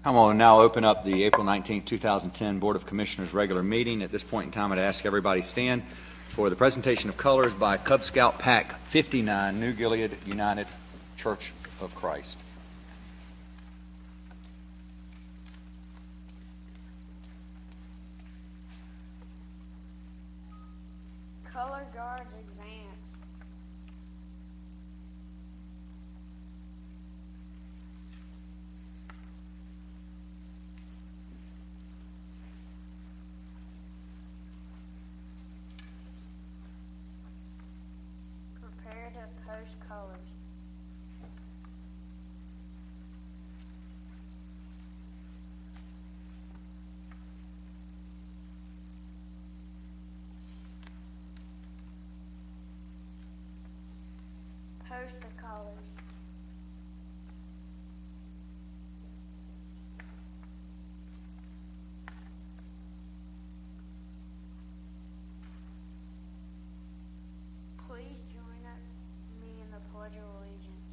I'm going to now open up the April 19, 2010 Board of Commissioners regular meeting. At this point in time, I'd ask everybody stand for the presentation of colors by Cub Scout Pack 59, New Gilead United Church of Christ. Color guards advance. Prepare to post colors. Post the colors. Please join me in the Pledge of Allegiance.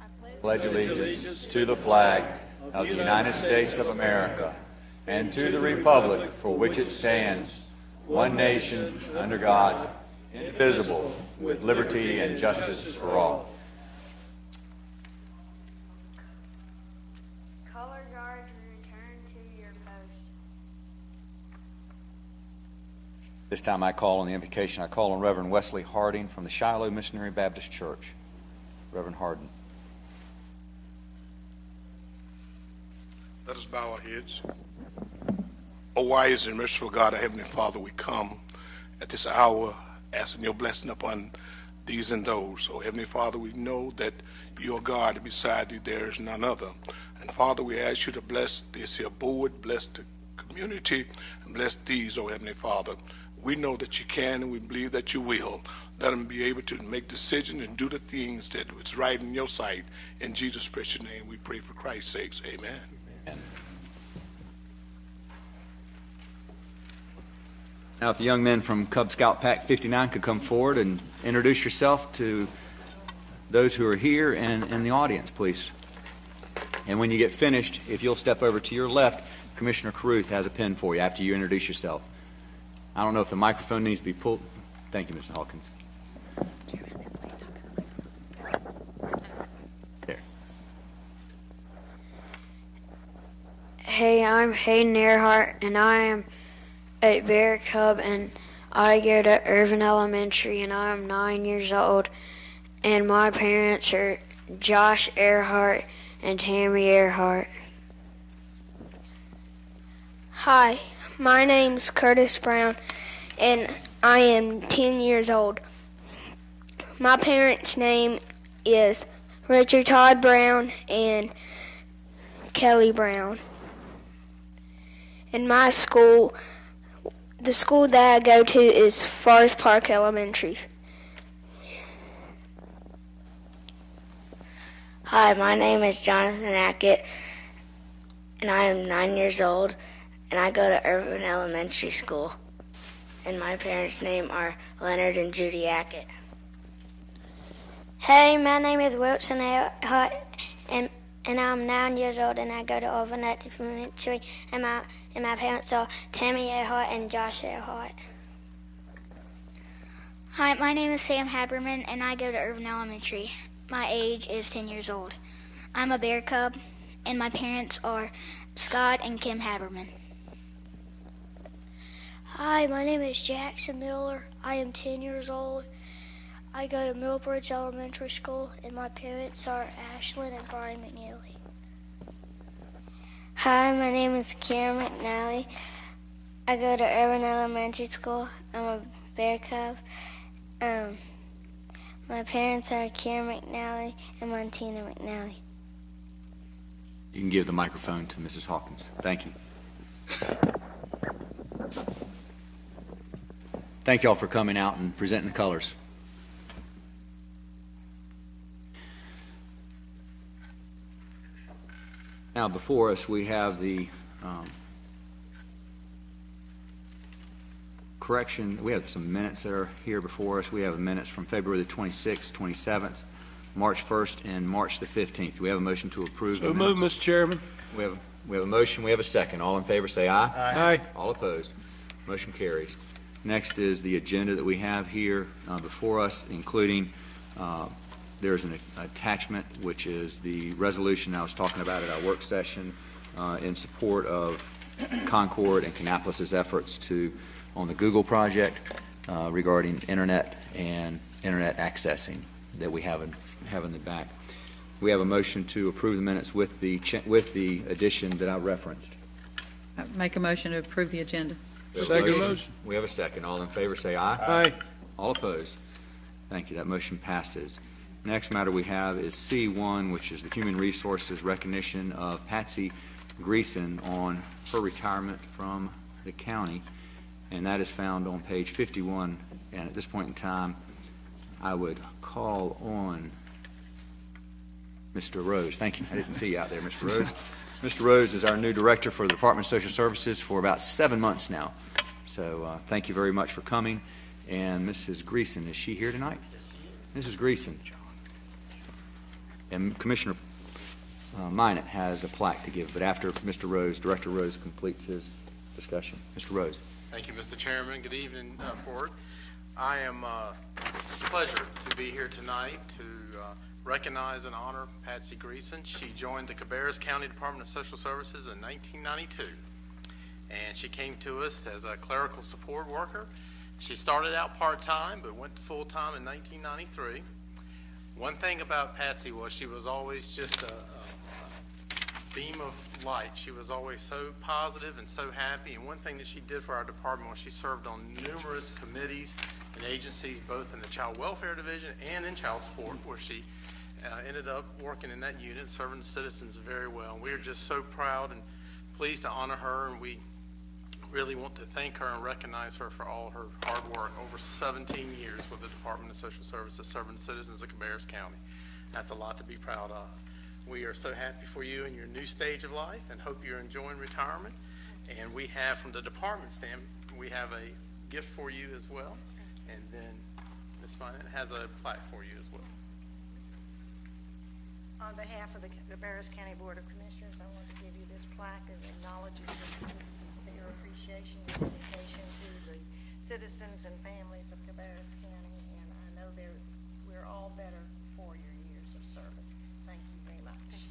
I Pledge allegiance to the flag of the United States of America and to the republic for which it stands, one nation, under God, indivisible, with liberty and justice for all. Color guards, return to your post. This time I call on the invocation. I call on Reverend Wesley Harding from the Shiloh Missionary Baptist Church. Reverend Harding. Let us bow our heads. O wise and merciful God, our Heavenly Father, we come at this hour asking your blessing upon these and those. O Heavenly Father, we know that you are God, and beside thee there is none other. And Father, we ask you to bless this here board, bless the community, and bless these, O Heavenly Father. We know that you can, and we believe that you will. Let them be able to make decisions and do the things that is right in your sight. In Jesus' precious name, we pray for Christ's sakes. Amen. Now, if the young men from Cub Scout Pack 59 could come forward and introduce yourself to those who are here and in the audience, please. And when you get finished, if you'll step over to your left, Commissioner Caruth has a pen for you after you introduce yourself. I don't know if the microphone needs to be pulled. Thank you, Mr. Hawkins. There. Hey, I'm Hayden Earhart, and I am a Bear Cub, and I go to Irvin Elementary, and I'm 9 years old, and my parents are Josh Earhart and Tammy Earhart. Hi, my name's Curtis Brown, and I am 10 years old. My parents' name is Richard Todd Brown and Kelly Brown. In my school, the school that I go to is Forest Park Elementary. Hi, my name is Jonathan Hackett, and I am 9 years old, and I go to Irvin Elementary School. And my parents' name are Leonard and Judy Hackett. Hey, my name is Wilson Hart, and I'm 9 years old, and I go to Irvin Elementary, and my parents are Tammy Earhart and Josh Earhart. Hi, my name is Sam Haberman, and I go to Irvin Elementary. My age is 10 years old. I'm a Bear Cub, and my parents are Scott and Kim Haberman. Hi, my name is Jackson Miller. I am 10 years old. I go to Millbridge Elementary School, and my parents are Ashlyn and Brian McNeely. Hi, my name is Karen McNally. I go to Irvin Elementary School. I'm a Bear Cub. My parents are Karen McNally and Montina McNally. You can give the microphone to Mrs. Hawkins. Thank you. Thank you all for coming out and presenting the colors. Now before us we have the correction. We have some minutes that are here before us. We have minutes from February the 26th, 27th, March 1st and March the 15th. We have a motion to approve. So move, Mr. Chairman. We have a motion, we have a second. All in favor say aye. Aye. All opposed. Motion carries. Next is the agenda that we have here before us, including there's an attachment, which is the resolution I was talking about at our work session in support of Concord and Kannapolis' efforts on the Google project regarding internet and internet accessing that we have in the back. We have a motion to approve the minutes with the addition that I referenced. I make a motion to approve the agenda. Second motion. We have a second. All in favor say aye. Aye. All opposed. Thank you. That motion passes. Next matter we have is C1, which is the Human Resources recognition of Patsy Greasin on her retirement from the county, and that is found on page 51. And at this point in time, I would call on Mr. Rose. Thank you. I didn't see you out there, Mr. Rose. Mr. Rose is our new director for the Department of Social Services for about 7 months now. So thank you very much for coming. And Mrs. Greasin, is she here tonight? Mrs. Greasin. And Commissioner Minot has a plaque to give, but after Mr. Rose, Director Rose completes his discussion. Mr. Rose. Thank you, Mr. Chairman. Good evening, Ford. I am pleasure to be here tonight to recognize and honor Patsy Greasin. She joined the Cabarrus County Department of Social Services in 1992, and she came to us as a clerical support worker. She started out part-time but went to full-time in 1993. One thing about Patsy was she was always just a beam of light. She was always so positive and so happy, and one thing that she did for our department was she served on numerous committees and agencies, both in the Child Welfare Division and in Child Support, where she ended up working in that unit, serving the citizens very well. And we are just so proud and pleased to honor her, and we really want to thank her and recognize her for all her hard work. Over 17 years with the Department of Social Services, serving the citizens of Cabarrus County. That's a lot to be proud of. We are so happy for you in your new stage of life and hope you're enjoying retirement. And we have, from the department standpoint, we have a gift for you as well. And then Ms. Minot has a plaque for you as well. On behalf of the Cabarrus County Board of Commissioners, I want to give you this plaque and acknowledge your sincere appreciation and dedication to the citizens and families of Cabarrus County, and I know we're all better for your years of service. Thank you very much.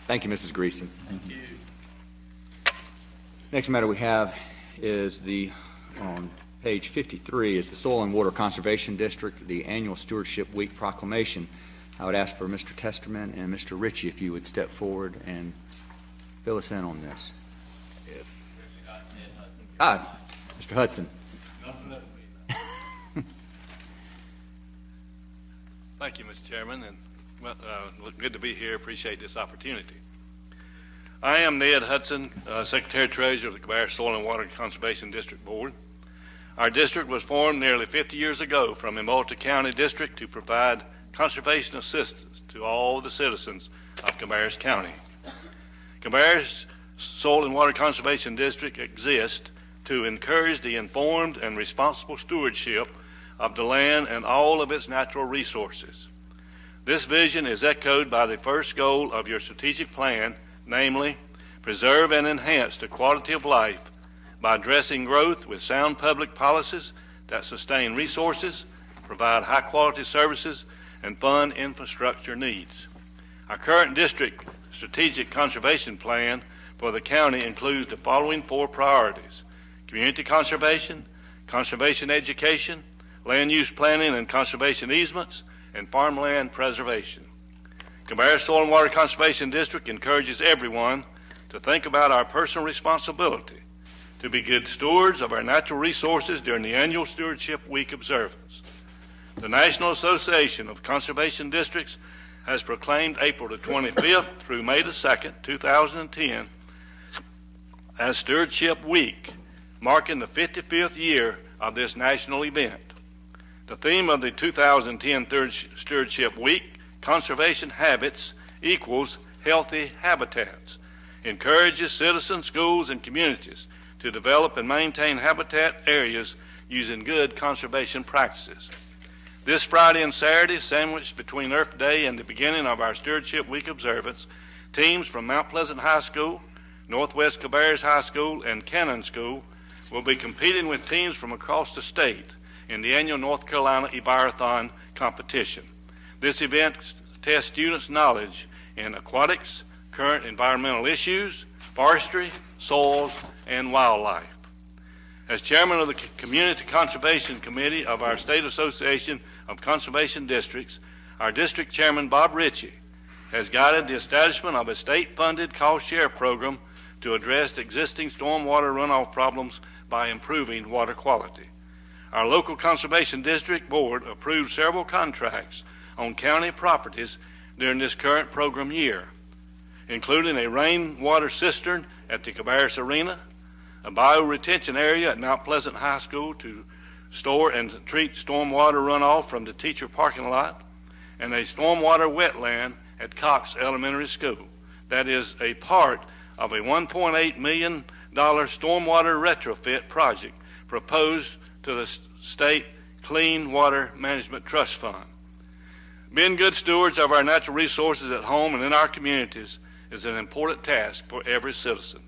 Thank you, Mrs. Greasin. Thank you. Next matter we have is on page 53 is the Soil and Water Conservation District, the Annual Stewardship Week Proclamation. I would ask for Mr. Testerman and Mr. Ritchie if you would step forward and fill us in on this. Mr. Hudson. Thank you, Mr. Chairman, and good to be here. Appreciate this opportunity. I am Ned Hudson, Secretary-Treasurer of the Cabarrus Soil and Water Conservation District Board. Our district was formed nearly 50 years ago from a multi-county district to provide conservation assistance to all the citizens of Cabarrus County. Cabarrus Soil and Water Conservation District exists to encourage the informed and responsible stewardship of the land and all of its natural resources. This vision is echoed by the first goal of your strategic plan, namely, preserve and enhance the quality of life by addressing growth with sound public policies that sustain resources, provide high-quality services, and fund infrastructure needs. Our current district strategic conservation plan for the county includes the following 4 priorities: community conservation, conservation education, land use planning and conservation easements, and farmland preservation. Cabarrus Soil and Water Conservation District encourages everyone to think about our personal responsibility to be good stewards of our natural resources during the annual Stewardship Week observance. The National Association of Conservation Districts has proclaimed April the 25th through May the 2nd, 2010 as Stewardship Week, marking the 55th year of this national event. The theme of the 2010 Stewardship Week, Conservation Habits equals Healthy Habitats, encourages citizens, schools, and communities to develop and maintain habitat areas using good conservation practices. This Friday and Saturday, sandwiched between Earth Day and the beginning of our Stewardship Week observance, teams from Mount Pleasant High School, Northwest Cabarrus High School, and Caron School will be competing with teams from across the state in the annual North Carolina Ebirathon competition. This event tests students' knowledge in aquatics, current environmental issues, forestry, soils, and wildlife. As chairman of the Community Conservation Committee of our State Association of Conservation Districts, our district chairman, Bob Ritchie, has guided the establishment of a state-funded cost-share program to address existing stormwater runoff problems by improving water quality. Our local Conservation District Board approved several contracts on county properties during this current program year, including a rainwater cistern at the Cabarrus Arena, a bioretention area at Mount Pleasant High School to store and treat stormwater runoff from the teacher parking lot, and a stormwater wetland at Cox Elementary School. That is a part of a $1.8 million stormwater retrofit project proposed to the State Clean Water Management Trust Fund. Being good stewards of our natural resources at home and in our communities is an important task for every citizen.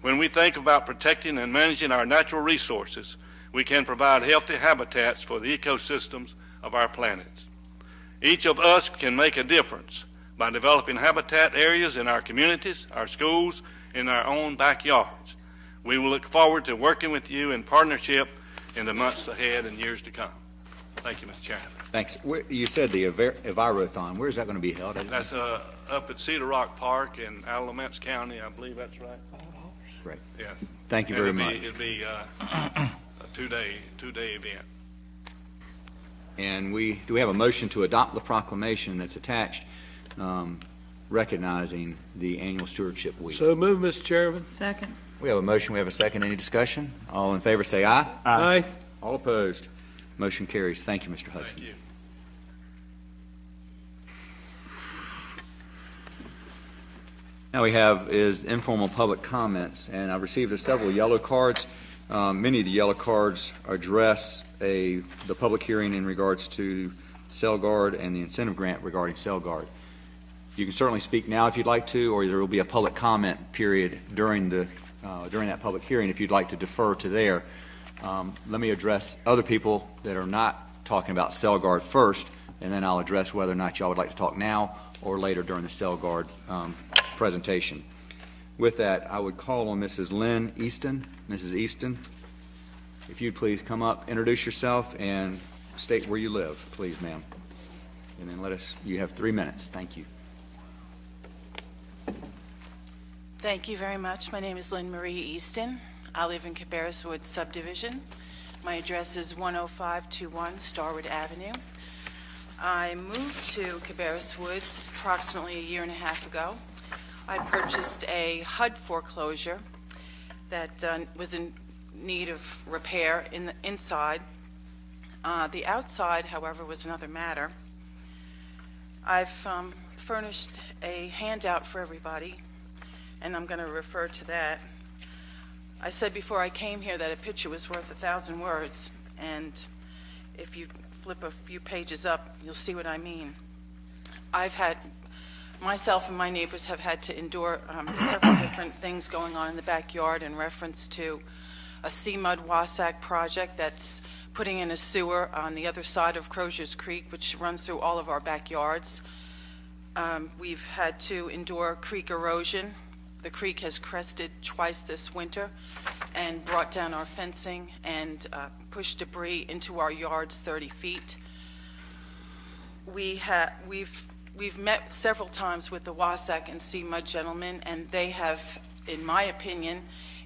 When we think about protecting and managing our natural resources, we can provide healthy habitats for the ecosystems of our planet. Each of us can make a difference by developing habitat areas in our communities, our schools, in our own backyards. We will look forward to working with you in partnership in the months ahead and years to come. Thank you, Mr. Chairman. Thanks. You said the Evirathon. Where is that going to be held? That's up at Cedar Rock Park in Alamance County. I believe that's right. Great. Yeah. Thank you very much. It'll be a two-day event. And do we have a motion to adopt the proclamation that's attached recognizing the annual Stewardship Week? So moved, Mr. Chairman. Second. We have a motion. We have a second. Any discussion? All in favor say aye. Aye. All opposed. Motion carries. Thank you, Mr. Hudson. Thank you. Now we have is informal public comments, and I've received several yellow cards. Many of the yellow cards address the public hearing in regards to CellGuard and the incentive grant regarding CellGuard. You can certainly speak now if you'd like to, or there will be a public comment period during that public hearing if you'd like to defer to there. Let me address other people that are not talking about CellGuard first, and then I'll address whether or not y'all would like to talk now or later during the CellGuard presentation. With that, I would call on Mrs. Lynn Easton. Mrs. Easton, if you'd please come up, introduce yourself, and state where you live, please, ma'am. And then you have 3 minutes. Thank you. Thank you very much. My name is Lynn Marie Easton. I live in Cabarrus Woods subdivision. My address is 10521 Starwood Avenue. I moved to Cabarrus Woods approximately a year and a half ago. I purchased a HUD foreclosure that was in need of repair in the inside. The outside, however, was another matter. I've furnished a handout for everybody, and I'm going to refer to that. I said before I came here that a picture was worth 1,000 words, and if you flip a few pages up, you'll see what I mean. Myself and my neighbors have had to endure several different things going on in the backyard in reference to a sea-mud Wassac project that's putting in a sewer on the other side of Crozier's Creek, which runs through all of our backyards. We've had to endure creek erosion. The creek has crested twice this winter and brought down our fencing and pushed debris into our yards 30 feet. We've met several times with the Wassac and sea-mud gentlemen, and they have, in my opinion,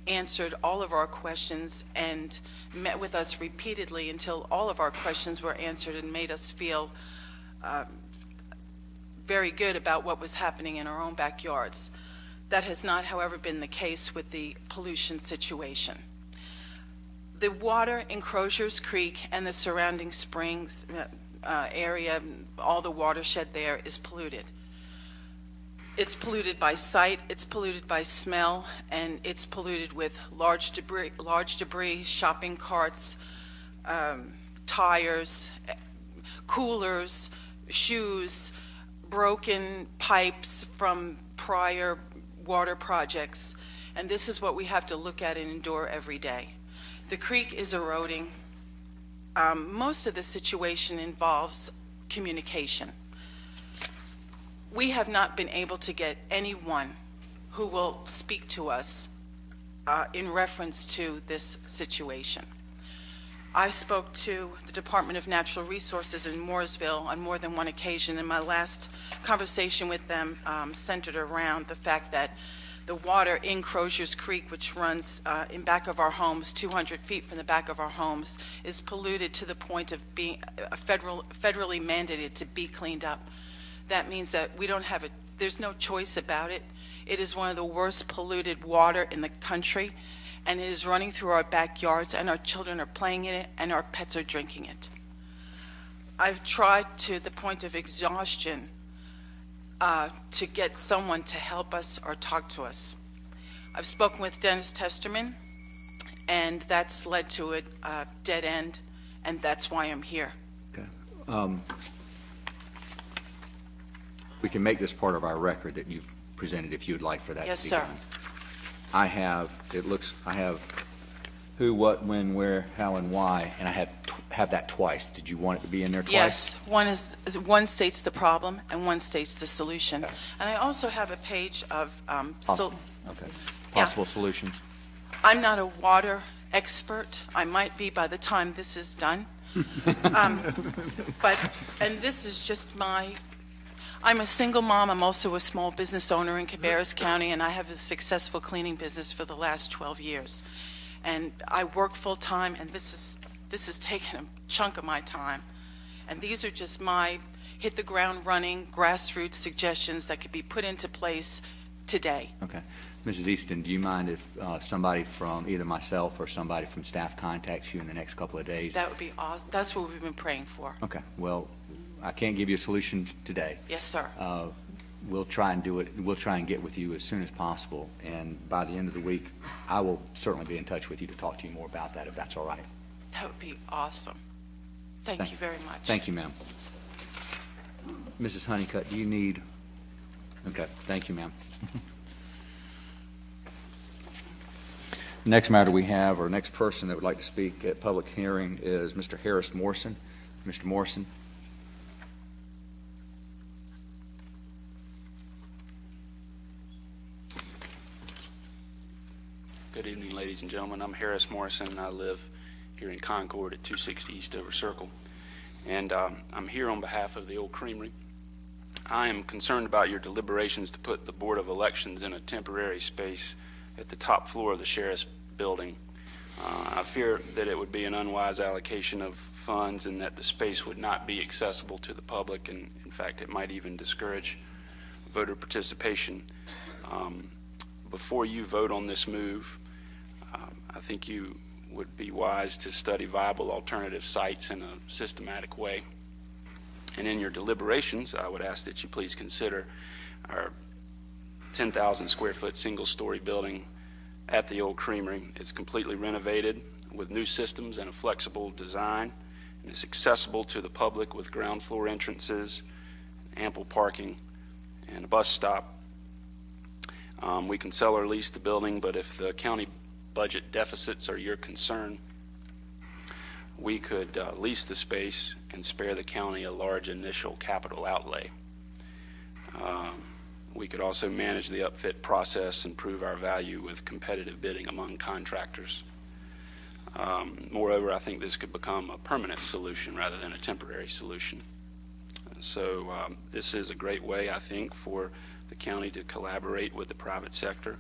answered all of our questions and met with us repeatedly until all of our questions were answered and made us feel very good about what was happening in our own backyards. That has not, however, been the case with the pollution situation. The water in Crozier's Creek and the surrounding springs area, all the watershed there is polluted. It's polluted by sight, it's polluted by smell, and it's polluted with large debris, shopping carts, tires, coolers, shoes, broken pipes from prior water projects. And this is what we have to look at and endure every day. The creek is eroding. Most of the situation involves communication. We have not been able to get anyone who will speak to us in reference to this situation. I spoke to the Department of Natural Resources in Mooresville on more than one occasion, and my last conversation with them centered around the fact that the water in Crozier's Creek, which runs in back of our homes, 200 feet from the back of our homes, is polluted to the point of being federally mandated to be cleaned up. That means that we don't have there's no choice about it. It is one of the worst polluted water in the country, and it is running through our backyards, and our children are playing in it, and our pets are drinking it. I've tried to the point of exhaustion to get someone to help us or talk to us. I've spoken with Dennis Testerman, and that's led to a dead end, and that's why I'm here. Okay. We can make this part of our record that you've presented if you would like for that to be Yes, sir. done. I have who, what, when, where, how, and why, and I have that twice. Did you want it to be in there twice? Yes, one states the problem and one states the solution. And I also have a page of Possible solutions. I'm not a water expert. I might be by the time this is done. And this is just I'm a single mom. I'm also a small business owner in Cabarrus County, and I have a successful cleaning business for the last 12 years. And I work full-time, and this has taken a chunk of my time. And these are just my hit-the-ground-running, grassroots suggestions that could be put into place today. Okay. Mrs. Easton, do you mind if somebody from either myself or somebody from staff contacts you in the next couple of days? That would be awesome. That's what we've been praying for. Okay. Well, I can't give you a solution today. Yes, sir. We'll try and do it. We'll try and get with you as soon as possible. And by the end of the week, I will certainly be in touch with you to talk to you more about that, if that's all right. That would be awesome. Thank you very much. Thank you, ma'am. Mrs. Honeycutt, do you need... Okay. Thank you, ma'am. Next matter we have, or next person that would like to speak at public hearing is Mr. Harris Morrison. Mr. Morrison. Good evening, ladies and gentlemen. I'm Harris Morrison, and I live here in Concord at 260 Eastover Circle. And I'm here on behalf of the old creamery. I am concerned about your deliberations to put the Board of Elections in a temporary space at the top floor of the Sheriff's Building. I fear that it would be an unwise allocation of funds and that the space would not be accessible to the public, and in fact it might even discourage voter participation. Before you vote on this move, I think you would be wise to study viable alternative sites in a systematic way. And in your deliberations, I would ask that you please consider our 10,000 square foot single-story building at the old creamery. It's completely renovated with new systems and a flexible design, and it's accessible to the public with ground floor entrances, ample parking, and a bus stop. We can sell or lease the building, but if the county budget deficits are your concern, we could lease the space and spare the county a large initial capital outlay. We could also manage the upfit process and prove our value with competitive bidding among contractors. Moreover, I think this could become a permanent solution rather than a temporary solution. So this is a great way, I think, for the county to collaborate with the private sector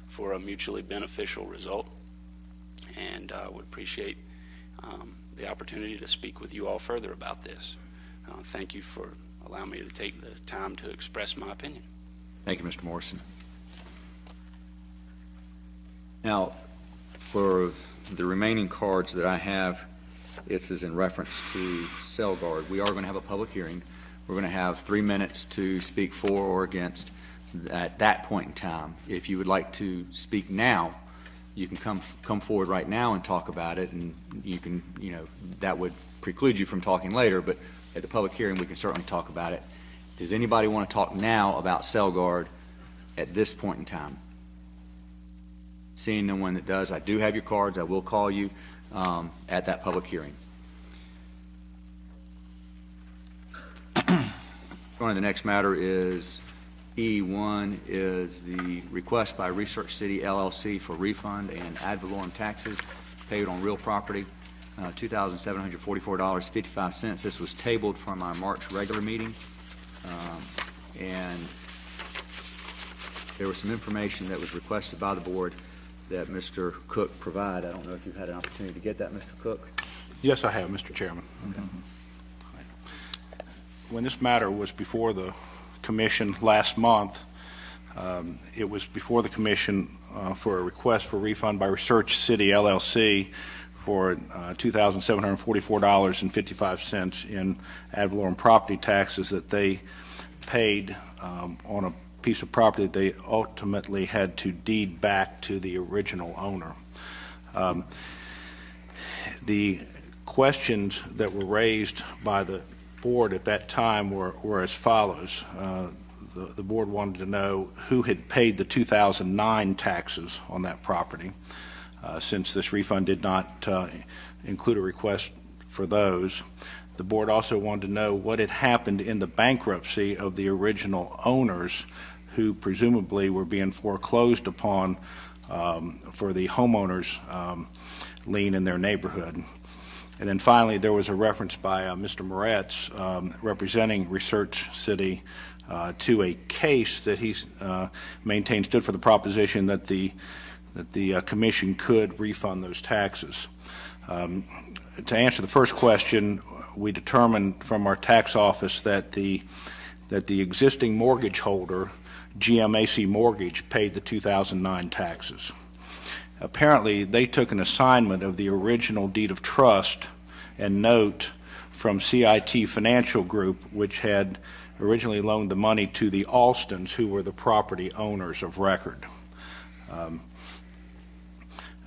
for a mutually beneficial result, and would appreciate the opportunity to speak with you all further about this. Thank you for allowing me to take the time to express my opinion. Thank you, Mr. Morrison. Now, for the remaining cards that I have, this is in reference to Cell Guard. We are going to have a public hearing. We're going to have 3 minutes to speak for or against at that point in time. If you would like to speak now, you can come forward right now and talk about it, and you can, that would preclude you from talking later, but at the public hearing, we can certainly talk about it. Does anybody want to talk now about CellGuard at this point in time? Seeing no one that does, I do have your cards. I will call you at that public hearing. Going to the next matter is E1 is the request by Research City LLC for refund and ad valorem taxes paid on real property, $2,744.55. This was tabled from our March regular meeting, and there was some information that was requested by the board that Mr. Cook provided. I don't know if you've had an opportunity to get that, Mr. Cook. Yes, I have, Mr. Chairman. Okay. When this matter was before the Commission last month, it was before the Commission for a request for refund by Research City LLC for $2,744.55 in ad valorem property taxes that they paid on a piece of property that they ultimately had to deed back to the original owner. The questions that were raised by the board at that time were as follows. The board wanted to know who had paid the 2009 taxes on that property, since this refund did not include a request for those. The board also wanted to know what had happened in the bankruptcy of the original owners, who presumably were being foreclosed upon for the homeowners' lien in their neighborhood. And then finally, there was a reference by Mr. Moretz, representing Research City, to a case that he maintained stood for the proposition that the Commission could refund those taxes. To answer the first question, we determined from our tax office that the existing mortgage holder, GMAC Mortgage, paid the 2009 taxes. Apparently, they took an assignment of the original deed of trust and note from CIT Financial Group, which had originally loaned the money to the Alstons, who were the property owners of record.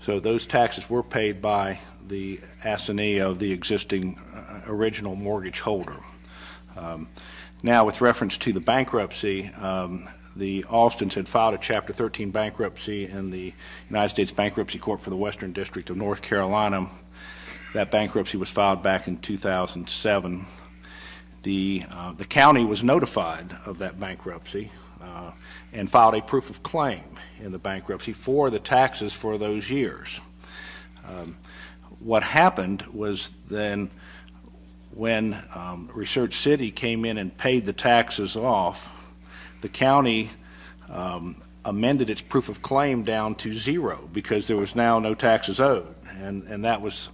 So those taxes were paid by the assignee of the existing original mortgage holder. Now, with reference to the bankruptcy, the Alstons had filed a Chapter 13 bankruptcy in the United States Bankruptcy Court for the Western District of North Carolina. That bankruptcy was filed back in 2007. The county was notified of that bankruptcy and filed a proof of claim in the bankruptcy for the taxes for those years. What happened was then when Research City came in and paid the taxes off, the county amended its proof of claim down to zero because there was now no taxes owed, and that was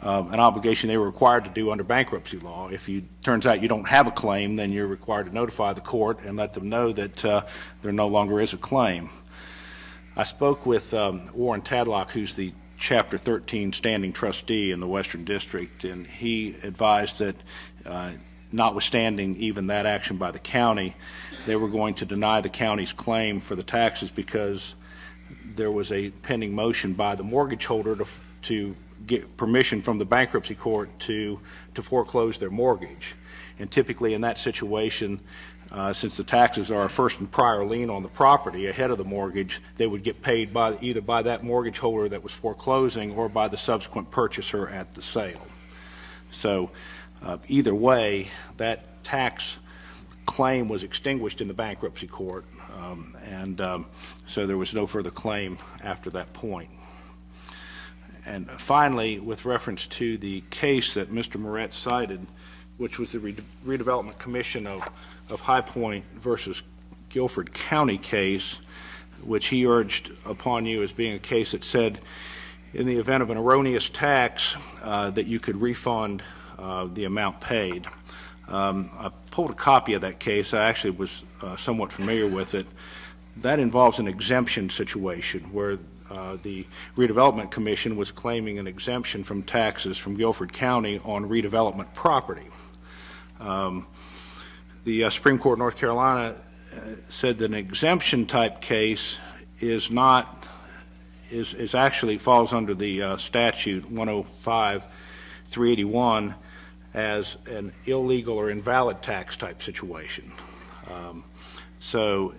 an obligation they were required to do under bankruptcy law. If it turns out you don't have a claim, then you're required to notify the court and let them know that there no longer is a claim. I spoke with Warren Tadlock, who's the Chapter 13 standing trustee in the Western District, and he advised that notwithstanding even that action by the county, they were going to deny the county's claim for the taxes because there was a pending motion by the mortgage holder to get permission from the bankruptcy court to foreclose their mortgage. And typically in that situation, since the taxes are a first and prior lien on the property ahead of the mortgage, they would get paid by either by that mortgage holder that was foreclosing or by the subsequent purchaser at the sale. So either way, that tax claim was extinguished in the bankruptcy court, so there was no further claim after that point. And finally, with reference to the case that Mr. Moretz cited, which was the Redevelopment Commission of High Point versus Guilford County case, which he urged upon you as being a case that said in the event of an erroneous tax that you could refund the amount paid. I pulled a copy of that case. I actually was somewhat familiar with it. That involves an exemption situation where the Redevelopment Commission was claiming an exemption from taxes from Guilford County on redevelopment property. The Supreme Court of North Carolina said that an exemption type case is not, is actually falls under the statute 105-381 as an illegal or invalid tax type situation. So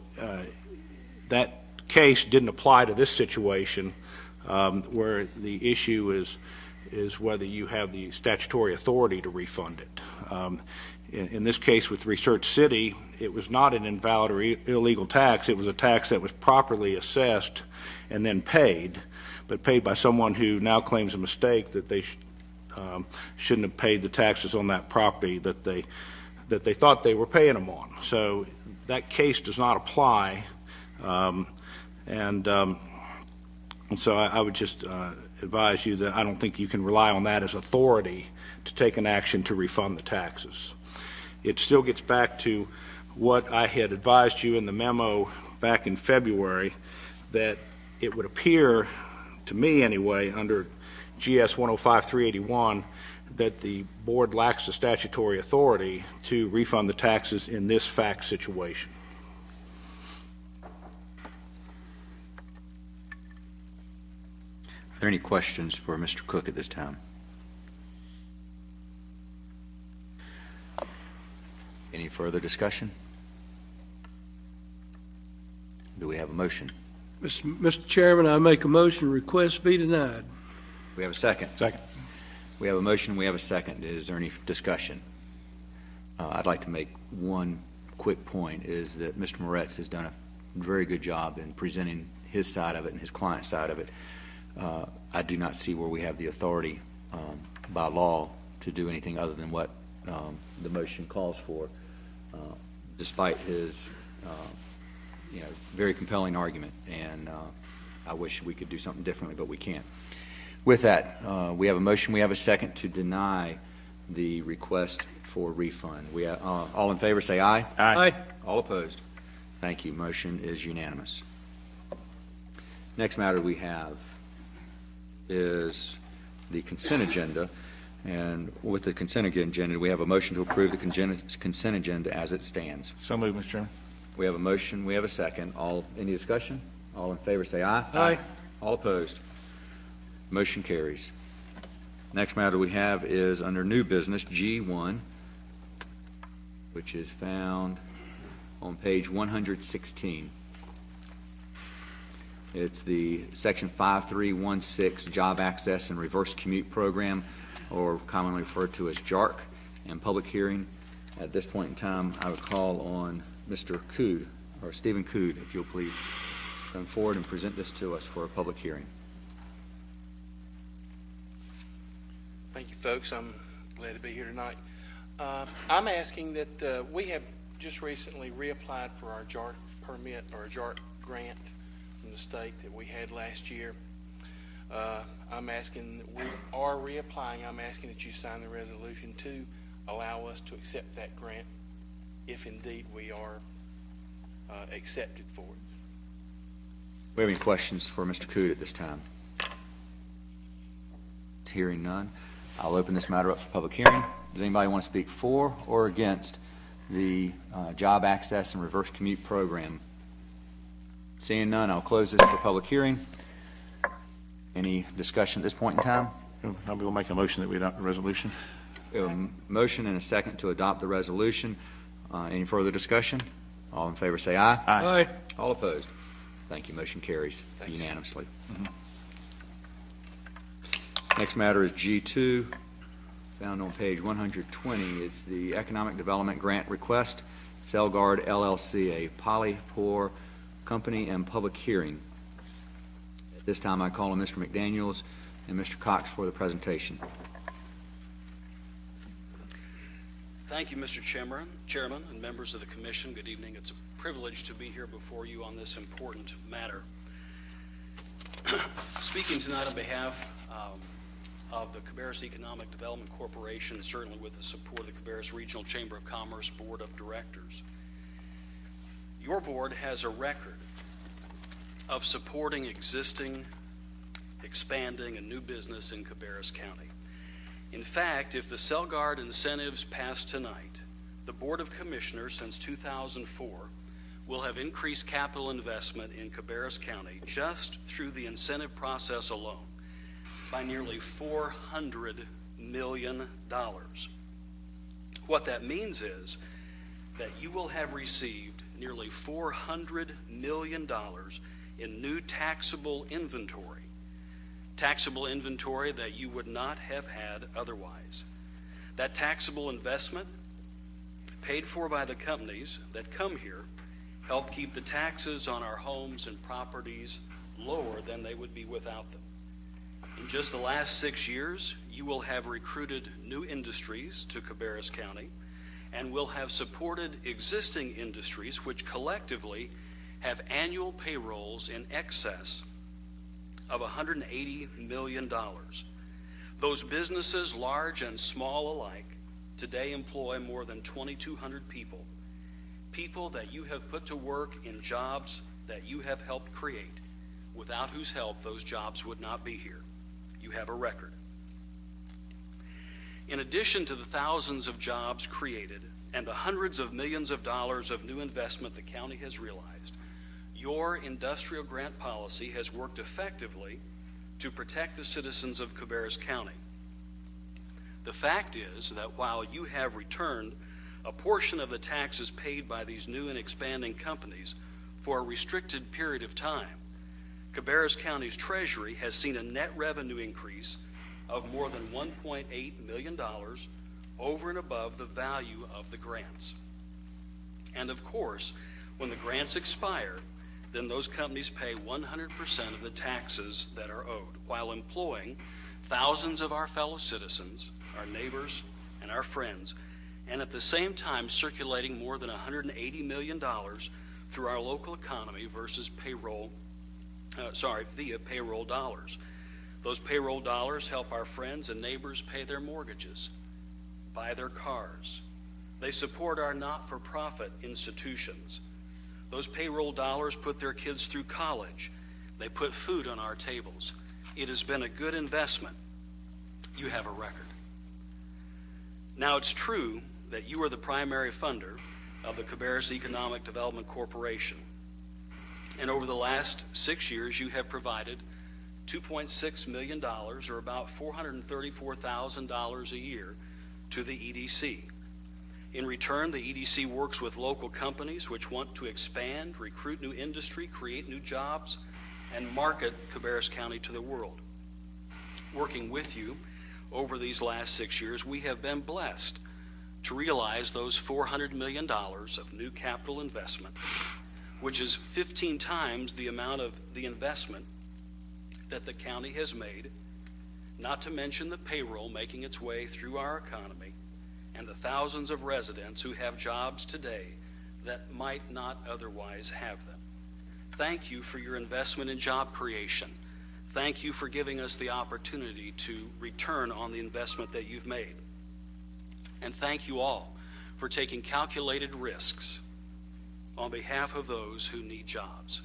that case didn't apply to this situation, where the issue is whether you have the statutory authority to refund it. In this case with Research City, it was not an invalid or illegal tax. It was a tax that was properly assessed and then paid, but paid by someone who now claims a mistake that they shouldn't have paid the taxes on that property that they thought they were paying them on. So that case does not apply, and so I would just advise you that I don't think you can rely on that as authority to take an action to refund the taxes. It still gets back to what I had advised you in the memo back in February, that it would appear, to me anyway, under GS 105-381, that the board lacks the statutory authority to refund the taxes in this fact situation. Are there any questions for Mr. Cook at this time? Any further discussion? Do we have a motion? Mr. Chairman, I make a motion, request be denied. We have a second. Second. We have a motion, we have a second. Is there any discussion? I'd like to make one quick point, is that Mr. Moretz has done a very good job in presenting his side of it and his client's side of it. I do not see where we have the authority by law to do anything other than what the motion calls for, despite his very compelling argument, and I wish we could do something differently, but we can't. With that, we have a motion, we have a second to deny the request for refund. We have, all in favor say aye. Aye. All opposed? Thank you. Motion is unanimous. Next matter we have is the consent agenda, and with the consent agenda we have a motion to approve the consent agenda as it stands. So moved, Mr. Chairman. We have a motion, we have a second. Any discussion? All in favor say aye. Aye. All opposed? Motion carries. Next matter we have is under new business G1, which is found on page 116. It's the section 5316 Job Access and Reverse Commute Program, or commonly referred to as JARC, and public hearing. At this point in time, I would call on Mr. Cood, or Stephen Cood, if you'll please come forward and present this to us for a public hearing. Thank you, folks. I'm glad to be here tonight. I'm asking that we have just recently reapplied for our JARC permit, or a JARC grant from the state that we had last year. I'm asking that we are reapplying. I'm asking that you sign the resolution to allow us to accept that grant if indeed we are accepted for it. We have any questions for Mr. Cood at this time? Hearing none, I'll open this matter up for public hearing. Does anybody want to speak for or against the Job Access and Reverse Commute Program? Seeing none, I'll close this for public hearing. Any discussion at this point in time? I will make a motion that we adopt the resolution. We have a motion and a second to adopt the resolution. Any further discussion? All in favor say aye. Aye. All opposed? Thank you. Motion carries unanimously. Next matter is G2, found on page 120. It's the Economic Development Grant Request, Cellguard LLC, a polypore company, and public hearing. At this time, I call on Mr. McDaniels and Mr. Cox for the presentation. Thank you, Mr. Chairman, and members of the Commission. Good evening. It's a privilege to be here before you on this important matter. Speaking tonight on behalf of the Cabarrus Economic Development Corporation, certainly with the support of the Cabarrus Regional Chamber of Commerce Board of Directors. Your board has a record of supporting existing, expanding, and new business in Cabarrus County. In fact, if the Cellguard incentives pass tonight, the Board of Commissioners since 2004 will have increased capital investment in Cabarrus County just through the incentive process alone by nearly $400 million. What that means is that you will have received nearly $400 million in new taxable inventory that you would not have had otherwise. That taxable investment, paid for by the companies that come here, help keep the taxes on our homes and properties lower than they would be without them. In just the last 6 years, you will have recruited new industries to Cabarrus County and will have supported existing industries which collectively have annual payrolls in excess of $180 million. Those businesses, large and small alike, today employ more than 2,200 people, people that you have put to work in jobs that you have helped create, without whose help those jobs would not be here. You have a record. In addition to the thousands of jobs created and the hundreds of millions of dollars of new investment the county has realized, your industrial grant policy has worked effectively to protect the citizens of Cabarrus County. The fact is that while you have returned a portion of the taxes paid by these new and expanding companies for a restricted period of time, Cabarrus County's treasury has seen a net revenue increase of more than $1.8 million over and above the value of the grants. And of course, when the grants expire, then those companies pay 100% of the taxes that are owed, while employing thousands of our fellow citizens, our neighbors, and our friends, and at the same time circulating more than $180 million through our local economy versus via payroll dollars. Those payroll dollars help our friends and neighbors pay their mortgages, buy their cars. They support our not-for-profit institutions. Those payroll dollars put their kids through college. They put food on our tables. It has been a good investment. You have a record. Now, it's true that you are the primary funder of the Cabarrus Economic Development Corporation. And over the last 6 years, you have provided $2.6 million, or about $434,000 a year, to the EDC. In return, the EDC works with local companies which want to expand, recruit new industry, create new jobs, and market Cabarrus County to the world. Working with you over these last 6 years, we have been blessed to realize those $400 million of new capital investment, which is 15 times the amount of the investment that the county has made, not to mention the payroll making its way through our economy and the thousands of residents who have jobs today that might not otherwise have them. Thank you for your investment in job creation. Thank you for giving us the opportunity to return on the investment that you've made. And thank you all for taking calculated risks on behalf of those who need jobs.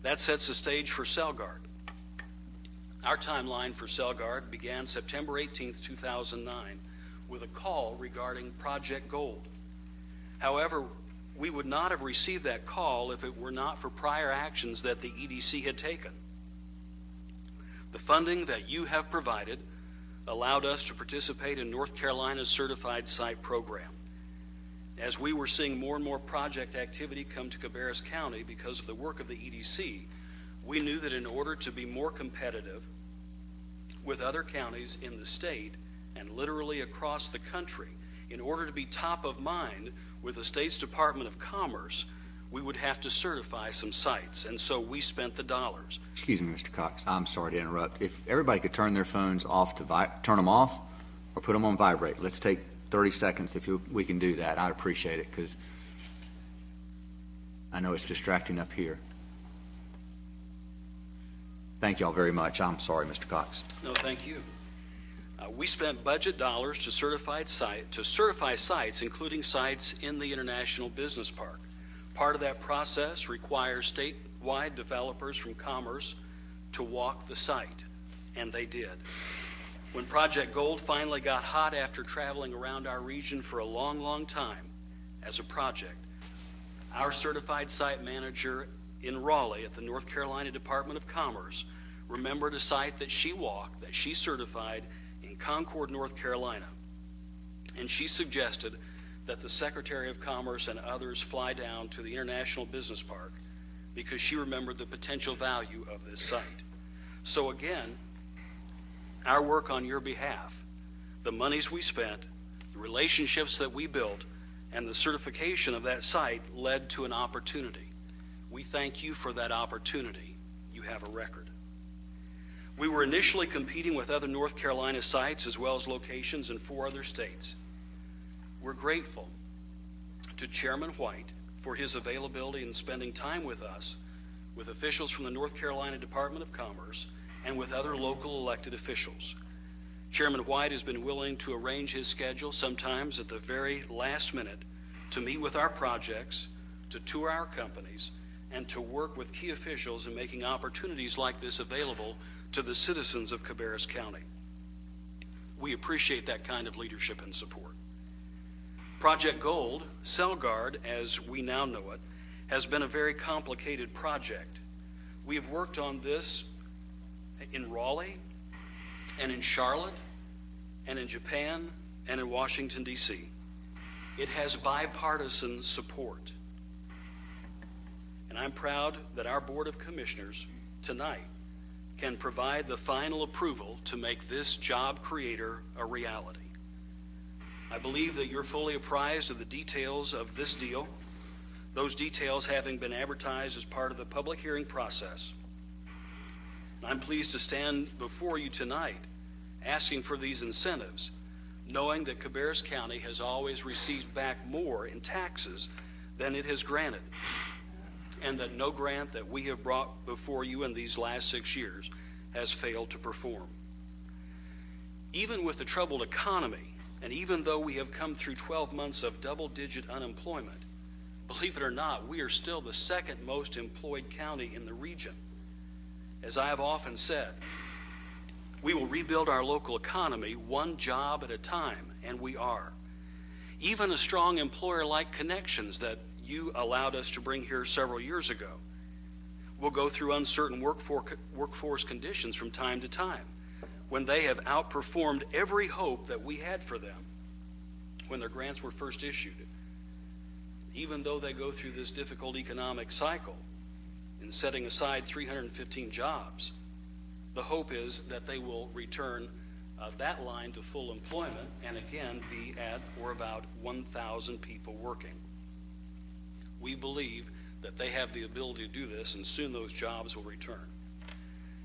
That sets the stage for CellGuard. Our timeline for CellGuard began September 18th, 2009, with a call regarding Project Gold. However, we would not have received that call if it were not for prior actions that the EDC had taken. The funding that you have provided allowed us to participate in North Carolina's Certified Site Program. As we were seeing more and more project activity come to Cabarrus County because of the work of the EDC, we knew that in order to be more competitive with other counties in the state and literally across the country, in order to be top of mind with the state's Department of Commerce, we would have to certify some sites, and so we spent the dollars. Excuse me, Mr. Cox, I'm sorry to interrupt. If everybody could turn their phones off to turn them off or put them on vibrate. Let's take 30 seconds if we can do that. I'd appreciate it, because I know it's distracting up here. Thank you all very much. I'm sorry, Mr. Cox. No, thank you. We spent budget dollars to certify sites, including sites in the International Business Park. Part of that process requires statewide developers from Commerce to walk the site, and they did. When Project Gold finally got hot after traveling around our region for a long, long time as a project, Our certified site manager in Raleigh at the North Carolina Department of Commerce remembered a site that she walked, that she certified in Concord, North Carolina. And she suggested that the Secretary of Commerce and others fly down to the International Business Park because she remembered the potential value of this site. So again, our work on your behalf, the monies we spent, the relationships that we built, and the certification of that site led to an opportunity. We thank you for that opportunity. You have a record. We were initially competing with other North Carolina sites as well as locations in 4 other states. We're grateful to Chairman White for his availability in spending time with us, with officials from the North Carolina Department of Commerce, and with other local elected officials. Chairman White has been willing to arrange his schedule, sometimes at the very last minute, to meet with our projects, to tour our companies, and to work with key officials in making opportunities like this available to the citizens of Cabarrus County. We appreciate that kind of leadership and support. Project Gold, CellGuard, as we now know it, has been a very complicated project. We have worked on this in Raleigh, and in Charlotte, and in Japan, and in Washington, D.C. It has bipartisan support. And I'm proud that our Board of Commissioners tonight can provide the final approval to make this job creator a reality. I believe that you're fully apprised of the details of this deal, those details having been advertised as part of the public hearing process. I'm pleased to stand before you tonight asking for these incentives, knowing that Cabarrus County has always received back more in taxes than it has granted, and that no grant that we have brought before you in these last 6 years has failed to perform. Even with the troubled economy, and even though we have come through 12 months of double-digit unemployment, believe it or not, we are still the 2nd most employed county in the region. As I have often said, we will rebuild our local economy one job at a time, and we are. Even a strong employer like Connections that you allowed us to bring here several years ago will go through uncertain workforce conditions from time to time, when they have outperformed every hope that we had for them when their grants were first issued. Even though they go through this difficult economic cycle in setting aside 315 jobs, the hope is that they will return that line to full employment and again be at or about 1,000 people working. We believe that they have the ability to do this, and soon those jobs will return.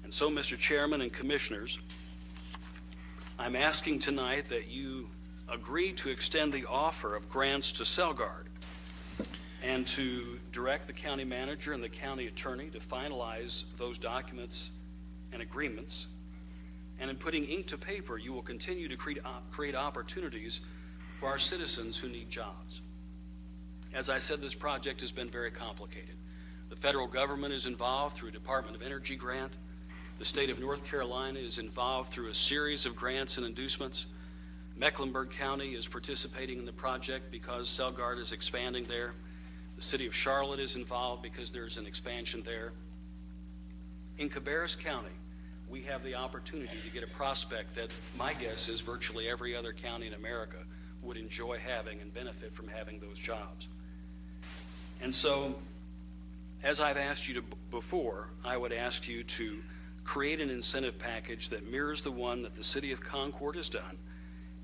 And so, Mr. Chairman and Commissioners, I'm asking tonight that you agree to extend the offer of grants to CellGuard and to direct the county manager and the county attorney to finalize those documents and agreements. And in putting ink to paper, you will continue to create opportunities for our citizens who need jobs. As I said, this project has been very complicated. The federal government is involved through a Department of Energy grant. The state of North Carolina is involved through a series of grants and inducements. Mecklenburg County is participating in the project because CellGuard is expanding there. The city of Charlotte is involved because there's an expansion there. In Cabarrus County, we have the opportunity to get a prospect that my guess is virtually every other county in America would enjoy having and benefit from having those jobs. And so, as I've asked you to before, I would ask you to create an incentive package that mirrors the one that the city of Concord has done,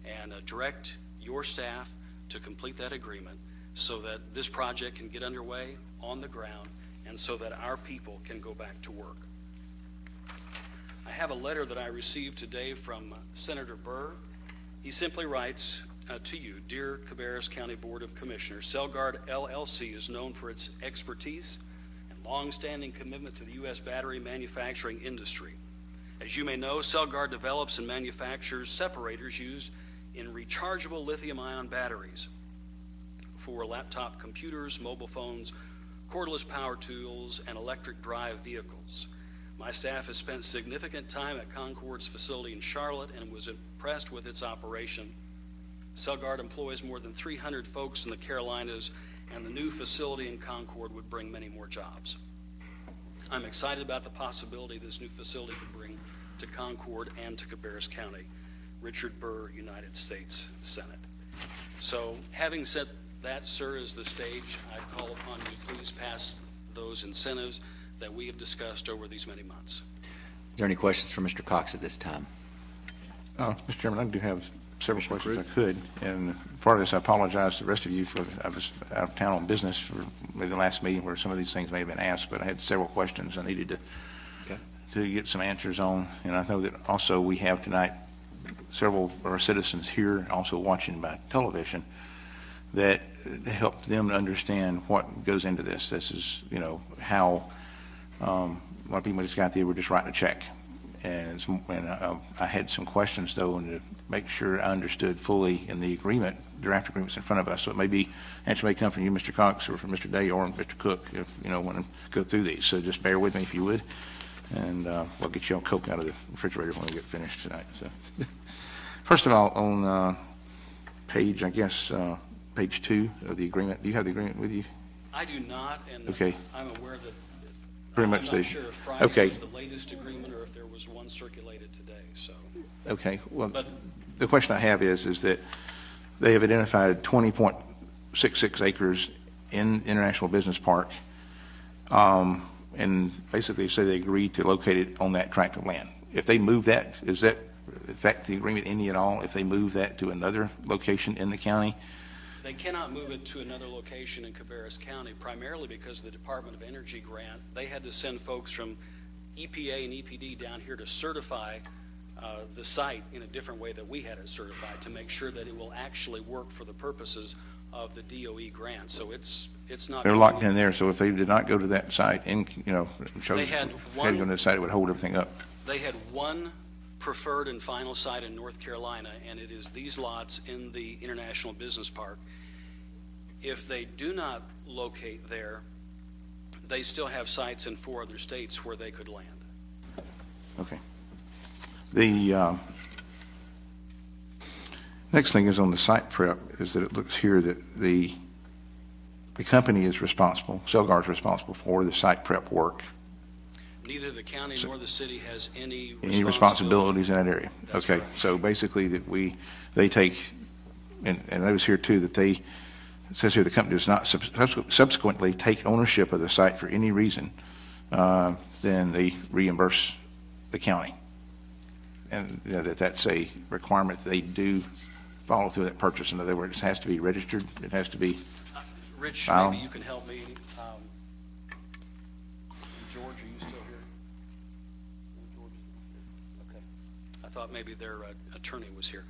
and direct your staff to complete that agreement so that this project can get underway on the ground and so that our people can go back to work. I have a letter that I received today from Senator Burr. He simply writes to you, Dear Cabarrus County Board of Commissioners, CellGuard LLC is known for its expertise and long-standing commitment to the U.S. battery manufacturing industry. As you may know, CellGuard develops and manufactures separators used in rechargeable lithium-ion batteries for laptop computers, mobile phones, cordless power tools, and electric drive vehicles. My staff has spent significant time at Concord's facility in Charlotte and was impressed with its operation. CellGuard employs more than 300 folks in the Carolinas and the new facility in Concord would bring many more jobs. I'm excited about the possibility this new facility could bring to Concord and to Cabarrus County. Richard Burr, United States Senate. So, having said that, sir, is the stage. I call upon you, please pass those incentives that we have discussed over these many months. Is there any questions for Mr. Cox at this time? Mr. Chairman, I do have several questions I could. And part of this, I apologize to the rest of you for, I was out of town on business for maybe the last meeting where some of these things may have been asked, but I had several questions I needed to get some answers on. And I know that also we have tonight several of our citizens here also watching by television that help them to understand what goes into this. This is, you know, how a lot of people just got there, we're just writing a check. And I had some questions, though, and to make sure I understood fully in the agreement, draft agreements in front of us. So it may be, answer may come from you, Mr. Cox, or from Mr. Day, or Mr. Cook, if, you know, want to go through these. So just bear with me if you would. And we'll get you all Coke out of the refrigerator when we get finished tonight. So, first of all, on page, I guess, page 2 of the agreement. Do you have the agreement with you? I do not, and okay. I'm aware that pretty much I'm not sure if Friday was the latest agreement or if there was one circulated today. So. Okay. Well, the question I have is that they have identified 20.66 acres in International Business Park. And basically say they agreed to locate it on that tract of land. If they move that, is that affect the agreement any at all? If they move that to another location in the county? They cannot move it to another location in Cabarrus County, primarily because the Department of Energy grant, they had to send folks from EPA and EPD down here to certify the site in a different way that we had it certified to make sure that it will actually work for the purposes of the DOE grant. So it's not. They're locked in there. So if they did not go to that site, and you know, they had one, to go to the site, it would hold everything up. They had one preferred and final site in North Carolina, and it is these lots in the International Business Park. If they do not locate there, they still have sites in 4 other states where they could land. Okay. The next thing is on the site prep is that it looks here that the company is responsible, Celgar is responsible for the site prep work. Neither the county nor the city has any responsibilities in that area. That's okay, correct. So basically that they take, and I was here too, that they, it says here the company does not subsequently take ownership of the site for any reason, then they reimburse the county. And you know, that's a requirement that they do follow through that purchase. In other words, it has to be registered. It has to be Rich, filed. maybe you can help me. George, are you still here? George, okay. I thought maybe their attorney was here.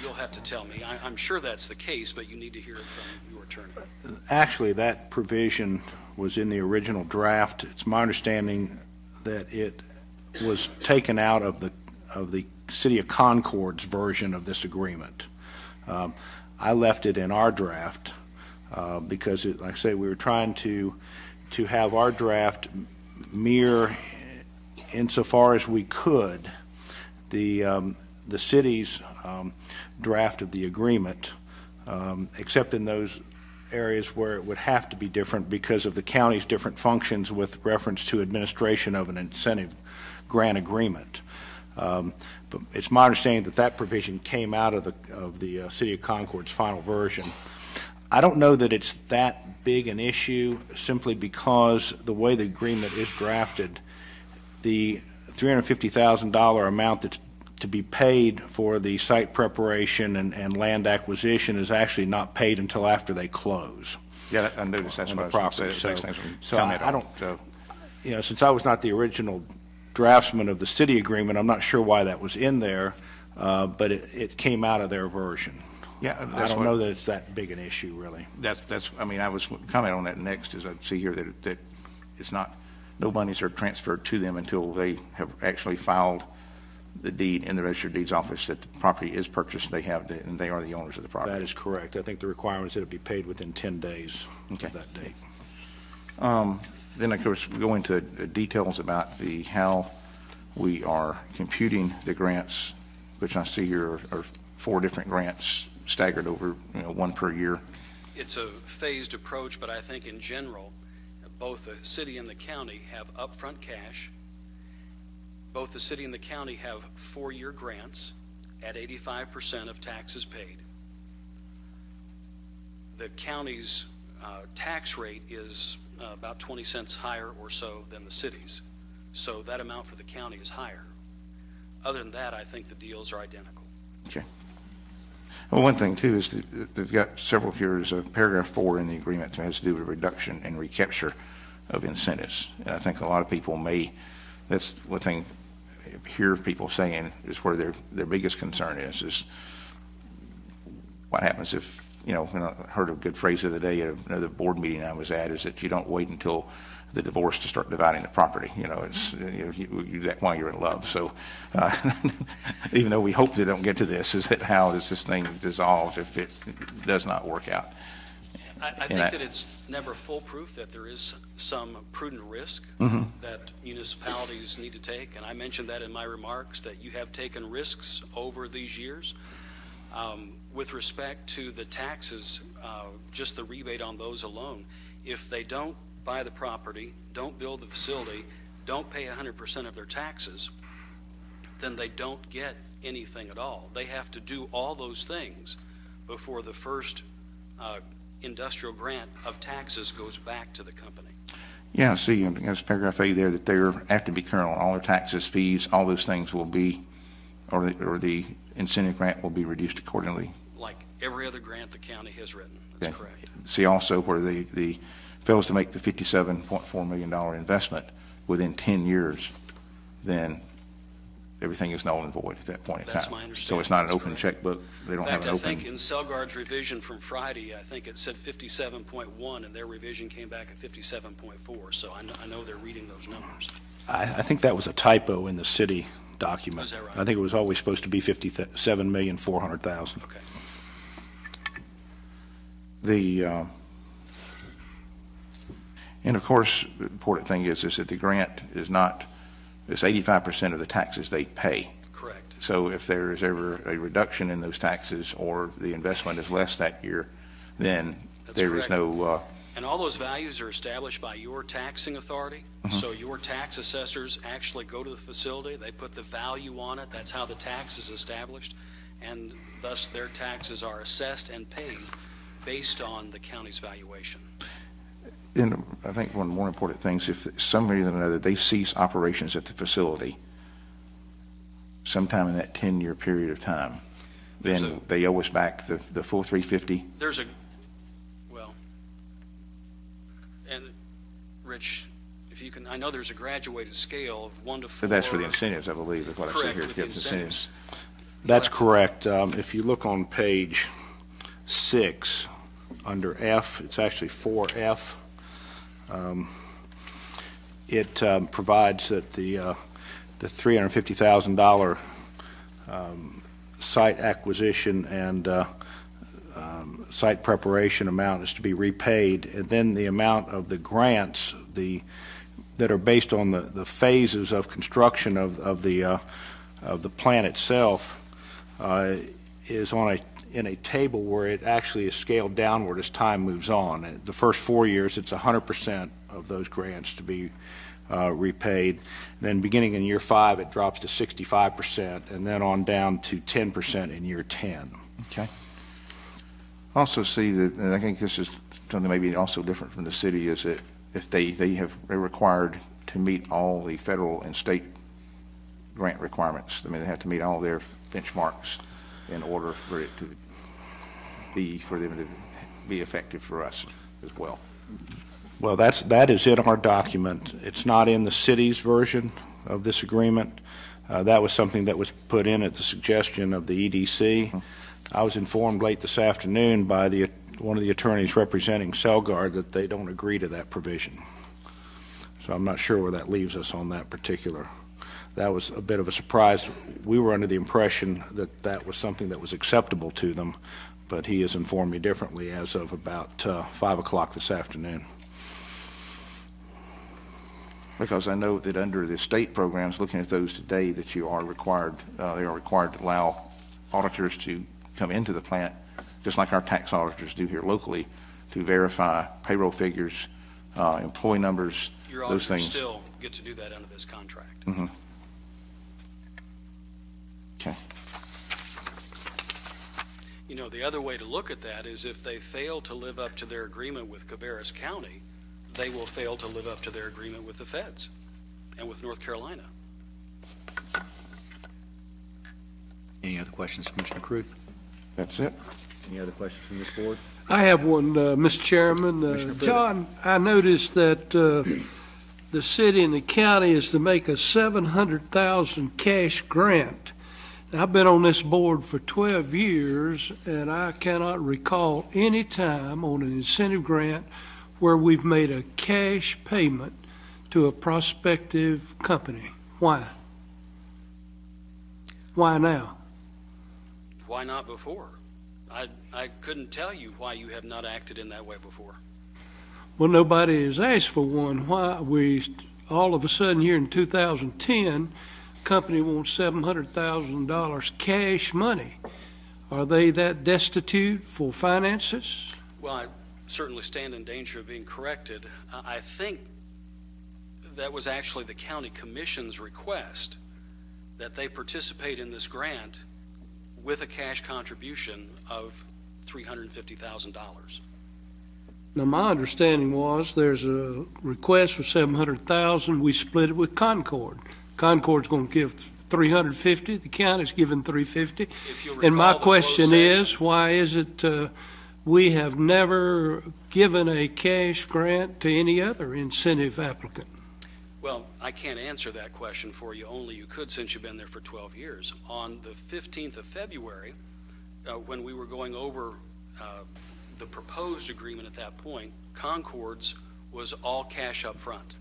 You'll have to tell me. I'm sure that's the case, but you need to hear it from your attorney. Actually, that provision was in the original draft. It's my understanding that it was taken out of the City of Concord's version of this agreement. I left it in our draft because, like I say, we were trying to have our draft mirror, insofar as we could, the city's draft of the agreement, except in those areas where it would have to be different because of the county's different functions with reference to administration of an incentive grant agreement. But it's my understanding that provision came out of the City of Concord's final version. I don't know that it's that big an issue simply because the way the agreement is drafted, the $350,000 amount that's to be paid for the site preparation and land acquisition is actually not paid until after they close. Yeah, I noticed that's what I was going to say. So I don't, you know, since I was not the original draftsman of the city agreement, I'm not sure why that was in there, but it came out of their version. Yeah, I don't know that it's that big an issue, really. That's. I mean, I was comment on that next. As I see here that it's not, no monies are transferred to them until they have actually filed the deed in the Register of Deeds office that the property is purchased. They have, and they are the owners of the property. That is correct. I think the requirement is that it be paid within 10 days of that date. Then, of course, we go into details about how we are computing the grants, which I see here are 4 different grants staggered over, you know, 1 per year. it's a phased approach, but I think in general, both the city and the county have upfront cash. Both the city and the county have 4-year grants at 85% of taxes paid. The county's tax rate is about 20 cents higher or so than the city's. So that amount for the county is higher. Other than that, I think the deals are identical. Okay. Well, one thing too is that they've got several here is paragraph 4 in the agreement that has to do with reduction and recapture of incentives. And I think a lot of people that's one thing I hear people saying is where their biggest concern is what happens if, and I heard a good phrase the other day at another board meeting I was at, is that you don't wait until the divorce to start dividing the property. It's you do that while you're in love. So even though we hope they don't get to this, is that how does this thing dissolve if it does not work out? I think that it's never foolproof, that there is some prudent risk that municipalities need to take, and I mentioned that in my remarks, that you have taken risks over these years. With respect to the taxes, just the rebate on those alone, if they don't buy the property, don't build the facility, don't pay 100% of their taxes, then they don't get anything at all. They have to do all those things before the first industrial grant of taxes goes back to the company. Yeah, see, there's paragraph A there that they have to be current on all their taxes, fees, all those things will be, or the incentive grant will be reduced accordingly. Like every other grant the county has written. That's correct. See also where the fails to make the $57.4 million investment within 10 years, then everything is null and void at that point in time. That's my understanding. So it's not an open checkbook. They don't have an open. I think in Selgard's revision from Friday, I think it said 57.1, and their revision came back at 57.4. So I know they're reading those numbers. I think that was a typo in the city document. Is that right? I think it was always supposed to be $57,400,000. Okay. And of course, the important thing is that the grant is not, it's 85% of the taxes they pay. Correct. So if there is ever a reduction in those taxes or the investment is less that year, then there is no... and all those values are established by your taxing authority. So your tax assessors actually go to the facility, they put the value on it, that's how the tax is established, and thus their taxes are assessed and paid based on the county's valuation. And I think one of the more important things, if some reason or another they cease operations at the facility sometime in that 10-year period of time, then they owe us back the full $350. And Rich, if you can, I know there's a graduated scale of 1 to 4. But that's for the incentives, I believe, is what I see here. Correct, with incentives. That's correct. If you look on page 6, under F, it's actually 4F. It provides that the $350,000 site acquisition and site preparation amount is to be repaid, and then the amount of the grants that are based on the phases of construction of the plant itself is in a table where it actually is scaled downward as time moves on. The first 4 years, it's 100% of those grants to be repaid. Then beginning in year 5, it drops to 65%, and then on down to 10% in year 10. Okay. Also see that, and I think this is something maybe also different from the city, is that if they're required to meet all the federal and state grant requirements. I mean, they have to meet all their benchmarks in order for it to for them to be effective for us as well. Well, that is in our document. It's not in the city's version of this agreement. That was something that was put in at the suggestion of the EDC. I was informed late this afternoon by one of the attorneys representing Selgard that they don't agree to that provision. So I'm not sure where that leaves us on that particular. That was a bit of a surprise. We were under the impression that that was something that was acceptable to them, but he has informed me differently as of about 5 o'clock this afternoon. Because I know that under the state programs, looking at those today, that you are required, they are required to allow auditors to come into the plant, just like our tax auditors do here locally, to verify payroll figures, employee numbers, Your those auditors things. still get to do that under this contract. Mm-hmm. Okay. You know, the other way to look at that is if they fail to live up to their agreement with Cabarrus County, they will fail to live up to their agreement with the feds and with North Carolina. Any other questions, Commissioner Kruth? That's it. Any other questions from this board? I have one, Mr. Chairman. John, I noticed that the city and the county is to make a $700,000 cash grant. I've been on this board for 12 years, and I cannot recall any time on an incentive grant where we've made a cash payment to a prospective company. Why? Why now? Why not before? I couldn't tell you why you have not acted in that way before. Well, nobody has asked for one. Why we all of a sudden here in 2010, company wants $700,000 cash money. Are they that destitute for finances? Well, I certainly stand in danger of being corrected. I think that was actually the county commission's request that they participate in this grant with a cash contribution of $350,000. Now, my understanding was there's a request for $700,000. We split it with Concord. Concord's going to give $350,000. The county's giving $350,000. And my question is, why is it we have never given a cash grant to any other incentive applicant? Well, I can't answer that question for you. Only you could, since you've been there for 12 years. On the 15th of February, when we were going over the proposed agreement at that point, Concord's was all cash up front.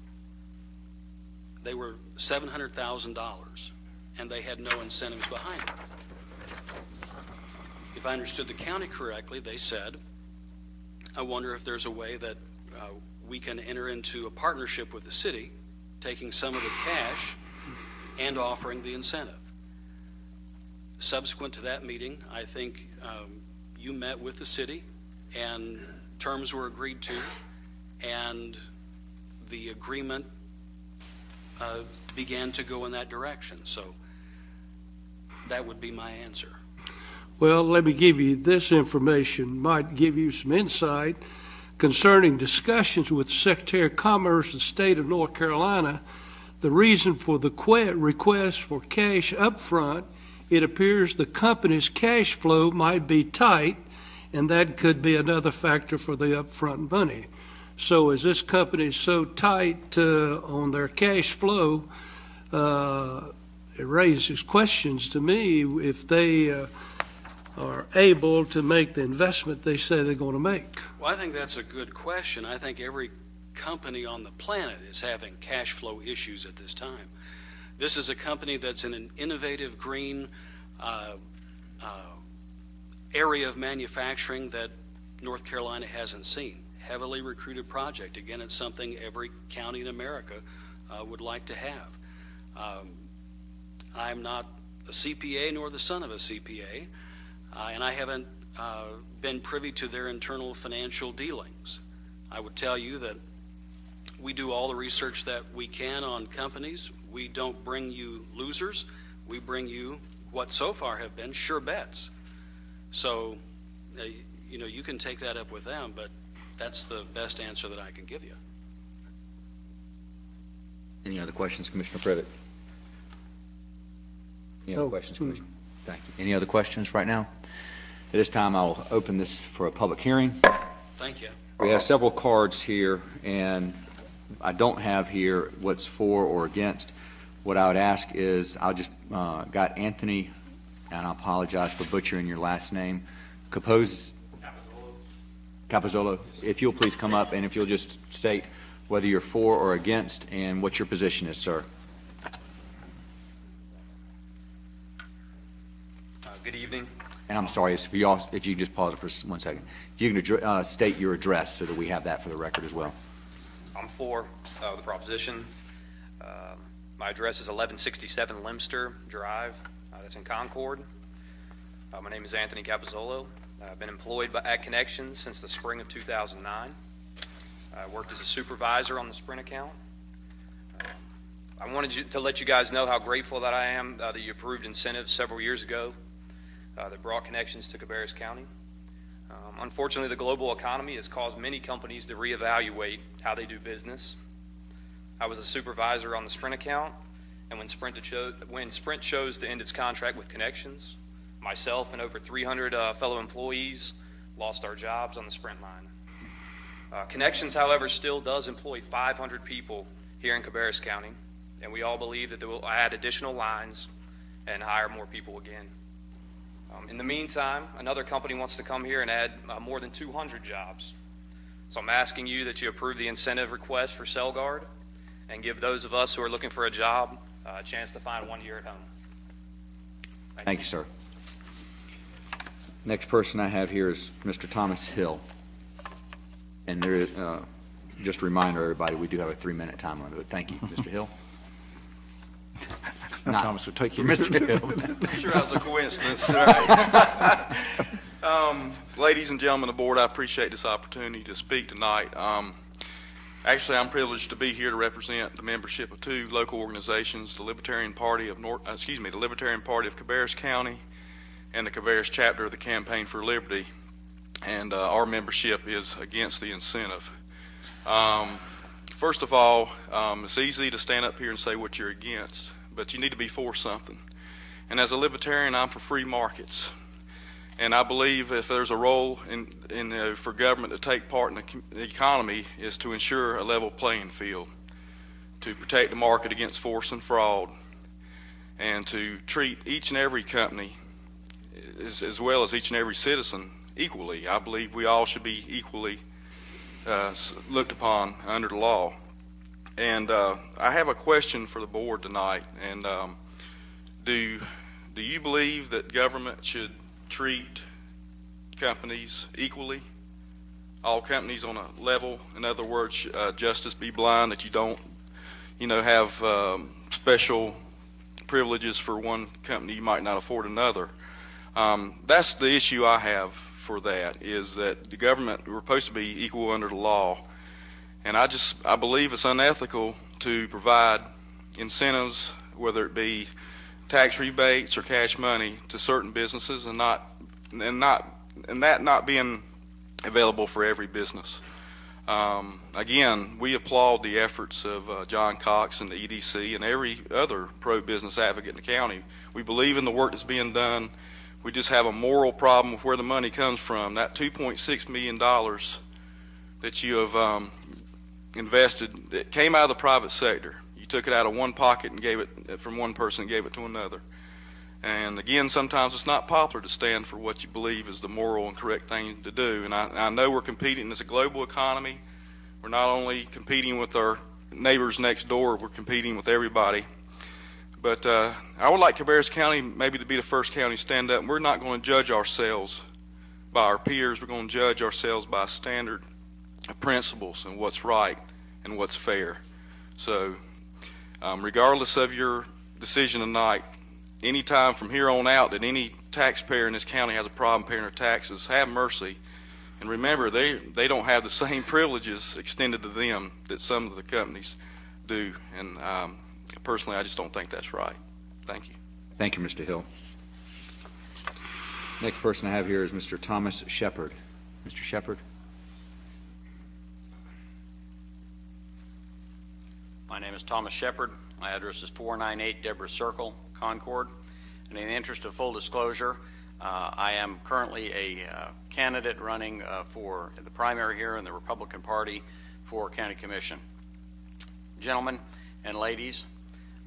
They were $700,000, and they had no incentives behind it. If I understood the county correctly, they said, I wonder if there's a way that we can enter into a partnership with the city, taking some of the cash and offering the incentive. Subsequent to that meeting, I think you met with the city and terms were agreed to, and the agreement began to go in that direction. So that would be my answer. Well, let me give you this information, might give you some insight concerning discussions with the Secretary of Commerce of the state of North Carolina. The reason for the request for cash up front, it appears the company's cash flow might be tight, and that could be another factor for the upfront money. So as this company is so tight on their cash flow, it raises questions to me if they are able to make the investment they say they're going to make. Well, I think that's a good question. I think every company on the planet is having cash flow issues at this time. This is a company that's in an innovative green area of manufacturing that North Carolina hasn't seen. Heavily recruited project. Again, it's something every county in America would like to have. I'm not a CPA nor the son of a CPA, and I haven't been privy to their internal financial dealings. I would tell you that we do all the research that we can on companies. We don't bring you losers. We bring you what so far have been sure bets. So, you know, you can take that up with them, but that's the best answer that I can give you. Any other questions, Commissioner Privet? Any other questions, Commissioner? Thank you. Any other questions right now? At this time, I'll open this for a public hearing. Thank you. We have several cards here, and I don't have here what's for or against. What I would ask is, I just got Anthony, and I apologize for butchering your last name, Capazzolo. If you'll please come up, and if you'll just state whether you're for or against and what your position is, sir. Good evening. And I'm sorry, if you just pause it for 1 second. If you can state your address so that we have that for the record as well. I'm for the proposition. My address is 1167 Lemster Drive. That's in Concord. My name is Anthony Capazzolo. I've been employed at Connections since the spring of 2009. I worked as a supervisor on the Sprint account. I wanted to let you guys know how grateful that I am that you approved incentives several years ago that brought Connections to Cabarrus County. Unfortunately, the global economy has caused many companies to reevaluate how they do business. I was a supervisor on the Sprint account, and when Sprint chose to end its contract with Connections, myself and over 300 fellow employees lost our jobs on the Sprint line. Connections, however, still does employ 500 people here in Cabarrus County, and we all believe that they will add additional lines and hire more people again. In the meantime, another company wants to come here and add more than 200 jobs. So I'm asking you that you approve the incentive request for CellGuard and give those of us who are looking for a job a chance to find one here at home. Thank you, sir. Next person I have here is Mr. Thomas Hill. And there is, just a reminder, everybody, we do have a 3-minute time limit. But thank you, Mr. Hill. Thomas will take you. Mr. Hill. I'm sure that was a coincidence. Right? Ladies and gentlemen of the board, I appreciate this opportunity to speak tonight. Actually, I'm privileged to be here to represent the membership of 2 local organizations: the Libertarian Party of the Libertarian Party of Cabarrus County and the Cabarrus chapter of the Campaign for Liberty. And our membership is against the incentive. First of all, it's easy to stand up here and say what you're against, but you need to be for something. And as a libertarian, I'm for free markets. And I believe if there's a role for government to take part in the economy is to ensure a level playing field, to protect the market against force and fraud, and to treat each and every company as well as each and every citizen equally. I believe we all should be equally looked upon under the law. And I have a question for the board tonight. And do you believe that government should treat companies equally? All companies on a level? In other words, justice be blind, that you don't, have special privileges for one company you might not afford another. That's the issue I have for that, is that the government, we're supposed to be equal under the law. And I believe it's unethical to provide incentives, whether it be tax rebates or cash money, to certain businesses and that not being available for every business. Again, we applaud the efforts of John Cox and the EDC and every other pro-business advocate in the county. We believe in the work that's being done. We just have a moral problem with where the money comes from. That $2.6 million that you have invested, it came out of the private sector. You took it out of one pocket and gave it from one person and gave it to another. And again, sometimes it's not popular to stand for what you believe is the moral and correct thing to do. And I know we're competing as a global economy. We're not only competing with our neighbors next door, we're competing with everybody. But I would like Cabarrus County maybe to be the first county to stand up. We're not going to judge ourselves by our peers. We're going to judge ourselves by a standard of principles and what's right and what's fair. So regardless of your decision tonight, anytime from here on out that any taxpayer in this county has a problem paying their taxes, have mercy. And remember, they don't have the same privileges extended to them that some of the companies do. And personally, I just don't think that's right. Thank you. Thank you, Mr. Hill. Next person I have here is Mr. Thomas Shepard. Mr. Shepard. My name is Thomas Shepard. My address is 498 Deborah Circle, Concord. And in the interest of full disclosure, I am currently a candidate running for the primary here in the Republican Party for County Commission. Gentlemen and ladies,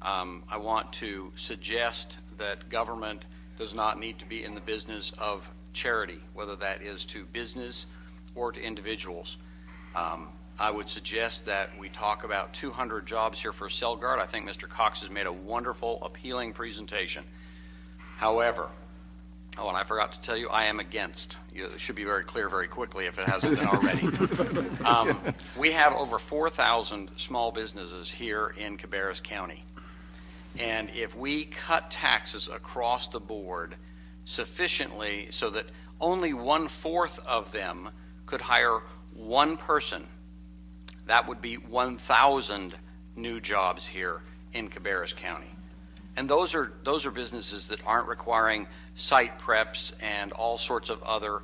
I want to suggest that government does not need to be in the business of charity, whether that is to business or to individuals. I would suggest that we talk about 200 jobs here for CellGuard. I think Mr. Cox has made a wonderful, appealing presentation. However, oh, and I forgot to tell you, I am against. It should be very clear very quickly if it hasn't been already. We have over 4,000 small businesses here in Cabarrus County. And if we cut taxes across the board sufficiently so that only 1/4 of them could hire one person. That would be 1,000 new jobs here in Cabarrus County. And those are businesses that aren't requiring site preps and all sorts of other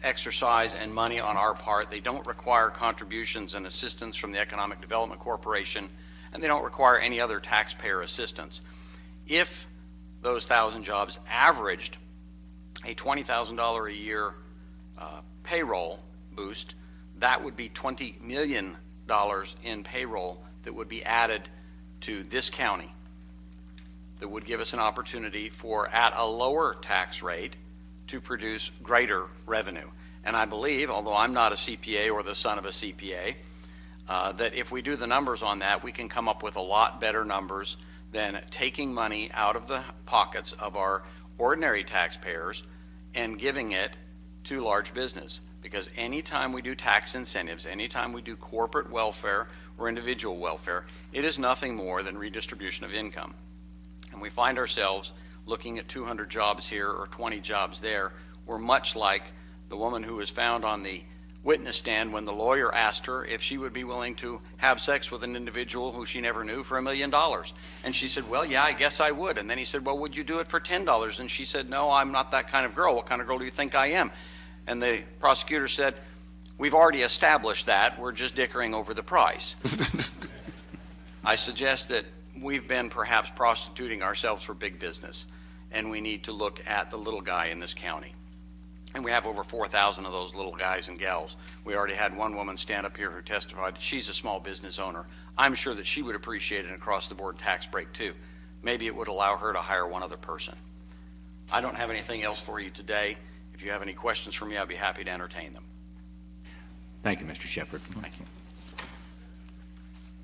exercise and money on our part. They don't require contributions and assistance from the Economic Development Corporation, and they don't require any other taxpayer assistance. If those 1,000 jobs averaged a $20,000 a year payroll boost, that would be $20 million in payroll that would be added to this county, that would give us an opportunity for, at a lower tax rate, to produce greater revenue. And I believe, although I'm not a CPA or the son of a CPA, that if we do the numbers on that, we can come up with a lot better numbers than taking money out of the pockets of our ordinary taxpayers and giving it to large business. Because anytime we do tax incentives, anytime we do corporate welfare or individual welfare, it is nothing more than redistribution of income. And we find ourselves looking at 200 jobs here or 20 jobs there. We're much like the woman who was found on the witness stand when the lawyer asked her if she would be willing to have sex with an individual who she never knew for $1 million. And she said, well, yeah, I guess I would. And then he said, well, would you do it for $10? And she said, no, I'm not that kind of girl. What kind of girl do you think I am? And the prosecutor said, we've already established that. We're just dickering over the price. I suggest that we've been perhaps prostituting ourselves for big business, and we need to look at the little guy in this county. And we have over 4,000 of those little guys and gals. We already had one woman stand up here who testified that she's a small business owner. I'm sure that she would appreciate an across-the-board tax break too. Maybe it would allow her to hire one other person. I don't have anything else for you today. If you have any questions for me, I'd be happy to entertain them. Thank you, Mr. Shepard. Thank you.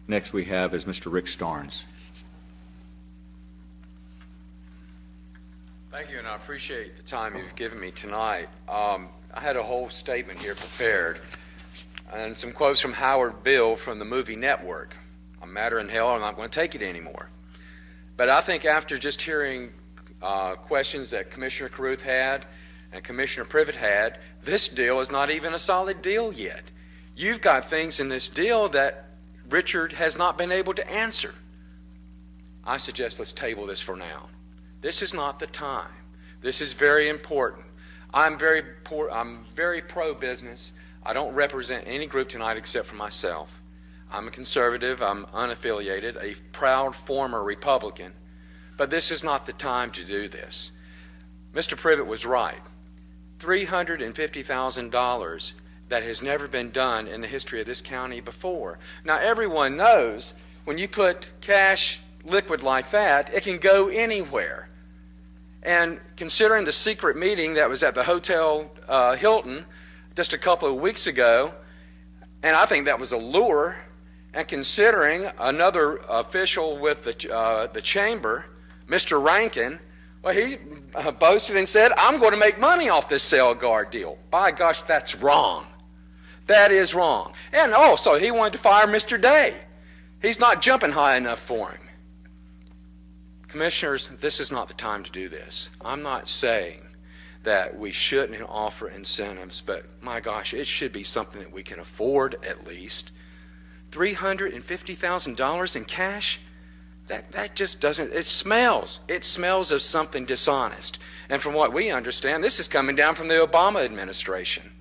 Next we have is Mr. Rick Starnes. Thank you, and I appreciate the time you've given me tonight. I had a whole statement here prepared, and some quotes from Howard Bill from the movie Network. I'm madder than hell, I'm not going to take it anymore. But I think after just hearing questions that Commissioner Carruth had and Commissioner Privet had, this deal is not even a solid deal yet. You've got things in this deal that Richard has not been able to answer. I suggest let's table this for now. This is not the time. This is very important. I'm very pro-business. I don't represent any group tonight except for myself. I'm a conservative. I'm unaffiliated, a proud former Republican. But this is not the time to do this. Mr. Privet was right. $350,000 that has never been done in the history of this county before. Now, everyone knows when you put cash liquid like that, it can go anywhere. And considering the secret meeting that was at the Hotel Hilton just a couple of weeks ago, and I think that was a lure, and considering another official with the chamber, Mr. Rankin, well, he boasted and said, I'm going to make money off this sale guard deal. By gosh, that's wrong. That is wrong. And so he wanted to fire Mr. Day. He's not jumping high enough for him. Commissioners, this is not the time to do this. I'm not saying that we shouldn't offer incentives, but my gosh, it should be something that we can afford at least. $350,000 in cash? That just doesn't, it smells of something dishonest. And from what we understand, this is coming down from the Obama administration.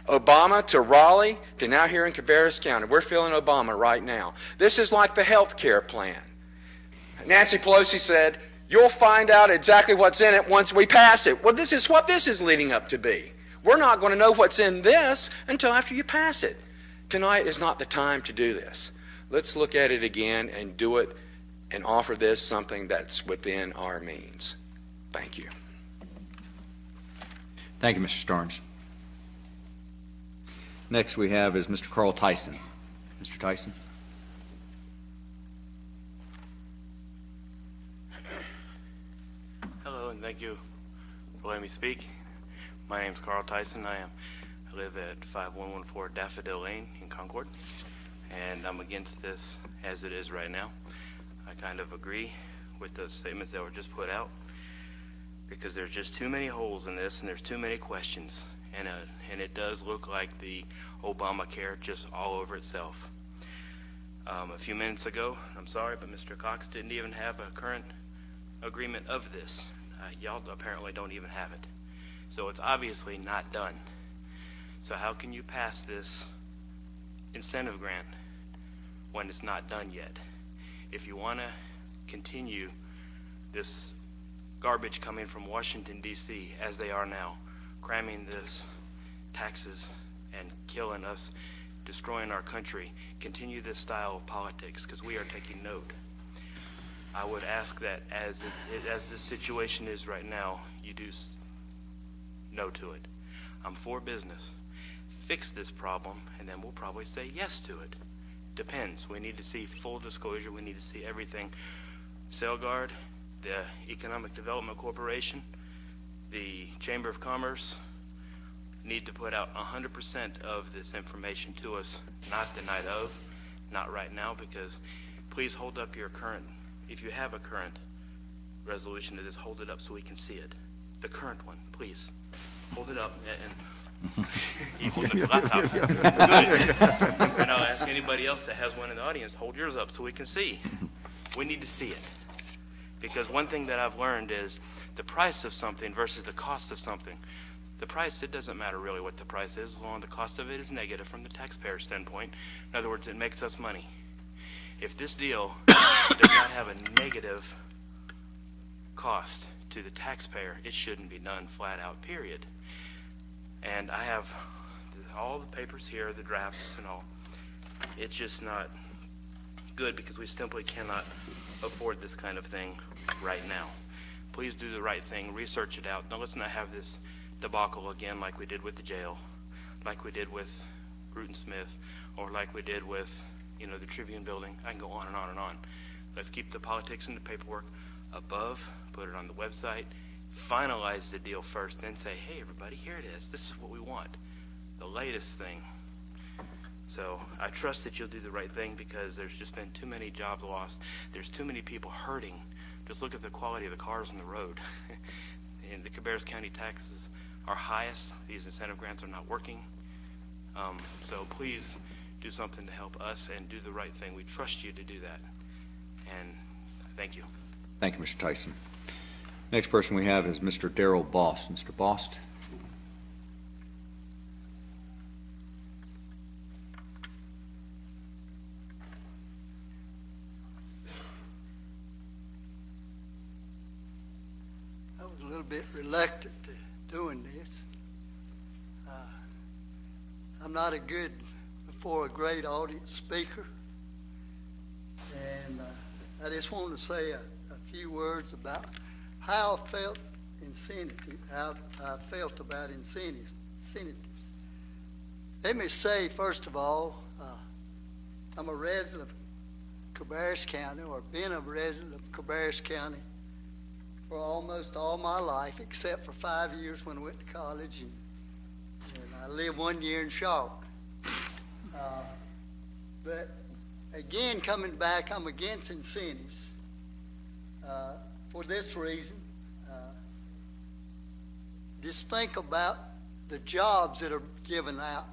Obama to Raleigh to now here in Cabarrus County. We're feeling Obama right now. This is like the health care plan. Nancy Pelosi said, you'll find out exactly what's in it once we pass it. Well, this is what this is leading up to be. We're not going to know what's in this until after you pass it. Tonight is not the time to do this. Let's look at it again and do it and offer this something that's within our means. Thank you. Thank you, Mr. Starnes. Next we have is Mr. Carl Tyson. Mr. Tyson. Hello, and thank you for letting me speak. My name is Carl Tyson. I live at 5114 Daffodil Lane in Concord, and I'm against this as it is right now. I kind of agree with those statements that were just put out. because there's just too many holes in this and there's too many questions. And it does look like the Obamacare just all over itself. A few minutes ago, I'm sorry, but Mr. Cox didn't even have a current agreement of this. Y'all apparently don't even have it. So it's obviously not done. So how can you pass this incentive grant when it's not done yet? If you want to continue this garbage coming from Washington, D.C., as they are now, cramming this taxes and killing us, destroying our country, continue this style of politics, because we are taking note. I would ask that as this situation is right now, you do no to it. I'm for business. Fix this problem, and then we'll probably say yes to it. Depends. We need to see full disclosure. We need to see everything. Sailguard, the Economic Development Corporation, the Chamber of Commerce need to put out 100% of this information to us, not the night of, not right now, because please hold up your current, if you have a current resolution to this, hold it up so we can see it. The current one, please. Hold it up. And you hold the laptops. Good. And I'll ask anybody else that has one in the audience, hold yours up so we can see. We need to see it. Because one thing that I've learned is the price of something versus the cost of something. The price, it doesn't matter really what the price is, as long as the cost of it is negative from the taxpayer standpoint. In other words, it makes us money. If this deal does not have a negative cost to the taxpayer, it shouldn't be done flat out, period. And I have all the papers here, the drafts and all. It's just not good because we simply cannot afford this kind of thing right now. Please do the right thing, research it out. Now let's not have this debacle again like we did with the jail, like we did with Bruton Smith, or like we did with, the Tribune building. I can go on and on and on. Let's keep the politics and the paperwork above, put it on the website, finalize the deal first, then say, hey everybody, here it is. This is what we want. The latest thing. So I trust that you'll do the right thing because there's just been too many jobs lost. There's too many people hurting. Just look at the quality of the cars on the road. And the Cabarrus County taxes are highest. These incentive grants are not working. So please do something to help us and do the right thing. We trust you to do that. And thank you. Thank you, Mr. Tyson. Next person we have is Mr. Darrell Bost. Mr. Bost. I was a little bit reluctant to doing this. I'm not before a great audience speaker, and I just want to say a few words about how I felt about incentives. Let me say, first of all, I'm a resident of Cabarrus County, or been a resident of Cabarrus County for almost all my life, except for 5 years when I went to college, and I lived 1 year in Charlotte. But again, coming back, I'm against incentives for this reason. Just think about the jobs that are given out.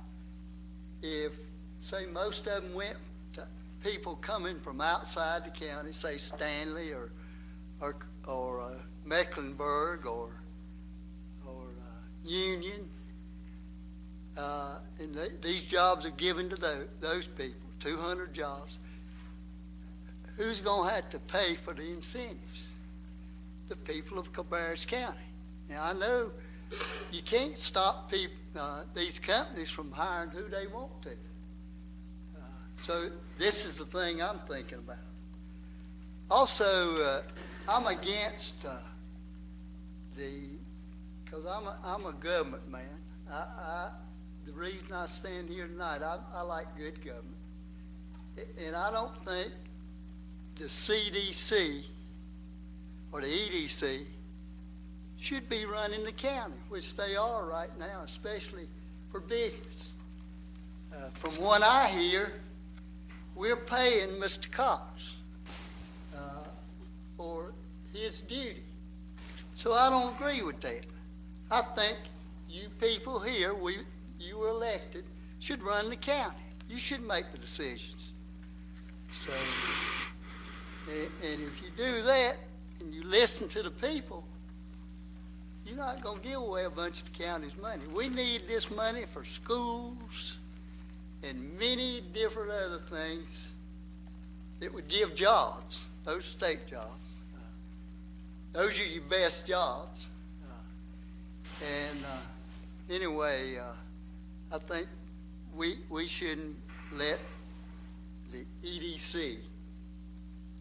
If, say, most of them went to people coming from outside the county, say Stanley or Mecklenburg or Union, and these jobs are given to those people, 200 jobs. Who's going to have to pay for the incentives? The people of Cabarrus County. Now, I know you can't stop these companies from hiring who they want to. So this is the thing I'm thinking about. Also, I'm against because I'm a government man. The reason I stand here tonight, I like good government. And I don't think the CDC or the EDC should be running the county, which they are right now, especially for business. From what I hear, we're paying Mr. Cox for his duty. So I don't agree with that. I think you people here, you were elected, should run the county. You should make the decisions. So, and if you do that and you listen to the people, you're not going to give away a bunch of the county's money. We need this money for schools and many different other things that would give jobs, those state jobs. Those are your best jobs. Anyway, I think we shouldn't let the EDC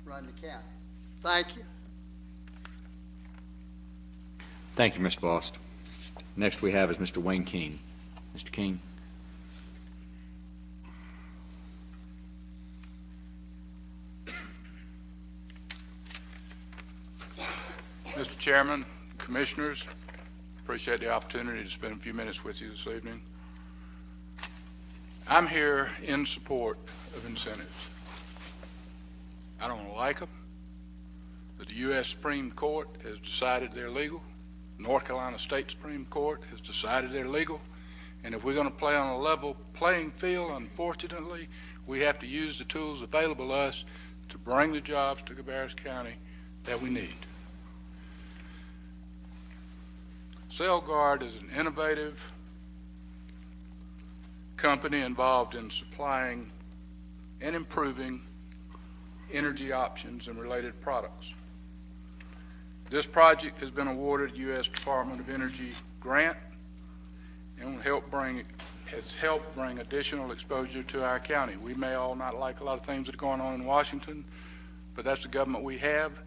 run the county. Thank you. Thank you, Mr. Bost. Next we have is Mr. Wayne King. Mr. King. Mr. Chairman, Commissioners, appreciate the opportunity to spend a few minutes with you this evening. I'm here in support of incentives. I don't like them, but the U.S. Supreme Court has decided they're legal. North Carolina State Supreme Court has decided they're legal. And if we're going to play on a level playing field, unfortunately, we have to use the tools available to us to bring the jobs to Cabarrus County that we need. CellGuard is an innovative company involved in supplying and improving energy options and related products. This project has been awarded a U.S. Department of Energy grant and has helped bring additional exposure to our county. We may all not like a lot of things that are going on in Washington, but that's the government we have,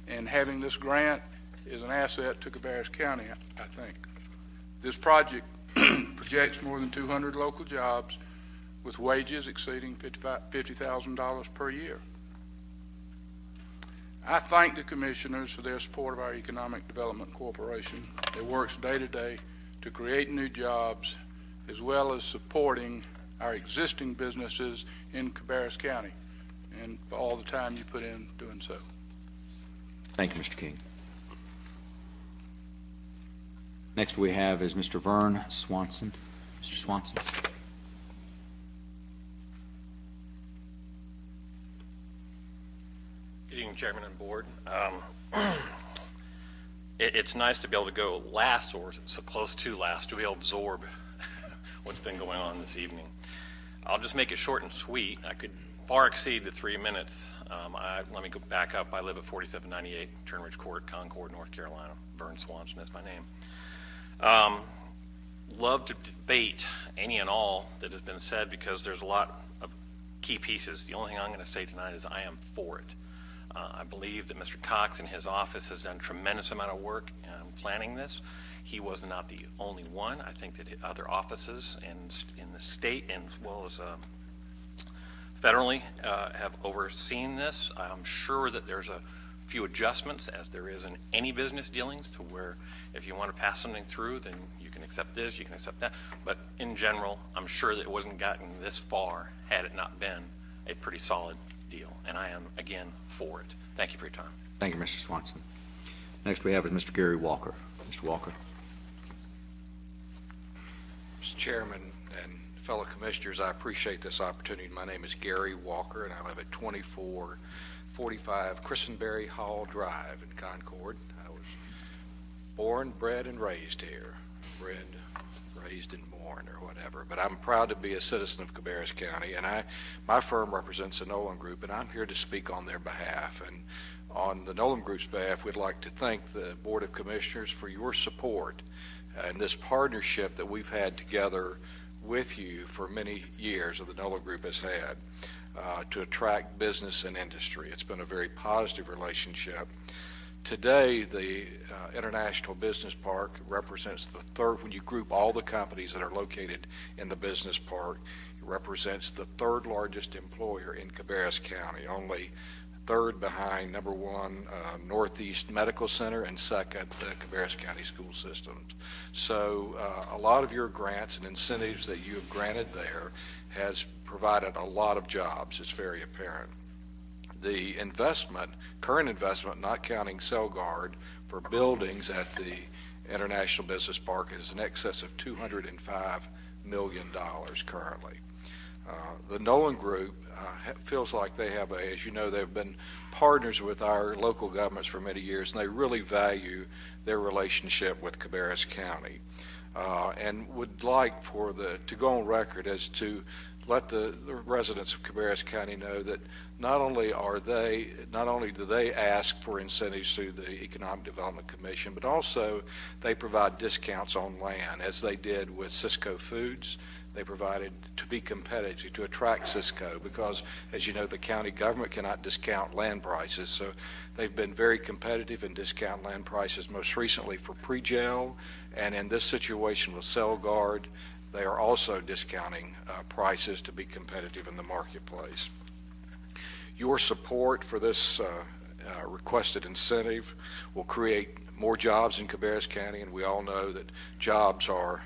and having this grant is an asset to Cabarrus County, I think. This project projects more than 200 local jobs with wages exceeding $50,000 per year. I thank the Commissioners for their support of our Economic Development Corporation that works day to day to create new jobs as well as supporting our existing businesses in Cabarrus County, and for all the time you put in doing so. Thank you, Mr. King. Next we have is Mr. Vern Swanson. Mr. Swanson. Good evening, Chairman and Board. It's nice to be able to go last, or so close to last, to be able to absorb what's been going on this evening. I'll just make it short and sweet. I could far exceed the 3 minutes. Let me go back up. I live at 4798 Turnridge Court, Concord, North Carolina. Vern Swanson is my name. Love to debate any and all that has been said because there's a lot of key pieces. The only thing I'm going to say tonight is I am for it. I believe that Mr. Cox in his office has done a tremendous amount of work in planning this. He was not the only one. I think that other offices in the state and as well as federally have overseen this. I'm sure that there's a few adjustments, as there is in any business dealings, to where if you want to pass something through, then you can accept this, you can accept that. But in general, I'm sure that it wasn't gotten this far had it not been a pretty solid deal. And I am, again, for it. Thank you for your time. Thank you, Mr. Swanson. Next we have is Mr. Gary Walker. Mr. Walker. Mr. Chairman and fellow commissioners, I appreciate this opportunity. My name is Gary Walker, and I live at 2445 Christenberry Hall Drive in Concord. I was born, bred, and raised here. Bred, raised, and born, or whatever. But I'm proud to be a citizen of Cabarrus County, and my firm represents the Nolan Group, and I'm here to speak on their behalf. And on the Nolan Group's behalf, we'd like to thank the Board of Commissioners for your support and this partnership that we've had together with you for many years, or the Nolan Group has had, to attract business and industry. It's been a very positive relationship. Today, the International Business Park represents the third, when you group all the companies that are located in the business park, it represents the third largest employer in Cabarrus County, only third behind number one, Northeast Medical Center, and second, the Cabarrus County School Systems. So a lot of your grants and incentives that you have granted there has provided a lot of jobs. It's very apparent. The investment, current investment, not counting CellGuard, for buildings at the International Business Park is in excess of $205 million currently. The Nolan Group feels like they have as you know, they've been partners with our local governments for many years, and they really value their relationship with Cabarrus County, and would like to go on record as to let the residents of Cabarrus County know that not only do they ask for incentives through the Economic Development Commission, but also they provide discounts on land, as they did with Cisco Foods. They provided to be competitive, to attract Cisco, because, as you know, the county government cannot discount land prices. So they've been very competitive in discount land prices, most recently for pre-jail, and in this situation with CellGuard, they are also discounting prices to be competitive in the marketplace. Your support for this requested incentive will create more jobs in Cabarrus County, and we all know that jobs are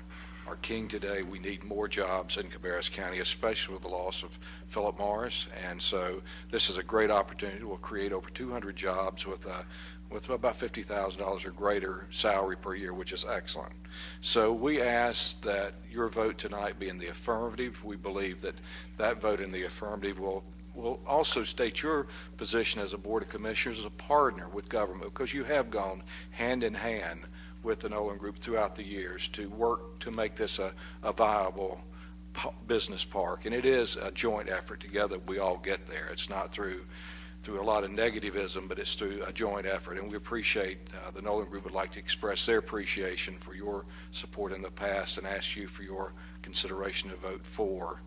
king today. We need more jobs in Cabarrus County, especially with the loss of Philip Morris, and so this is a great opportunity. We'll create over 200 jobs with about $50,000 or greater salary per year, which is excellent. So we ask that your vote tonight be in the affirmative. We believe that that vote in the affirmative will also state your position as a Board of Commissioners as a partner with government, because you have gone hand in hand with the Nolan Group throughout the years to work to make this a viable business park. And it is a joint effort together. We all get there. It's not through a lot of negativism, but it's through a joint effort. And we appreciate, the Nolan Group would like to express their appreciation for your support in the past and ask you for your consideration to vote for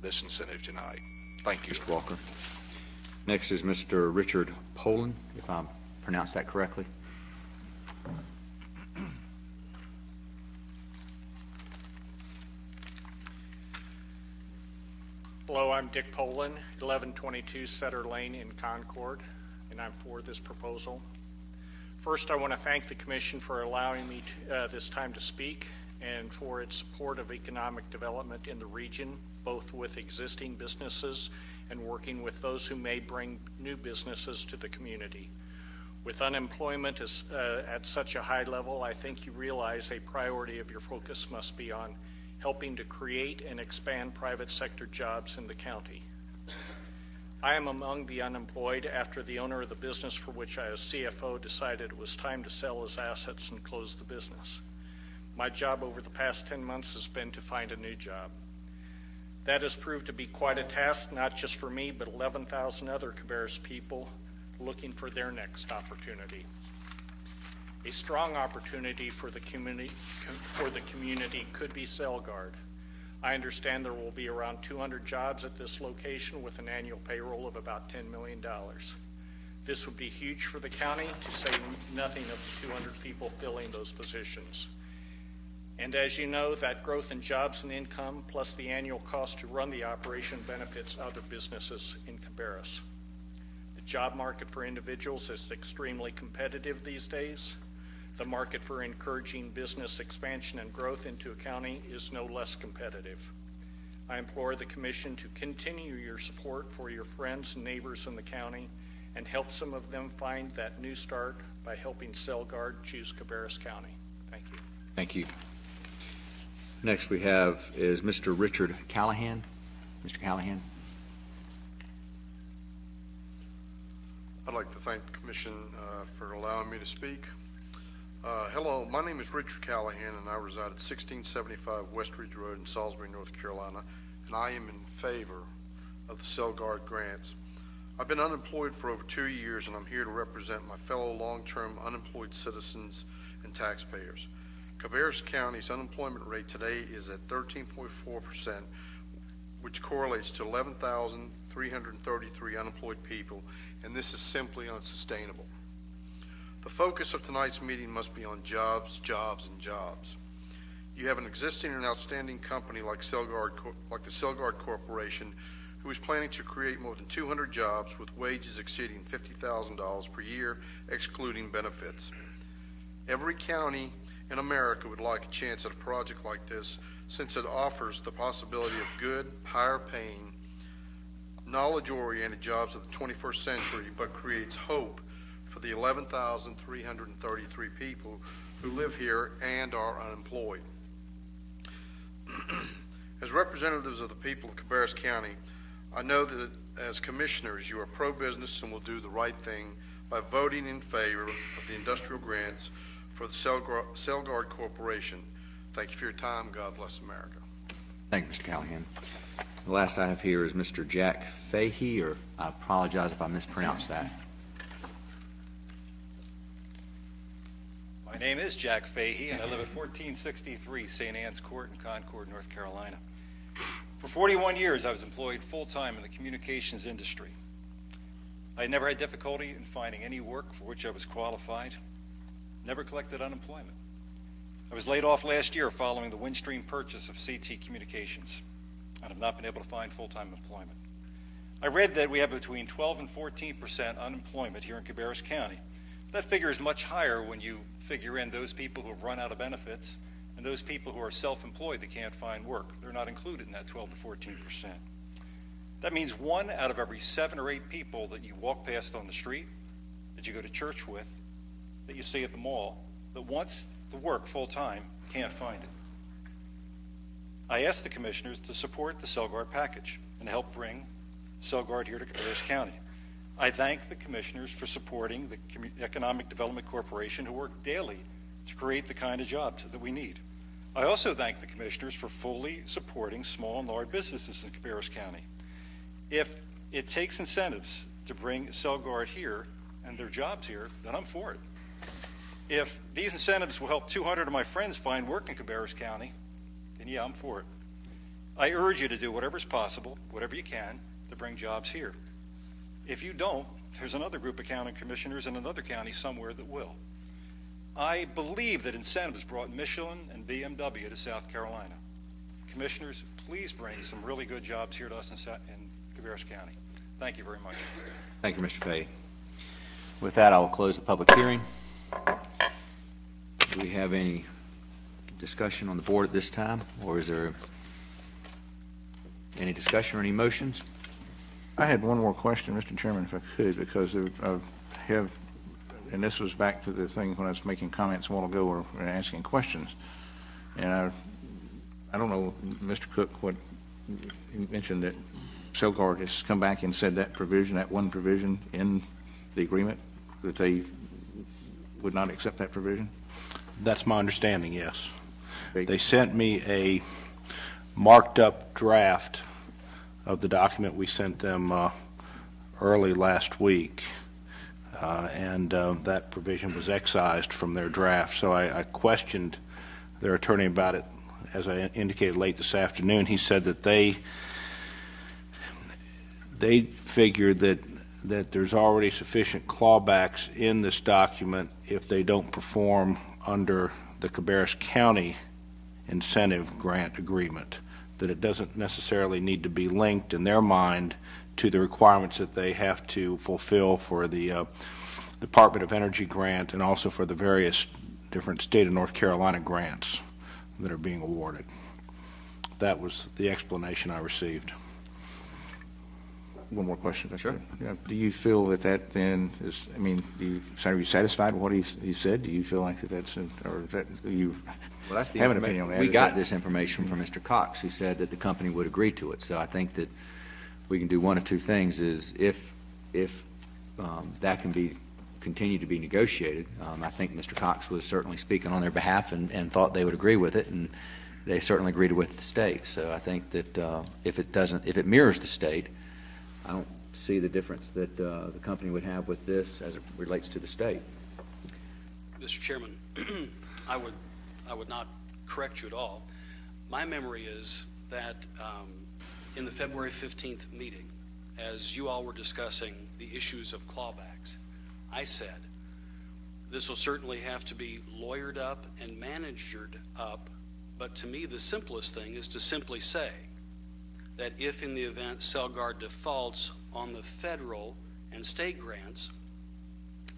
this incentive tonight. Thank you. Mr. Walker. Next is Mr. Richard Poland, if I pronounced that correctly. Hello, I'm Dick Poland, 1122 Sutter Lane in Concord, and I'm for this proposal. First, I want to thank the Commission for allowing me this time to speak and for its support of economic development in the region, both with existing businesses and working with those who may bring new businesses to the community. With unemployment at such a high level, I think you realize a priority of your focus must be on helping to create and expand private sector jobs in the county. I am among the unemployed after the owner of the business for which I was CFO decided it was time to sell his assets and close the business. My job over the past 10 months has been to find a new job. That has proved to be quite a task, not just for me, but 11,000 other Cabarrus people looking for their next opportunity. A strong opportunity for the community could be CellGuard. I understand there will be around 200 jobs at this location with an annual payroll of about $10 million. This would be huge for the county, to say nothing of the 200 people filling those positions. And as you know, that growth in jobs and income, plus the annual cost to run the operation, benefits other businesses in Cabarrus. The job market for individuals is extremely competitive these days. The market for encouraging business expansion and growth into a county is no less competitive. I implore the Commission to continue your support for your friends and neighbors in the county and help some of them find that new start by helping CellGuard choose Cabarrus County. Thank you. Thank you. Next we have is Mr. Richard Callahan. Mr. Callahan. I'd like to thank the Commission for allowing me to speak. Hello, my name is Richard Callahan, and I reside at 1675 West Ridge Road in Salisbury, North Carolina, and I am in favor of the CellGuard grants. I've been unemployed for over 2 years, and I'm here to represent my fellow long-term unemployed citizens and taxpayers. Cabarrus County's unemployment rate today is at 13.4%, which correlates to 11,333 unemployed people, and this is simply unsustainable. The focus of tonight's meeting must be on jobs, jobs, and jobs. You have an existing and outstanding company like the CellGuard Corporation, who is planning to create more than 200 jobs with wages exceeding $50,000 per year, excluding benefits. Every county in America would like a chance at a project like this, since it offers the possibility of good, higher-paying, knowledge-oriented jobs of the 21st century, but creates hope for the 11,333 people who live here and are unemployed. As representatives of the people of Cabarrus County, I know that as commissioners, you are pro-business and will do the right thing by voting in favor of the industrial grants for the Celgard Corporation. Thank you for your time. God bless America. Thank you, Mr. Callahan. The last I have here is Mr. Jack Fahey, or I apologize if I mispronounced that. My name is Jack Fahey, and I live at 1463 St. Anne's Court in Concord, North Carolina. For 41 years, I was employed full-time in the communications industry. I never had difficulty in finding any work for which I was qualified, never collected unemployment. I was laid off last year following the Windstream purchase of CT Communications, and have not been able to find full-time employment. I read that we have between 12 and 14% unemployment here in Cabarrus County. That figure is much higher when you figure in those people who have run out of benefits and those people who are self-employed that can't find work. They're not included in that 12 to 14%. That means 1 out of every 7 or 8 people that you walk past on the street, that you go to church with, that you see at the mall, that wants to work full-time can't find it. I asked the commissioners to support the Celgard package and help bring Celgard here to Cabarrus County. I thank the commissioners for supporting the Economic Development Corporation, who work daily to create the kind of jobs that we need. I also thank the commissioners for fully supporting small and large businesses in Cabarrus County. If it takes incentives to bring Celgard here and their jobs here, then I'm for it. If these incentives will help 200 of my friends find work in Cabarrus County, then yeah, I'm for it. I urge you to do whatever's possible, whatever you can, to bring jobs here. If you don't, there's another group of county commissioners in another county somewhere that will. I believe that incentives brought Michelin and BMW to South Carolina. Commissioners, please bring some really good jobs here to us in Cabarrus County. Thank you very much. Thank you, Mr. Fahey. With that, I'll close the public hearing. Do we have any discussion on the board at this time, or is there any discussion or any motions? I had one more question, Mr. Chairman, if I could, because I have, and this was back to the thing when I was making comments a while ago or asking questions, and I don't know, Mr. Cook, what you mentioned that Celgard has come back and said that provision, that one provision in the agreement, that they would not accept that provision? That's my understanding, yes. They sent me a marked up draft of the document we sent them early last week, and that provision was excised from their draft. So I questioned their attorney about it, as I indicated late this afternoon. He said that they figured that there's already sufficient clawbacks in this document if they don't perform under the Cabarrus County incentive grant agreement, that it doesn't necessarily need to be linked in their mind to the requirements that they have to fulfill for the Department of Energy grant and also for the various different state of North Carolina grants that are being awarded. That was the explanation I received. One more question. Sure. Do you feel that then is, I mean, are you satisfied with what he said? Do you feel like that's, or that you well, that's the have an opinion on that? We got this information from Mr. Cox, who said that the company would agree to it. So I think that we can do one of two things: is if that can continue to be negotiated. I think Mr. Cox was certainly speaking on their behalf and thought they would agree with it, and they certainly agreed with the state. So I think that if it mirrors the state, I don't see the difference that the company would have with this as it relates to the state. Mr. Chairman, I would not correct you at all. My memory is that in the February 15th meeting, as you all were discussing the issues of clawbacks, I said this will certainly have to be lawyered up and managed up, but to me the simplest thing is to simply say that if in the event Celgard defaults on the federal and state grants,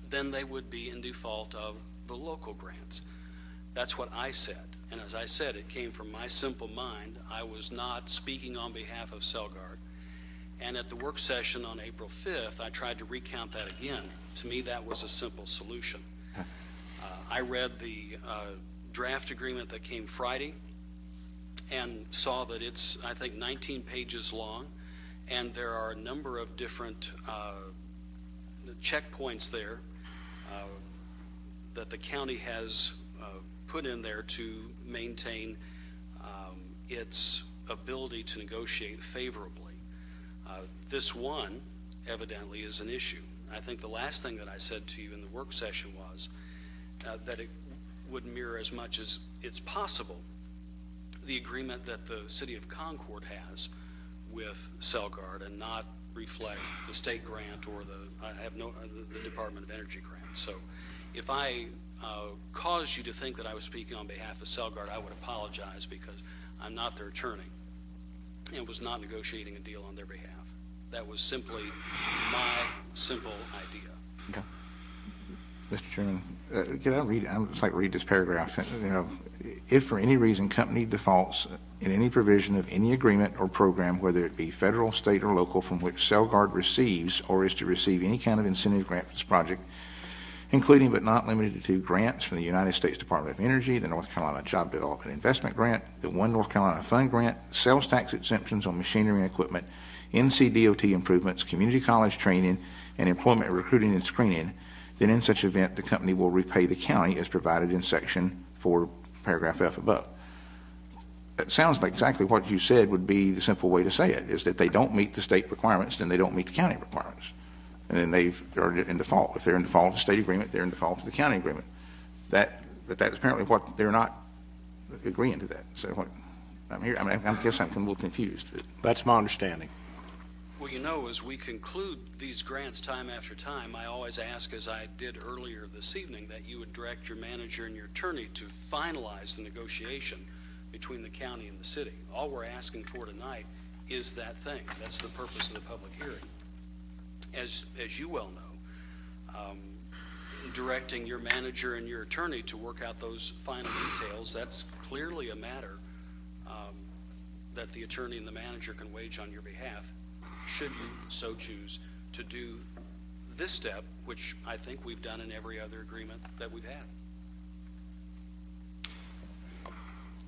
then they would be in default of the local grants. That's what I said. And as I said, it came from my simple mind. I was not speaking on behalf of Celgard. And at the work session on April 5th, I tried to recount that again. To me, that was a simple solution. I read the draft agreement that came Friday and saw that it's, I think, 19 pages long, and there are a number of different checkpoints there that the county has put in there to maintain its ability to negotiate favorably. This one, evidently, is an issue. I think the last thing that I said to you in the work session was that it would mirror as much as it's possible the agreement that the City of Concord has with Celgard and not reflect the state grant or the Department of Energy grant. So if I caused you to think that I was speaking on behalf of Celgard, I would apologize, because I'm not their attorney and was not negotiating a deal on their behalf. That was simply my simple idea. Okay. Mr. Chairman, can I read? I'd just like to read this paragraph. You know, if for any reason company defaults in any provision of any agreement or program, whether it be federal, state, or local, from which Celgard receives or is to receive any kind of incentive grant for this project, including but not limited to grants from the United States Department of Energy, the North Carolina Job Development Investment Grant, the One North Carolina Fund Grant, sales tax exemptions on machinery and equipment, NCDOT improvements, community college training, and employment recruiting and screening, then in such event the company will repay the county as provided in section 4, paragraph F above. That sounds like exactly what you said would be the simple way to say it, is that they don't meet the state requirements, then they don't meet the county requirements. And then they're in default. If they're in default of the state agreement, they're in default of the county agreement. But that's apparently what they're not agreeing to that. So what I'm here, I guess I'm a little confused. That's my understanding. Well, you know, as we conclude these grants time after time, I always ask, as I did earlier this evening, that you would direct your manager and your attorney to finalize the negotiation between the county and the city. All we're asking for tonight is that thing. That's the purpose of the public hearing. As you well know, directing your manager and your attorney to work out those final details, that's clearly a matter that the attorney and the manager can wage on your behalf, should you so choose to do this step, which I think we've done in every other agreement that we've had.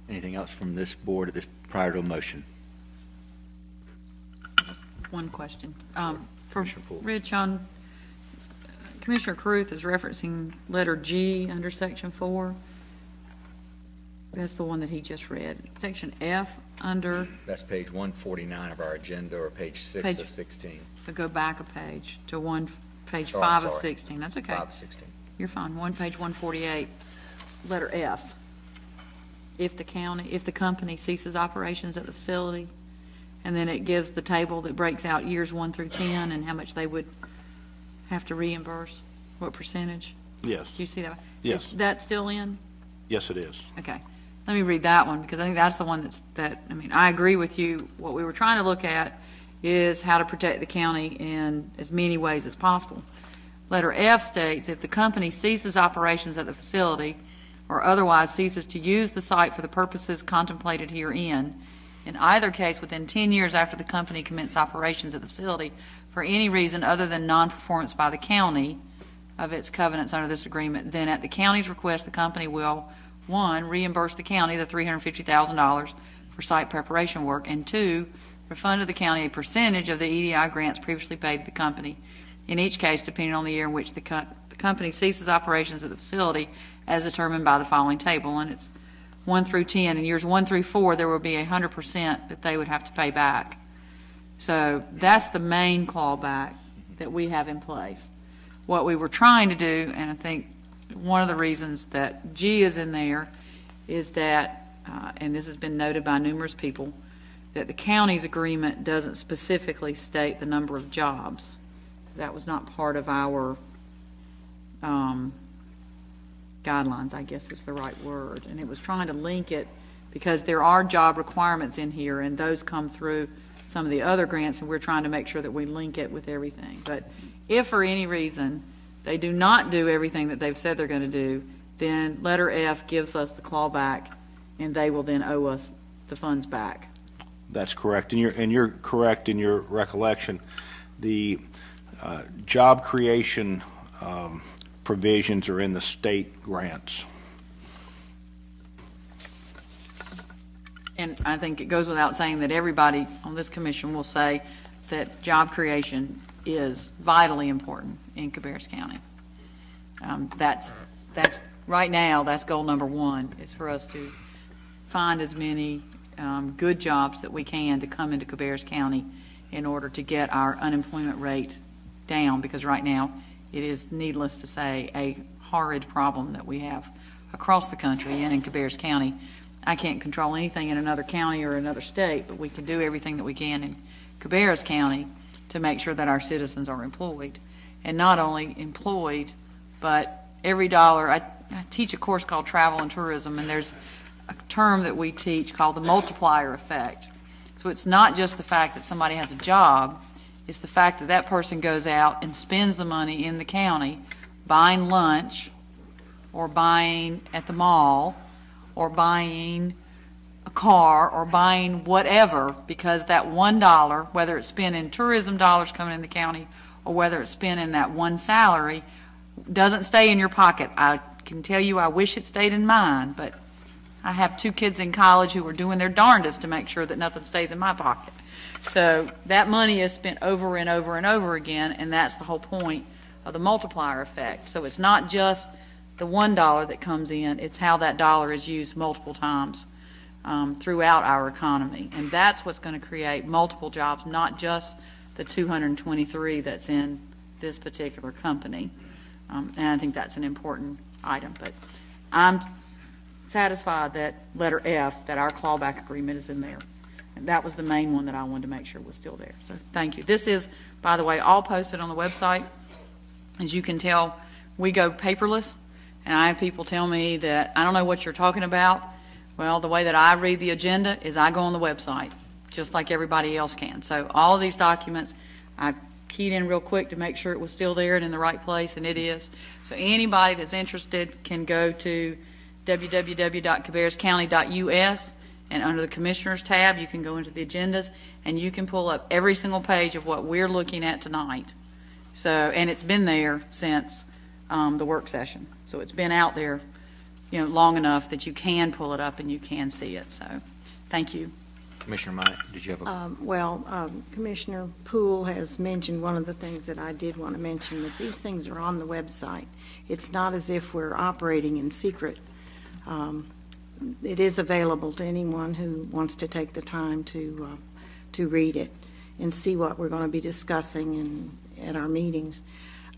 Anything else from this board at this prior to a motion? One question. Sure. For Rich, on Commissioner Caruth is referencing letter G under section 4. That's the one that he just read. Section F under... That's page 149 of our agenda, or page 6 of 16. So go back a page to page 5 of 16. That's okay. 5 of 16. You're fine. Page 148, letter F. If the company ceases operations at the facility, and then it gives the table that breaks out years 1 through 10 and how much they would have to reimburse, what percentage? Yes. Do you see that? Yes. Is that still in? Yes, it is. Okay. Let me read that one, because I think that's the one I agree with you. What we were trying to look at is how to protect the county in as many ways as possible. Letter F states, if the company ceases operations at the facility or otherwise ceases to use the site for the purposes contemplated herein, in either case within 10 years after the company commenced operations at the facility for any reason other than non-performance by the county of its covenants under this agreement, then at the county's request the company will, 1, reimburse the county the $350,000 for site preparation work, and 2, refund to the county a percentage of the EDI grants previously paid to the company, in each case depending on the year in which the company ceases operations at the facility as determined by the following table. And it's 1 through 10. In years 1 through 4, there will be 100% that they would have to pay back. So that's the main clawback that we have in place. What we were trying to do, and I think one of the reasons that G is in there is that, and this has been noted by numerous people, that the county's agreement doesn't specifically state the number of jobs. That was not part of our guidelines, I guess is the right word. And it was trying to link it, because there are job requirements in here, and those come through some of the other grants, and we're trying to make sure that we link it with everything. But if for any reason they do not do everything that they've said they're going to do, then letter F gives us the clawback, and they will then owe us the funds back. That's correct, and you're correct in your recollection. The job creation provisions are in the state grants. And I think it goes without saying that everybody on this commission will say that job creation is vitally important in Cabarrus County. That's right now, that's goal number one, is for us to find as many good jobs that we can to come into Cabarrus County in order to get our unemployment rate down, because right now it is, needless to say, a horrid problem that we have across the country and in Cabarrus County. I can't control anything in another county or another state, but we can do everything that we can in Cabarrus County to make sure that our citizens are employed. And not only employed, but every dollar, I teach a course called Travel and Tourism, and there's a term that we teach called the multiplier effect. So it's not just the fact that somebody has a job, it's the fact that that person goes out and spends the money in the county buying lunch or buying at the mall or buying a car or buying whatever, because that $1, whether it's spent in tourism dollars coming in the county or whether it's spent in that one salary, doesn't stay in your pocket. I can tell you I wish it stayed in mine, but I have 2 kids in college who are doing their darndest to make sure that nothing stays in my pocket. So that money is spent over and over and over again, and that's the whole point of the multiplier effect. So it's not just the $1 that comes in, it's how that dollar is used multiple times throughout our economy. And that's what's going to create multiple jobs, not just the 223 that's in this particular company. And I think that's an important item. But I'm satisfied that letter F, that our clawback agreement is in there. And that was the main one that I wanted to make sure was still there. So thank you. This is, by the way, all posted on the website. As you can tell, we go paperless. And I have people tell me that I don't know what you're talking about. Well, the way that I read the agenda is I go on the website, just like everybody else can. So all of these documents, I keyed in real quick to make sure it was still there and in the right place, and it is. So anybody that's interested can go to www.cabarruscounty.us, and under the Commissioners tab, you can go into the agendas, and you can pull up every single page of what we're looking at tonight. So, and it's been there since the work session. So it's been out there, long enough that you can pull it up and you can see it. So, thank you. Commissioner Mike, did you have a... Commissioner Poole has mentioned one of the things that I did want to mention, that these things are on the website. It's not as if we're operating in secret. It is available to anyone who wants to take the time to read it and see what we're going to be discussing at our meetings.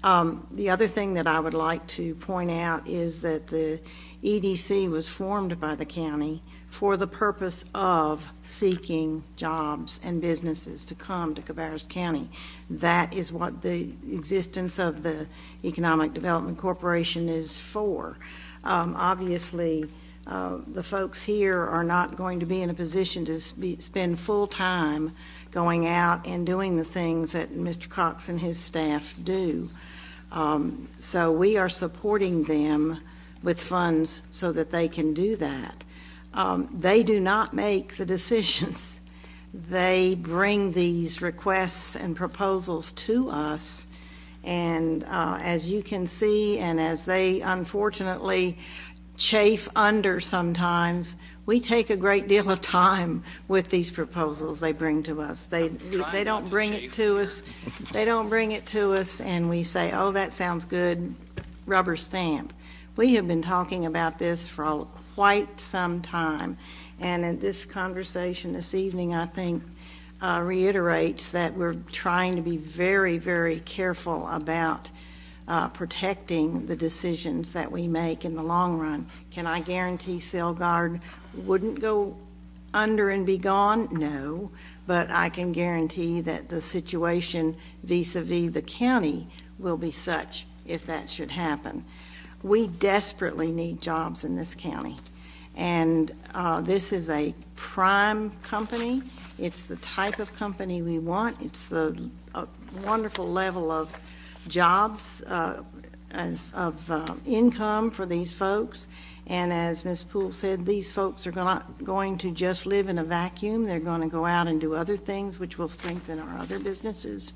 The other thing that I would like to point out is that the EDC was formed by the county for the purpose of seeking jobs and businesses to come to Cabarrus County. That is what the existence of the Economic Development Corporation is for. Obviously, the folks here are not going to be in a position to spend full time going out and doing the things that Mr. Cox and his staff do. So we are supporting them with funds so that they can do that. They do not make the decisions. They bring these requests and proposals to us, and as you can see, and as they unfortunately chafe under sometimes, we take a great deal of time with these proposals they bring to us. They don't bring it to us. They don't bring it to us and we say, oh, that sounds good, rubber stamp. We have been talking about this for quite some time, and in this conversation this evening, I think, reiterates that we're trying to be very, very careful about protecting the decisions that we make in the long run. Can I guarantee Selgard wouldn't go under and be gone? No, but I can guarantee that the situation vis-a-vis the county will be such if that should happen. We desperately need jobs in this county, and this is a prime company. It's the type of company we want. It's the wonderful level of jobs, income for these folks, And as Ms. Poole said, these folks are not going to just live in a vacuum. They're going to go out and do other things which will strengthen our other businesses.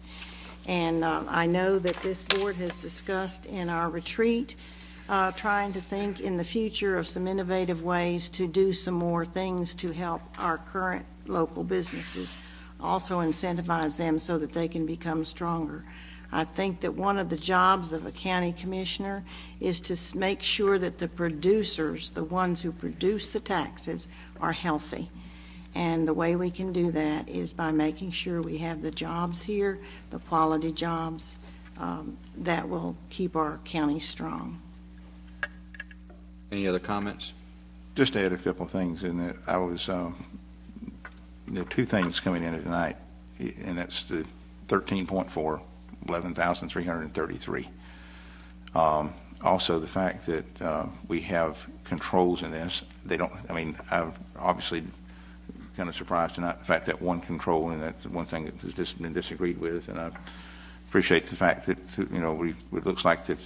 And I know that this board has discussed in our retreat trying to think in the future of some innovative ways to do some more things to help our current local businesses, also incentivize them so that they can become stronger. I think that one of the jobs of a county commissioner is to make sure that the producers, the ones who produce the taxes, are healthy. And the way we can do that is by making sure we have the jobs here, the quality jobs that will keep our county strong. Any other comments? Just to add a couple of things in that I was, there are two things coming in tonight, and that's the 13.4, 11,333. Also the fact that we have controls in this. They don't, I mean, I'm obviously kind of surprised tonight the fact that one control, and that's one thing that has just been disagreed with, and I appreciate the fact that, you know, it looks like that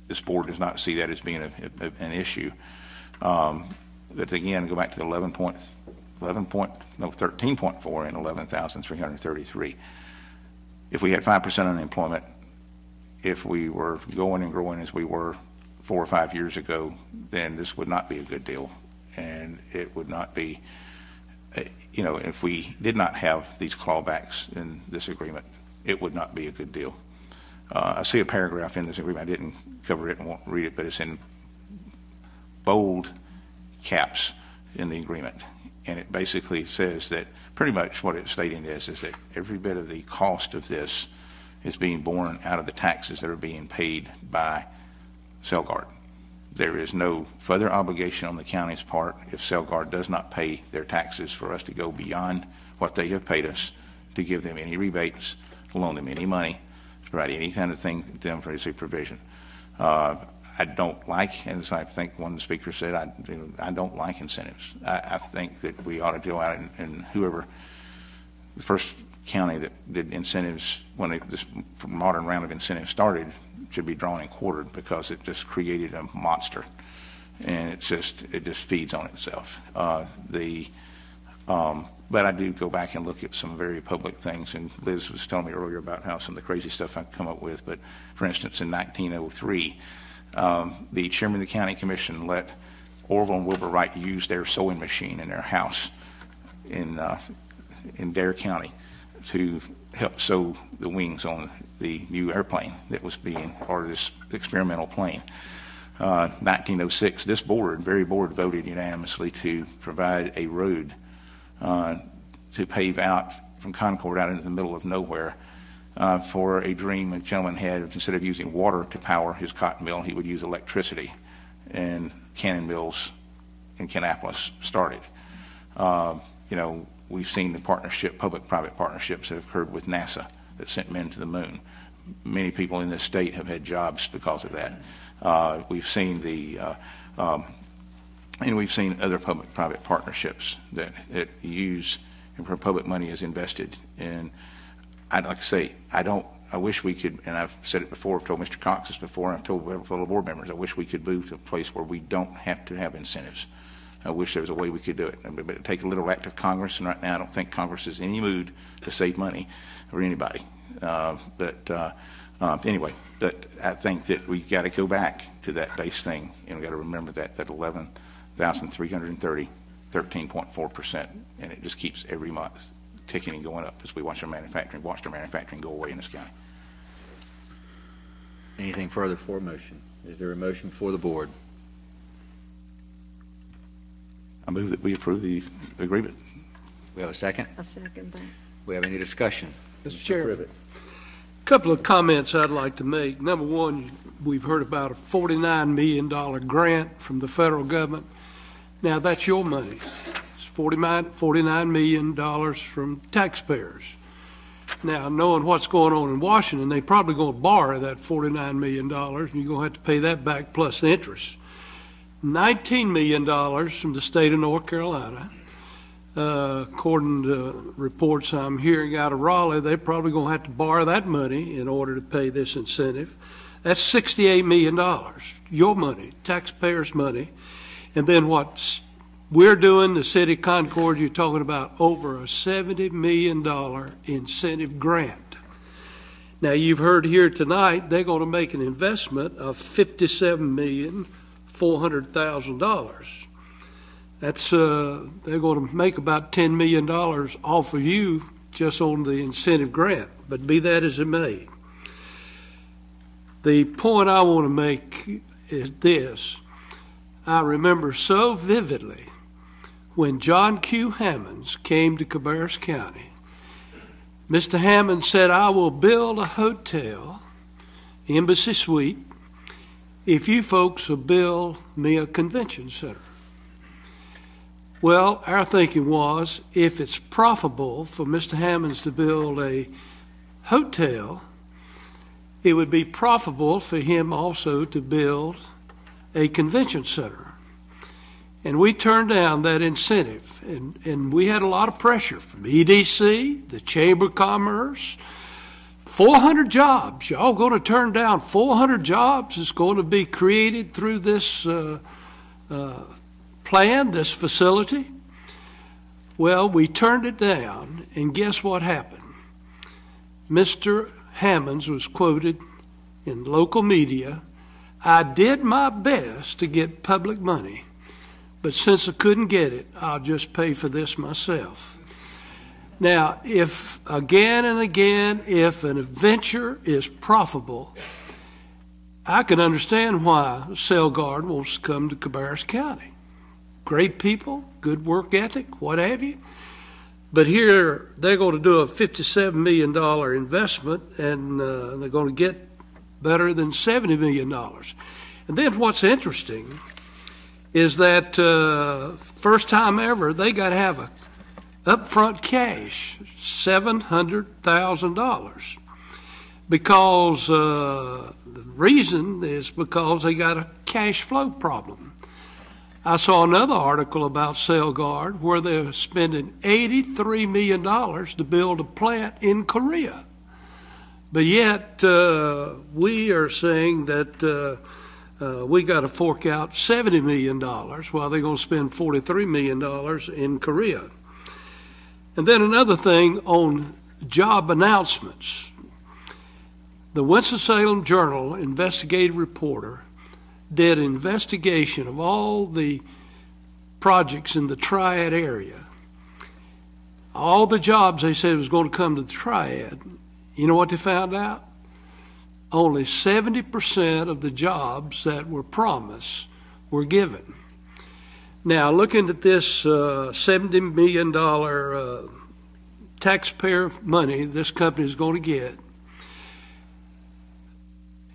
this board does not see that as being an issue. But again, go back to the 13.4 and 11,333. If we had 5% unemployment, if we were going and growing as we were 4 or 5 years ago, then this would not be a good deal. And it would not be, you know, if we did not have these clawbacks in this agreement, it would not be a good deal. I see a paragraph in this agreement. I didn't cover it and won't read it, but it's in bold caps in the agreement. And it basically says that pretty much what it's stating is that every bit of the cost of this is being borne out of the taxes that are being paid by Celgard. There is no further obligation on the county's part if Celgard does not pay their taxes for us to go beyond what they have paid us, to give them any rebates, to loan them any money, to provide any kind of thing to them for a provision. I don't like, as I think one of the speakers said, I don't like incentives. I think that we ought to go out and whoever, the first county that did incentives when this modern round of incentives started should be drawn and quartered, because it just created a monster, and it just feeds on itself. But I do go back and look at some very public things, and Liz was telling me earlier about how some of the crazy stuff I've come up with. But for instance, in 1903, the chairman of the county commission let Orville and Wilbur Wright use their sewing machine in their house in Dare County to help sew the wings on the new airplane that was or this experimental plane. 1906, this board, very board, voted unanimously to provide a road to pave out from Concord out into the middle of nowhere for a dream a gentleman had. Instead of using water to power his cotton mill, he would use electricity, and cannon mills in Kannapolis started. You know, we've seen the partnership, public-private partnerships that have occurred with NASA that sent men to the moon. Many people in this state have had jobs because of that. We've seen and we've seen other public-private partnerships that use, and where public money is invested. And I'd like to say, I wish we could, and I've said it before, I've told Mr. Cox this before, and I've told fellow board members, I wish we could move to a place where we don't have to have incentives. I wish there was a way we could do it. But it'd take a little act of Congress, and right now I don't think Congress is in any mood to save money for anybody. Anyway, but I think that we got to go back to that base thing, and we got to remember that 11,330, 13.4%, and it just keeps every month ticking and going up as we watched our manufacturing go away in this county. Anything further for a motion? Is there a motion for the board? I move that we approve the agreement. We have a second? A second. We have any discussion? Mr. Chairman, a couple of comments I'd like to make. Number one, we've heard about a $49 million grant from the federal government. Now, that's your money. It's $49 million from taxpayers. Now, knowing what's going on in Washington, they're probably going to borrow that $49 million, and you're going to have to pay that back plus the interest. $19 million from the state of North Carolina. According to reports I'm hearing out of Raleigh, they're probably going to have to borrow that money in order to pay this incentive. That's $68 million, your money, taxpayers' money. And then what we're doing, the city of Concord, you're talking about over a $70 million incentive grant. Now, you've heard here tonight they're going to make an investment of $57,400,000. That's they're going to make about $10 million off of you just on the incentive grant. But be that as it may, the point I want to make is this. I remember so vividly when John Q. Hammonds came to Cabarrus County. Mr. Hammond said, I will build a hotel, Embassy Suite, if you folks will build me a convention center. Well, our thinking was, if it's profitable for Mr. Hammonds to build a hotel, it would be profitable for him also to build a convention center. And we turned down that incentive, and we had a lot of pressure from EDC, the Chamber of Commerce, 400 jobs. Y'all going to turn down 400 jobs is going to be created through this plan, this facility? Well, we turned it down, and guess what happened? Mr. Hammonds was quoted in local media, I did my best to get public money, but since I couldn't get it, I'll just pay for this myself. Now, if again and again, if an venture is profitable, I can understand why Selgard wants to come to Cabarrus County. Great people, good work ethic, what have you. But here, they're going to do a $57 million investment, and they're going to get better than $70 million. And then what's interesting is that first time ever, they got to have a upfront cash, $700,000. Because the reason is because they got a cash flow problem. I saw another article about Selgard where they're spending $83 million to build a plant in Korea. But yet we are saying that we got to fork out $70 million while they're going to spend $43 million in Korea. And then another thing on job announcements. The Winston-Salem Journal investigative reporter did an investigation of all the projects in the Triad area. All the jobs they said was going to come to the Triad. You know what they found out? Only 70% of the jobs that were promised were given. Now, looking at this $70 million taxpayer money this company is going to get,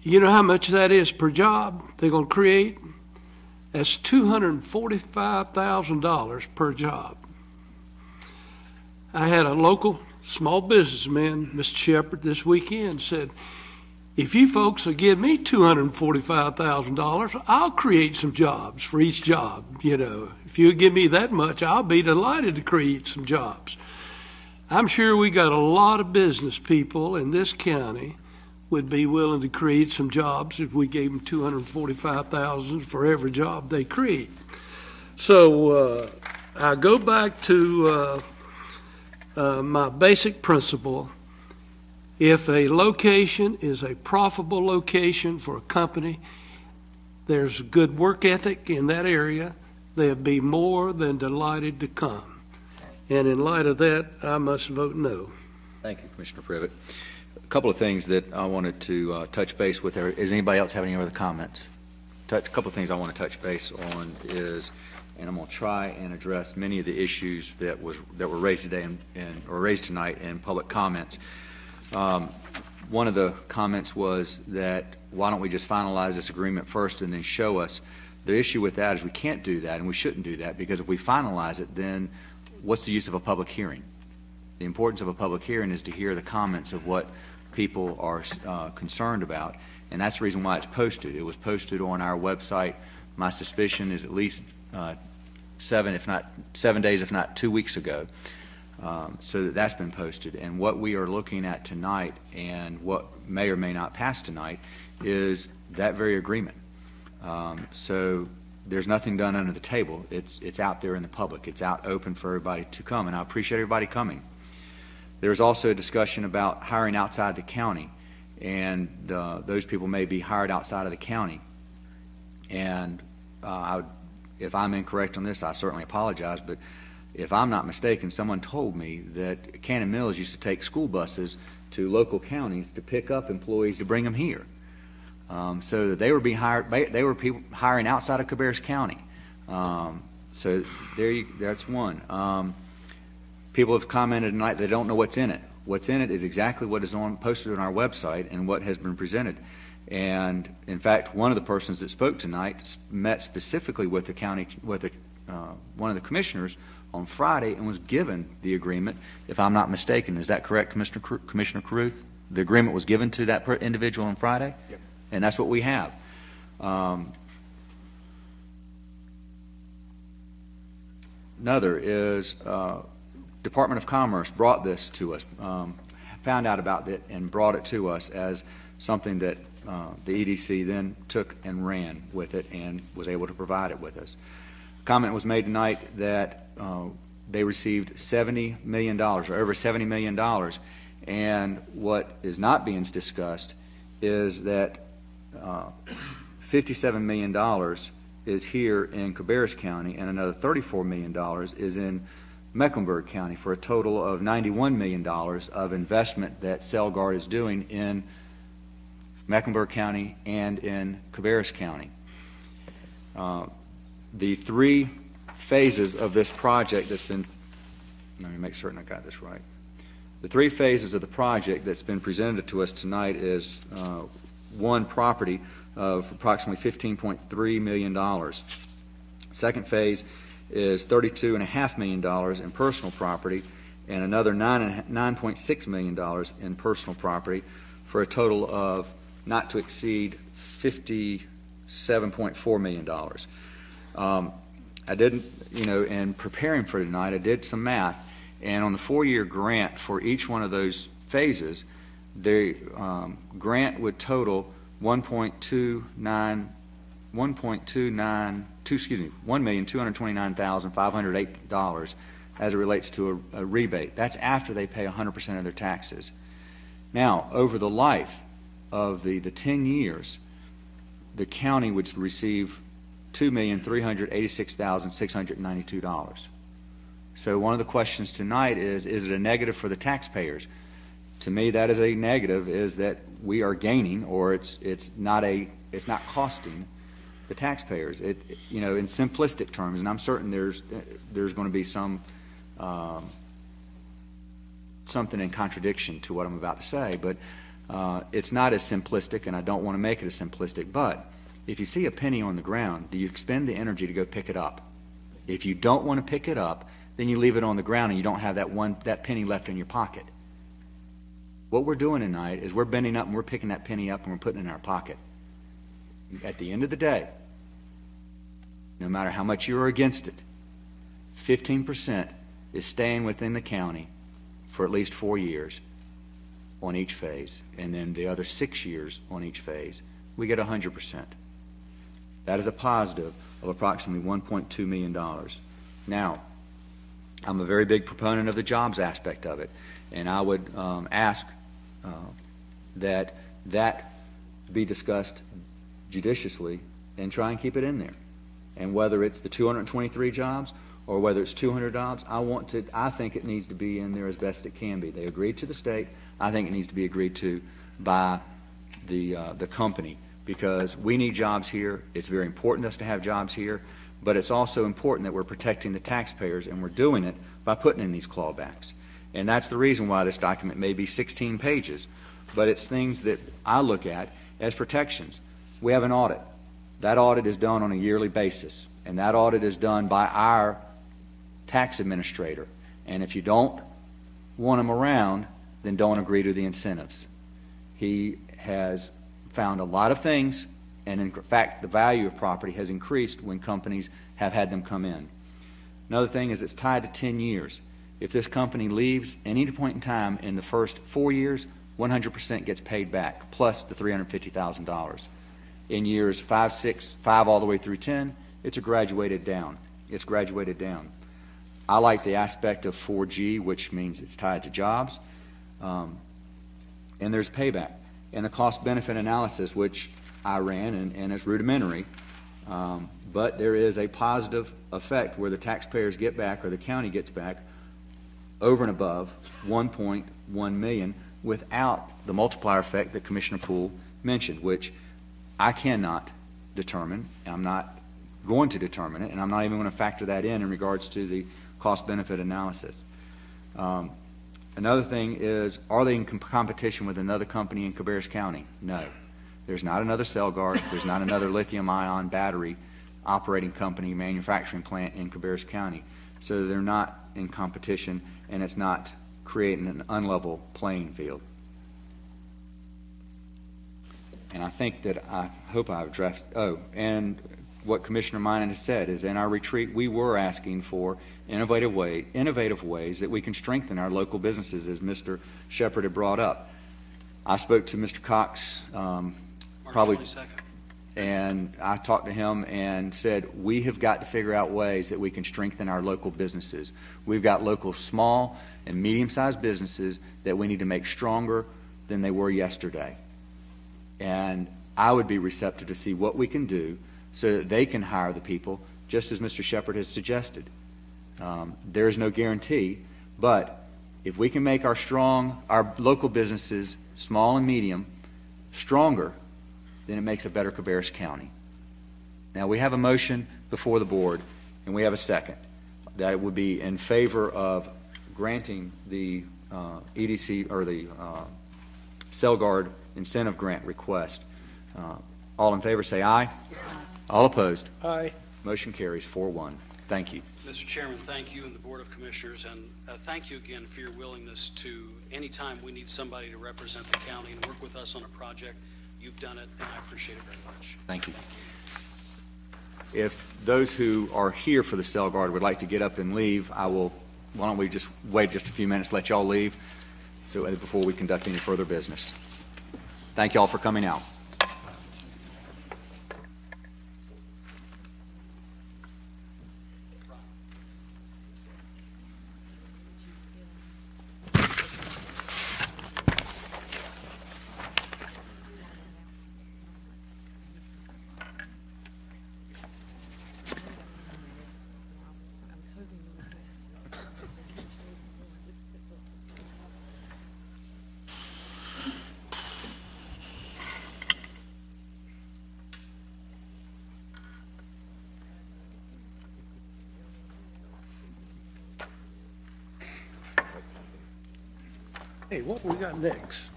you know how much that is per job they're going to create? That's $245,000 per job. I had a local small businessman, Mr. Shepard, this weekend said, if you folks will give me $245,000, I'll create some jobs for each job. You know, if you give me that much, I'll be delighted to create some jobs. I'm sure we got a lot of business people in this county would be willing to create some jobs if we gave them $245,000 for every job they create. So I go back to my basic principle. If a location is a profitable location for a company, there's good work ethic in that area, they'll be more than delighted to come. And in light of that, I must vote no. Thank you, Commissioner Privet. A couple of things that I wanted to touch base with. Does anybody else have any other comments? A couple of things I want to touch base on is, and I'm going to try and address many of the issues that were raised today or raised tonight in public comments. One of the comments was that why don't we just finalize this agreement first and then show us? The issue with that is we can't do that, and we shouldn't do that, because if we finalize it, then what's the use of a public hearing? The importance of a public hearing is to hear the comments of what people are concerned about, and that's the reason why it's posted. It was posted on our website. My suspicion is at least 7 days, if not 2 weeks ago. so that's been posted. And what we are looking at tonight and what may or may not pass tonight is that very agreement. So there's nothing done under the table. It's out there in the public. It's out open for everybody to come, and I appreciate everybody coming. There's also a discussion about hiring outside the county, and those people may be hired outside of the county. And if I'm incorrect on this, I certainly apologize, but if I'm not mistaken, someone told me that Cannon Mills used to take school buses to local counties to pick up employees to bring them here. So that they were being hired, they were people hiring outside of Cabarrus County. So that's one. People have commented tonight they don't know what's in it. What's in it is exactly what is posted on our website and what has been presented. And in fact, one of the persons that spoke tonight met specifically with the county, with one of the commissioners on Friday, and was given the agreement, if I'm not mistaken. Is that correct, Commissioner Caruth? The agreement was given to that individual on Friday? Yep. And that's what we have. Another is Department of Commerce brought this to us, found out about it and brought it to us as something that the EDC then took and ran with it and was able to provide it with us. A comment was made tonight that they received $70 million, or over $70 million, and what is not being discussed is that $57 million is here in Cabarrus County, and another $34 million is in Mecklenburg County, for a total of $91 million of investment that Celgard is doing in Mecklenburg County and in Cabarrus County. The three phases of this project that's been, let me make certain I got this right. The three phases of the project that's been presented to us tonight is one property of approximately $15.3 million. Second phase is $32.5 million in personal property, and another $9.6 million in personal property, for a total of not to exceed $57.4 million. I didn't, in preparing for tonight, I did some math, and on the 4-year grant for each one of those phases, the grant would total $1,229,508 as it relates to a rebate. That's after they pay 100% of their taxes. Now, over the life of the 10 years, the county would receive $2,386,692. So one of the questions tonight is it a negative for the taxpayers? To me, that is a negative, is that we are gaining, or it's not costing the taxpayers. In simplistic terms, and I'm certain there's going to be something in contradiction to what I'm about to say, but it's not as simplistic, and I don't want to make it as simplistic. But if you see a penny on the ground, do you expend the energy to go pick it up? If you don't want to pick it up, then you leave it on the ground and you don't have that penny left in your pocket. What we're doing tonight is we're bending up and we're picking that penny up and we're putting it in our pocket. At the end of the day, no matter how much you are against it, 15% is staying within the county for at least 4 years on each phase, and then the other 6 years on each phase, we get 100%. That is a positive of approximately $1.2 million. Now, I'm a very big proponent of the jobs aspect of it, and I would ask that be discussed judiciously and try and keep it in there. And whether it's the 223 jobs or whether it's 200 jobs, I think it needs to be in there as best it can be. They agreed to the state. I think it needs to be agreed to by the company, because we need jobs here. It's very important to us to have jobs here, but it's also important that we're protecting the taxpayers, and we're doing it by putting in these clawbacks. And that's the reason why this document may be 16 pages, but it's things that I look at as protections. We have an audit. That audit is done on a yearly basis, and that audit is done by our tax administrator. And if you don't want him around, then don't agree to the incentives. He has found a lot of things, and in fact, the value of property has increased when companies have had them come in. Another thing is it's tied to 10 years. If this company leaves any point in time in the first 4 years, 100% gets paid back, plus the $350,000. In years 5, 6, 5 all the way through 10, it's graduated down. It's graduated down. I like the aspect of 4G, which means it's tied to jobs, and there's payback. And the cost-benefit analysis, which I ran, and it's rudimentary, but there is a positive effect where the taxpayers get back, or the county gets back, over and above $1.1 million without the multiplier effect that Commissioner Poole mentioned, which I cannot determine. I'm not going to determine it, and I'm not even going to factor that in regards to the cost-benefit analysis. Another thing is, are they in competition with another company in Cabarrus County? No. There's not another Celgard. There's not another lithium-ion battery operating company, manufacturing plant in Cabarrus County. So they're not in competition, and it's not creating an unlevel playing field. And I think that I hope I've addressed, and what Commissioner Minot has said is, in our retreat, we were asking for innovative ways that we can strengthen our local businesses, as Mr. Shepard had brought up. I spoke to Mr. Cox probably, 22nd. And I talked to him and said, we have got to figure out ways that we can strengthen our local businesses. We've got local small and medium-sized businesses that we need to make stronger than they were yesterday. And I would be receptive to see what we can do so that they can hire the people, just as Mr. Shepard has suggested. There is no guarantee, but if we can make our local businesses, small and medium, stronger, then it makes a better Cabarrus County. Now, we have a motion before the board, and we have a second. That would be in favor of granting the EDC, or the Celgard incentive grant request. All in favor say aye. All opposed? Aye. Motion carries 4-1. Thank you. Mr. Chairman, thank you and the Board of Commissioners, and thank you again for your willingness to, anytime we need somebody to represent the county and work with us on a project, you've done it, and I appreciate it very much. Thank you. If those who are here for the Celgard would like to get up and leave, why don't we just wait just a few minutes, let y'all leave, so before we conduct any further business. Thank y'all for coming out. Hey, what we got next?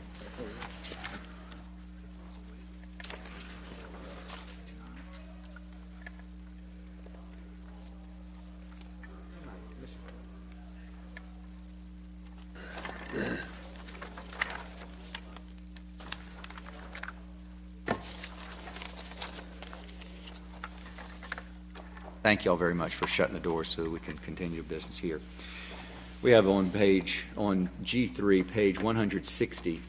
Thank you all very much for shutting the doors so we can continue business here. We have on G3, page 160,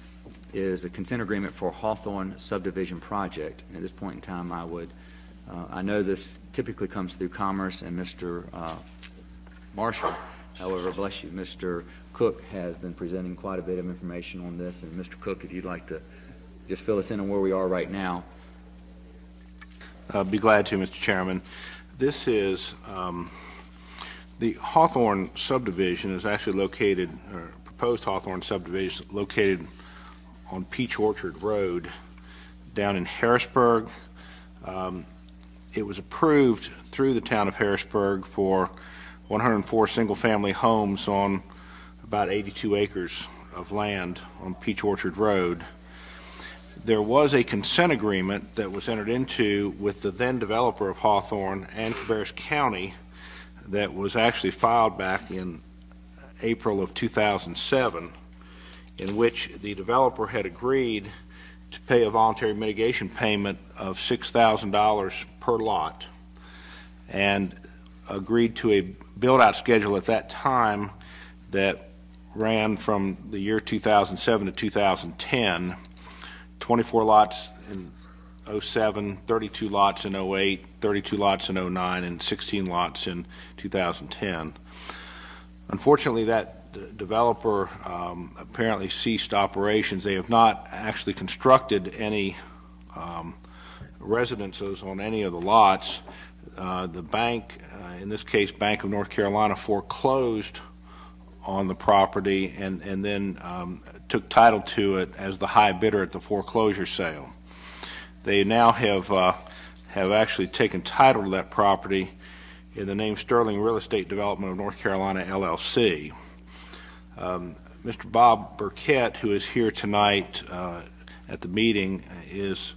is a consent agreement for Hawthorne subdivision project. And at this point in time, I know this typically comes through Commerce and Mr. Marshall. However, bless you, Mr. Cook has been presenting quite a bit of information on this. And Mr. Cook, if you'd like to just fill us in on where we are right now. I'd be glad to, Mr. Chairman. This is the Hawthorne subdivision is actually located, or proposed Hawthorne subdivision located on Peach Orchard Road down in Harrisburg. It was approved through the town of Harrisburg for 104 single-family homes on about 82 acres of land on Peach Orchard Road. There was a consent agreement that was entered into with the then developer of Hawthorne and Cabarrus County that was actually filed back in April of 2007, in which the developer had agreed to pay a voluntary mitigation payment of $6,000 per lot and agreed to a build-out schedule at that time that ran from the year 2007 to 2010, 24 lots in 07, 32 lots in 08, 32 lots in 09, and 16 lots in 2010. Unfortunately, that developer apparently ceased operations. They have not actually constructed any residences on any of the lots. The bank, in this case Bank of North Carolina, foreclosed on the property and then took title to it as the high bidder at the foreclosure sale. They now have actually taken title to that property in the name Sterling Real Estate Development of North Carolina, LLC. Mr. Bob Burkett, who is here tonight at the meeting, is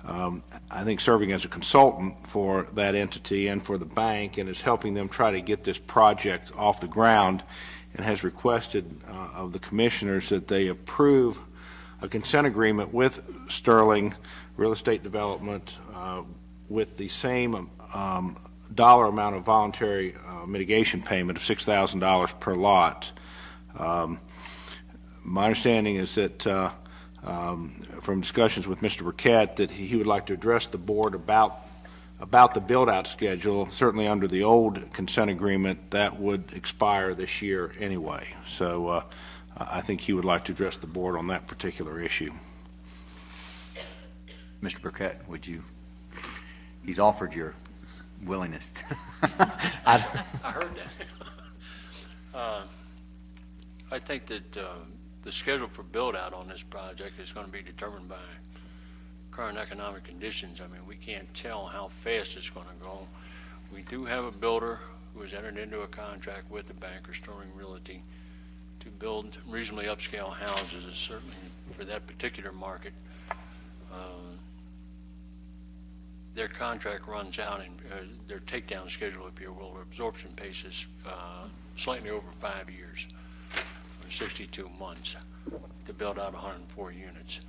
I think serving as a consultant for that entity and for the bank, and is helping them try to get this project off the ground, and has requested of the commissioners that they approve a consent agreement with Sterling Real Estate Development with the same dollar amount of voluntary mitigation payment of $6,000 per lot. My understanding is that from discussions with Mr. Burkett that he would like to address the board about the build-out schedule. Certainly under the old consent agreement, that would expire this year anyway. So I think he would like to address the board on that particular issue. Mr. Burkett, would you? He's offered your willingness. I heard that. I think that the schedule for build-out on this project is going to be determined by current economic conditions. I mean, we can't tell how fast it's going to go. We do have a builder who has entered into a contract with the banker, Sterling Realty, to build reasonably upscale houses, certainly for that particular market. Their contract runs out, and their takedown schedule, if you will, or absorption pace is slightly over 5 years, or 62 months, to build out 104 units.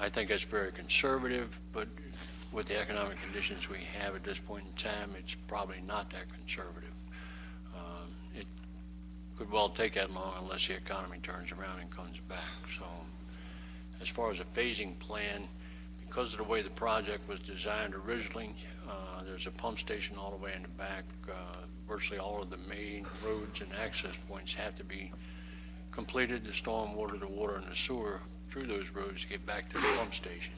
I think that's very conservative, but with the economic conditions we have at this point in time, it's probably not that conservative. It could well take that long unless the economy turns around and comes back. So as far as a phasing plan, because of the way the project was designed originally, there's a pump station all the way in the back. Virtually all of the main roads and access points have to be completed, the storm water, the water, and the sewer through those roads to get back to the pump station.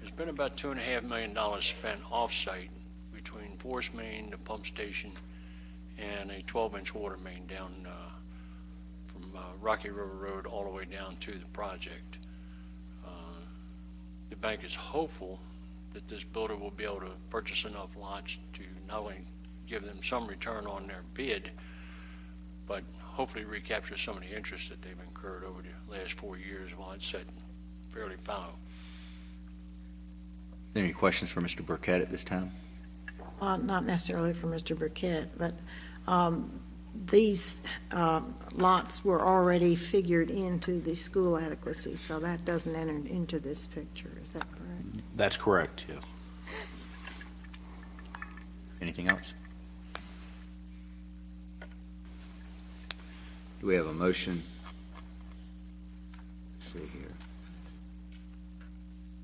There's been about $2.5 million spent off-site between force main, the pump station, and a 12-inch water main down from Rocky River Road all the way down to the project. The bank is hopeful that this builder will be able to purchase enough lots to not only give them some return on their bid, but hopefully recapture some of the interest that they've incurred over the last 4 years while it's set fairly fallow. Any questions for Mr. Burkett at this time? Not necessarily for Mr. Burkett, but these lots were already figured into the school adequacy, so that doesn't enter into this picture. Is that correct? That's correct, yes. Anything else? Do we have a motion? Let's see here.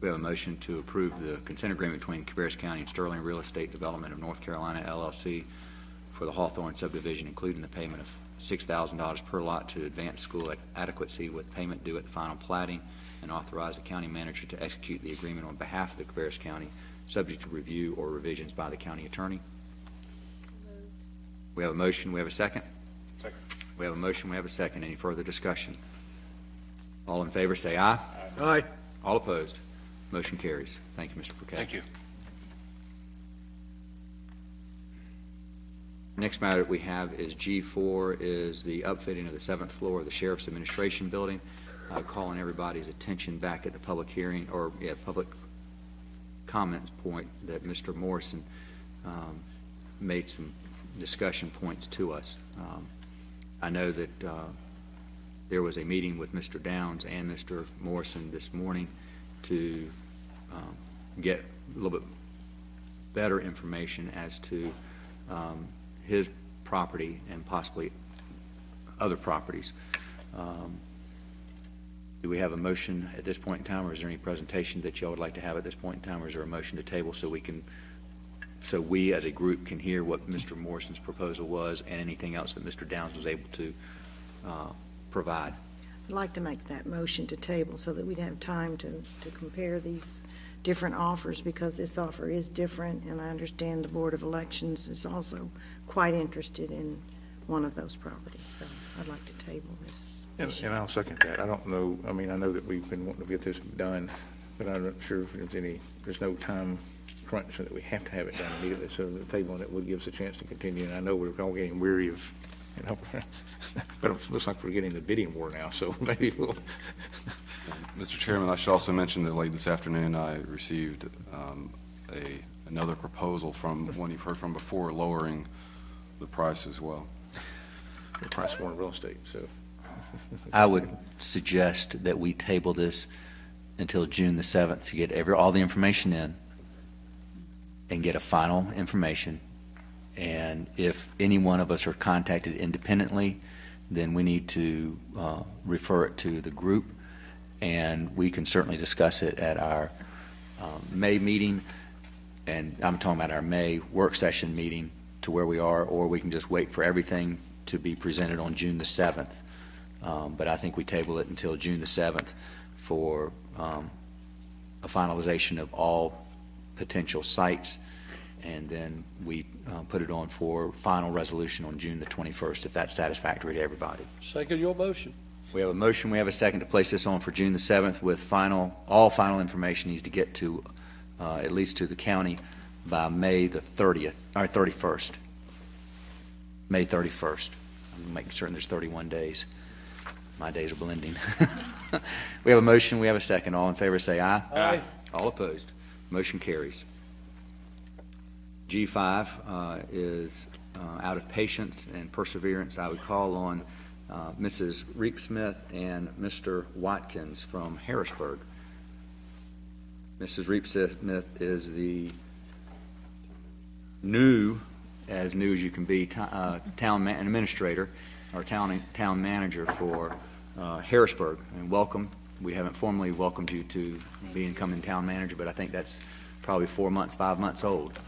We have a motion to approve the consent agreement between Cabarrus County and Sterling Real Estate Development of North Carolina, LLC, for the Hawthorne subdivision, including the payment of $6,000 per lot to advance school adequacy with payment due at the final plating, and authorize the county manager to execute the agreement on behalf of the Cabarrus County, subject to review or revisions by the county attorney. We have a motion. We have a second? Second. We have a motion. We have a second. Any further discussion? All in favor say aye. Aye. All opposed? Motion carries. Thank you, Mr. Burkett. Thank you. Next matter that we have is G4, is the upfitting of the 7th floor of the Sheriff's Administration Building. Calling everybody's attention back at the public hearing, or public comments point, that Mr. Morrison made some discussion points to us. I know that there was a meeting with Mr. Downs and Mr. Morrison this morning to get a little bit better information as to his property and possibly other properties. Do we have a motion at this point in time, or is there any presentation that y'all would like to have at this point in time, or is there a motion to table so we as a group can hear what Mr. Morrison's proposal was and anything else that Mr. Downs was able to provide? I'd like to make that motion to table so that we'd have time to compare these different offers, because this offer is different, and I understand the Board of Elections is also quite interested in one of those properties. So I'd like to table this. And I'll second that. I don't know, I mean, I know that we've been wanting to get this done, but I'm not sure if there's no time crunch so that we have to have it done immediately. So the tabling it would give us a chance to continue. And I know we're all getting weary of, but it looks like we're getting the bidding war now, so maybe we'll. Mr. Chairman, I should also mention that late this afternoon I received another proposal from one you've heard from before, lowering the price as well. The price more in real estate, so. I would suggest that we table this until June the 7th to get all the information in and get a final information. And if any one of us are contacted independently, then we need to refer it to the group, and we can certainly discuss it at our May meeting, and I'm talking about our May work session meeting to where we are, or we can just wait for everything to be presented on June the 7th. But I think we table it until June the 7th for a finalization of all potential sites, and then we put it on for final resolution on June the 21st, if that's satisfactory to everybody. Second your motion. We have a motion, we have a second to place this on for June the 7th with all final information needs to get to, at least to the county by May the 30th, or 31st. May 31st. I'm making certain there's 31 days. My days are blending. We have a motion, we have a second. All in favor say aye. Aye. All opposed. Motion carries. G5 is out of patience and perseverance. I would call on Mrs. Reep-Smith and Mr. Watkins from Harrisburg. Mrs. Reep-Smith is the new as you can be, town administrator or town manager for Harrisburg. And welcome. We haven't formally welcomed you to becoming town manager, but I think that's probably 4 months, 5 months old.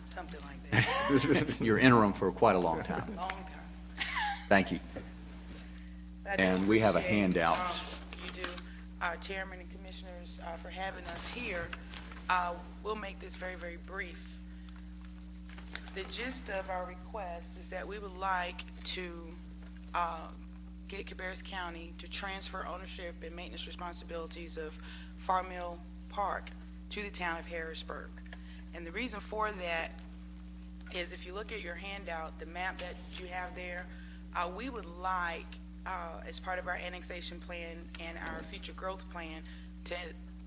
Something like that. You're interim for quite a long time. Long time. Thank you. And we have a handout. You do, Chairman and Commissioners, for having us here. We'll make this very, very brief. The gist of our request is that we would like to get Cabarrus County to transfer ownership and maintenance responsibilities of Farm Mill Park to the town of Harrisburg. And the reason for that is, if you look at your handout, the map that you have there, we would like, as part of our annexation plan and our future growth plan, to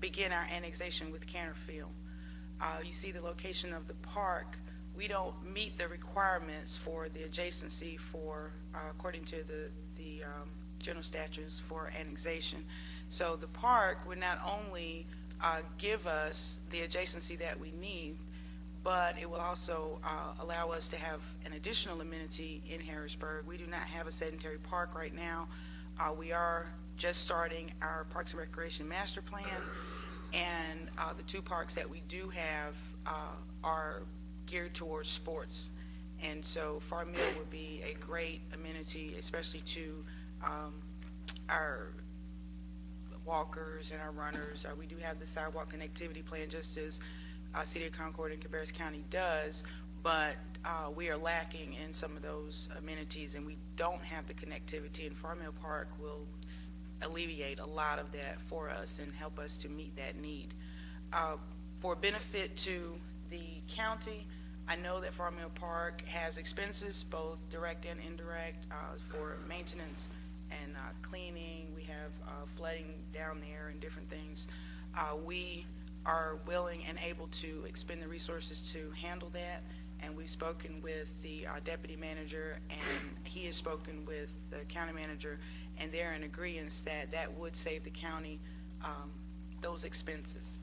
begin our annexation with Canterfield. You see the location of the park. We don't meet the requirements for the adjacency for, according to the general statutes for annexation. So the park would not only give us the adjacency that we need, but it will also allow us to have an additional amenity in Harrisburg. We do not have a sedentary park right now. We are just starting our Parks and Recreation Master Plan, and the two parks that we do have are geared towards sports. And so Farm Mill would be a great amenity, especially to our walkers and our runners. We do have the sidewalk connectivity plan, just as City of Concord and Cabarrus County does, but we are lacking in some of those amenities, and we don't have the connectivity, and Farm Mill Park will alleviate a lot of that for us and help us to meet that need. For benefit to the county, I know that Farm Mill Park has expenses, both direct and indirect, for maintenance and cleaning. We have flooding down there and different things. We are willing and able to expend the resources to handle that, and we've spoken with the deputy manager, and he has spoken with the county manager, and they're in agreement that that would save the county those expenses.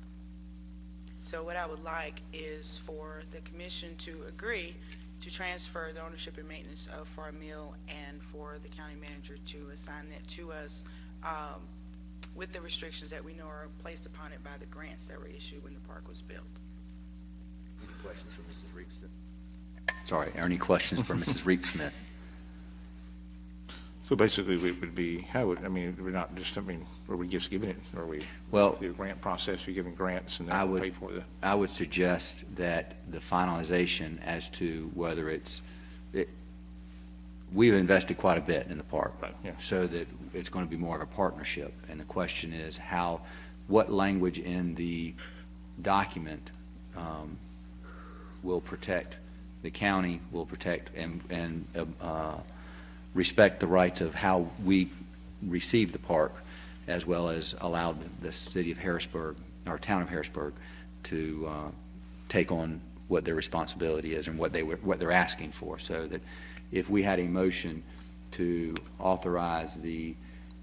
So what I would like is for the commission to agree to transfer the ownership and maintenance of Farm Mill and for the county manager to assign that to us with the restrictions that we know are placed upon it by the grants that were issued when the park was built. Any questions for Mrs. Reed-Smith? Sorry, are any questions for Mrs. Reed-Smith? So basically, it would be, how would, I mean, we're not just, I mean, are we just giving it, or are we, well, through the grant process, we're giving grants and then we'll pay for the? I would suggest that the finalization as to whether we've invested quite a bit in the park, right, yeah. So that it's going to be more of a partnership. And the question is what language in the document will protect the county, will protect and respect the rights of how we receive the park, as well as allow the city of Harrisburg, or town of Harrisburg, to take on what their responsibility is and what they're asking for. So that if we had a motion to authorize the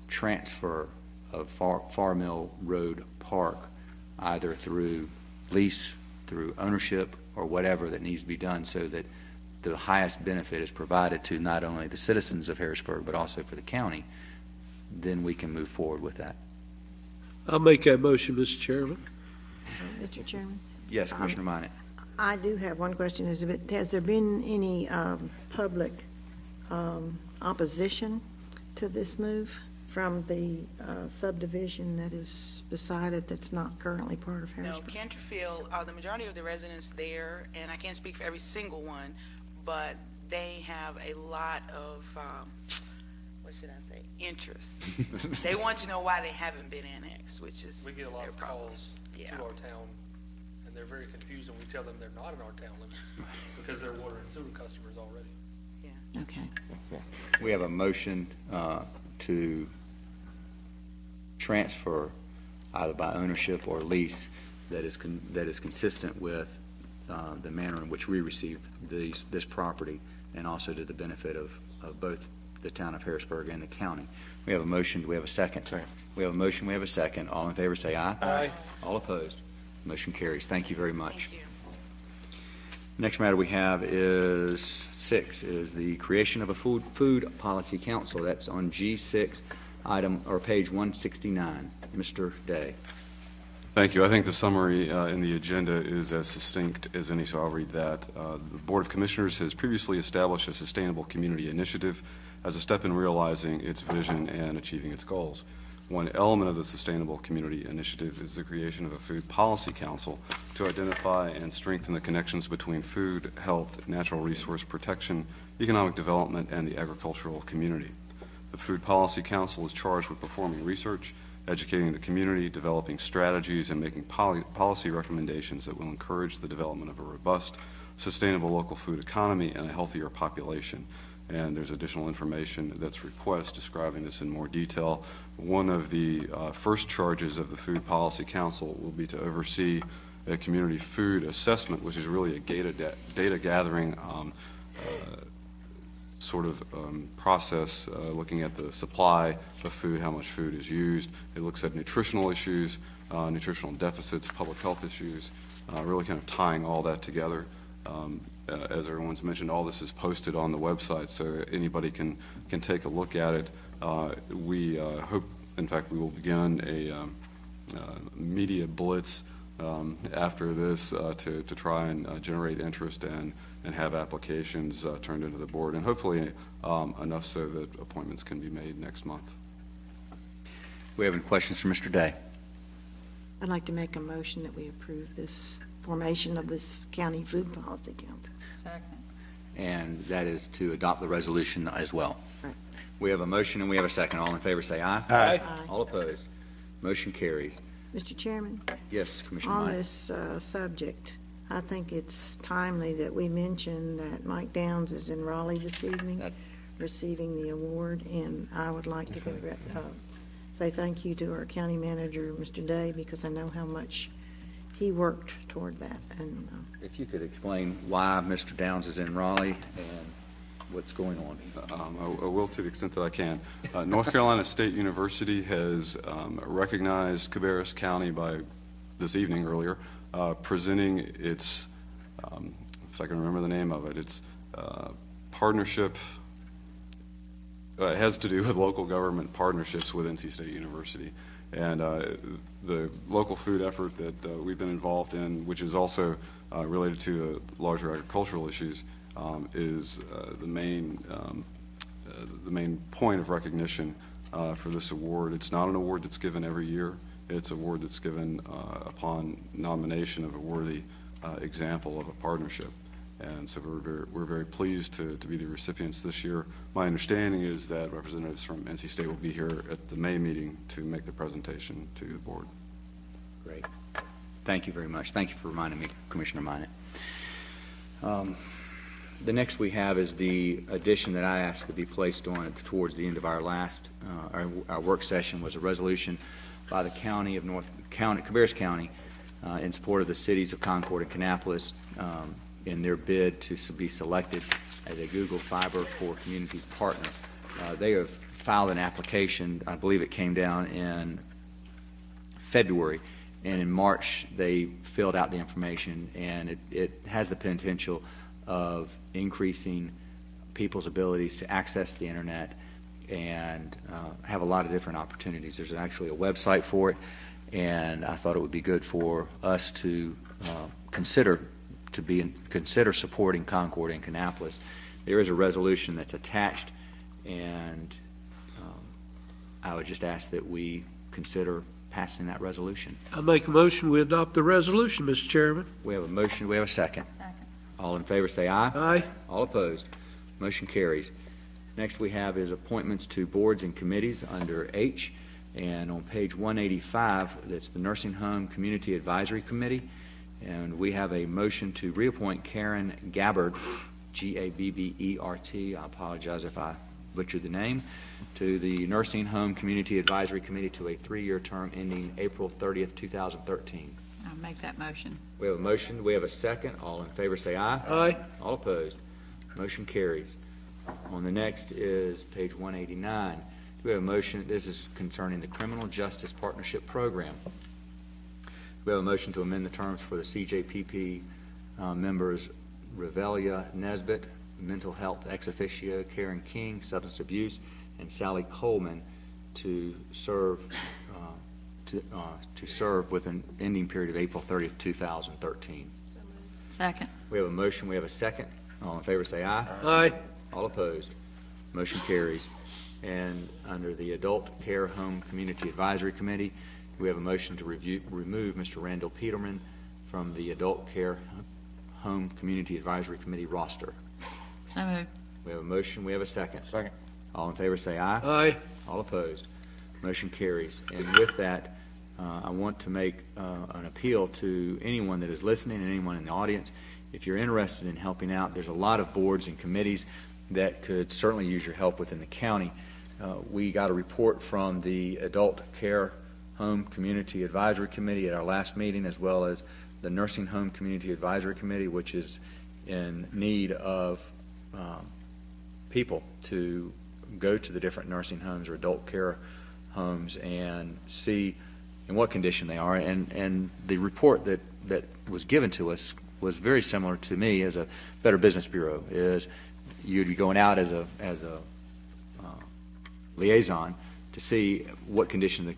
transfer of Farm Mill Road Park, either through lease, through ownership, or whatever that needs to be done, so that the highest benefit is provided to not only the citizens of Harrisburg, but also for the county, then we can move forward with that. I'll make that motion, Mr. Chairman. Mr. Chairman? Yes, Commissioner Minot. I do have one question. Has there been any public opposition to this move from the subdivision that is beside it that's not currently part of Harrisburg? No, Canterfield, the majority of the residents there, and I can't speak for every single one, but they have a lot of, what should I say, interest. They want to know why they haven't been annexed, which is we get a lot of calls to our town, and they're very confused when we tell them they're not in our town limits because they're water and sewer customers already. Yeah. Okay. We have a motion to transfer either by ownership or lease that is consistent with the manner in which we receive this property, and also to the benefit of both the town of Harrisburg and the county. We have a motion. Do we have a second? Second. We have a motion. We have a second. All in favor say aye. Aye. All opposed. Motion carries. Thank you very much. Thank you. Next matter we have is 6, is the creation of a food policy council. That's on G6, item or page 169. Mr. Day. Thank you. I think the summary in the agenda is as succinct as any, so I'll read that. The Board of Commissioners has previously established a sustainable community initiative as a step in realizing its vision and achieving its goals. One element of the Sustainable Community Initiative is the creation of a food policy council to identify and strengthen the connections between food, health, natural resource protection, economic development, and the agricultural community. The Food Policy Council is charged with performing research, educating the community, developing strategies, and making policy recommendations that will encourage the development of a robust, sustainable local food economy and a healthier population. And there's additional information that's requested describing this in more detail. One of the first charges of the Food Policy Council will be to oversee a community food assessment, which is really a data gathering process, looking at the supply of food, how much food is used. It looks at nutritional issues, nutritional deficits, public health issues, really kind of tying all that together. As everyone's mentioned, all this is posted on the website, so anybody can take a look at it. We hope, in fact, we will begin a media blitz after this to try and generate interest and have applications turned into the board, and hopefully enough so that appointments can be made next month. We have any questions for Mr. Day? I'd like to make a motion that we approve this formation of this county food policy council. Second. And that is to adopt the resolution as well. Right. We have a motion and we have a second. All in favor say aye. Aye. All opposed. Motion carries. Mr. Chairman? Yes, Commissioner On Minor. this subject, I think it's timely that we mention that Mike Downs is in Raleigh this evening receiving the award, and I would like to say thank you to our county manager, Mr. Day, because I know how much he worked toward that. And if you could explain why Mr. Downs is in Raleigh and what's going on. I will, to the extent that I can. North Carolina State University has recognized Cabarrus County by this evening earlier, presenting its, if I can remember the name of it, it's partnership has to do with local government partnerships with NC State University. And the local food effort that we've been involved in, which is also related to larger agricultural issues, is the main point of recognition for this award. It's not an award that's given every year. It's an award that's given upon nomination of a worthy example of a partnership. And so we're very pleased to be the recipients this year. My understanding is that representatives from NC State will be here at the May meeting to make the presentation to the board. Great. Thank you very much. Thank you for reminding me, Commissioner Minot. The next we have is the addition that I asked to be placed on towards the end of our last our work session was a resolution by the County of Cabarrus County in support of the cities of Concord and Kannapolis in their bid to be selected as a Google Fiber for Communities partner. They have filed an application. I believe it came down in February, and in March they filled out the information, and it has the potential of increasing people's abilities to access the internet and have a lot of different opportunities. There's actually a website for it, and I thought it would be good for us to consider supporting Concord and Kannapolis. There is a resolution that's attached, and I would just ask that we consider passing that resolution. I make a motion we adopt the resolution, Mr. Chairman. We have a motion. We have a second. Second. All in favor say aye. Aye. All opposed. Motion carries. Next we have is appointments to boards and committees under H. And on page 185, that's the Nursing Home Community Advisory Committee. And we have a motion to reappoint Caron Gabbert, Gabbert. I apologize if I butchered the name, to the Nursing Home Community Advisory Committee to a 3-year term ending April 30th, 2013. I'll make that motion. We have a motion. We have a second. All in favor say aye. Aye. All opposed. Motion carries. On the next is page 189. We have a motion. This is concerning the Criminal Justice Partnership Program. We have a motion to amend the terms for the CJPP members Revelia Nesbitt, Mental Health Ex Officio, Karen King, Substance Abuse, and Sally Coleman to serve with an ending period of April 30th, 2013. Second. We have a motion. We have a second. All in favor say aye. Aye. All opposed. Motion carries. And under the Adult Care Home Community Advisory Committee, we have a motion to remove Mr. Randall Peterman from the Adult Care Home Community Advisory Committee roster. So moved. We have a motion. We have a second. Second. All in favor say aye. Aye. All opposed. Motion carries. And with that, I want to make an appeal to anyone that is listening and anyone in the audience. If you're interested in helping out, there's a lot of boards and committees that could certainly use your help within the county. We got a report from the Adult Care Home Community Advisory Committee at our last meeting, as well as the Nursing Home Community Advisory Committee, which is in need of people to go to the different nursing homes or adult care homes and see in what condition they are. And the report that was given to us was very similar to me as a Better Business Bureau. Is you'd be going out as a liaison to see what condition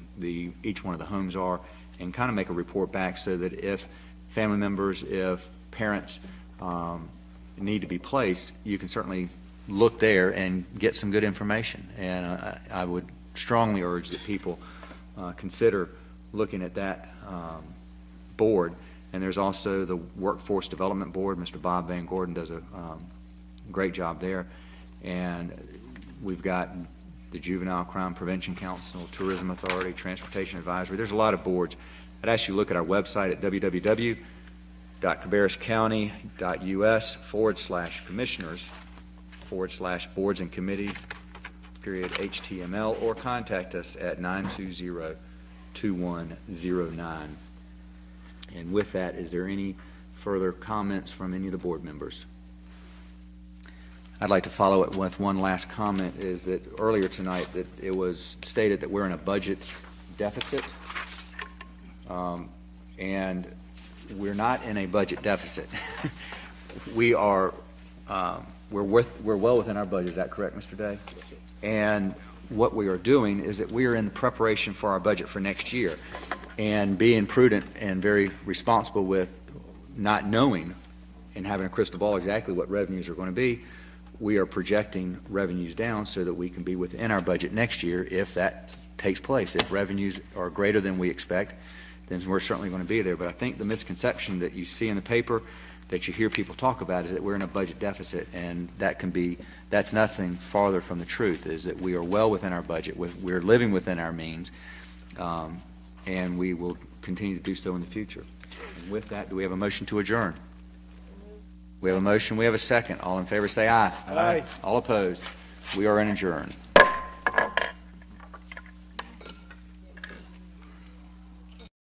each one of the homes are, and kind of make a report back so that if family members, if parents need to be placed, you can certainly look there and get some good information. And I would strongly urge that people consider looking at that board. And there's also the Workforce Development Board. Mr. Bob Van Gordon does a great job there. And we've got the Juvenile Crime Prevention Council, Tourism Authority, Transportation Advisory. There's a lot of boards. I'd ask you to look at our website at www.cabarruscounty.us/commissioners/boards and committees .html, or contact us at 920-2109. And with that, is there any further comments from any of the board members? I'd like to follow it with one last comment, is that earlier tonight that it was stated that we're in a budget deficit, and we're not in a budget deficit. We are we're well within our budget. Is that correct, Mr. Day? Yes, sir. And what we are doing is that we are in the preparation for our budget for next year, and being prudent and very responsible with not knowing and having a crystal ball exactly what revenues are going to be. We are projecting revenues down so that we can be within our budget next year if that takes place. If revenues are greater than we expect, then we're certainly going to be there. But I think the misconception that you see in the paper, that you hear people talk about, is that we're in a budget deficit, and that's nothing farther from the truth, is that we are well within our budget. We're living within our means, and we will continue to do so in the future. And with that, do we have a motion to adjourn? We have a motion, we have a second. All in favor say aye. Aye. All opposed. We are adjourned.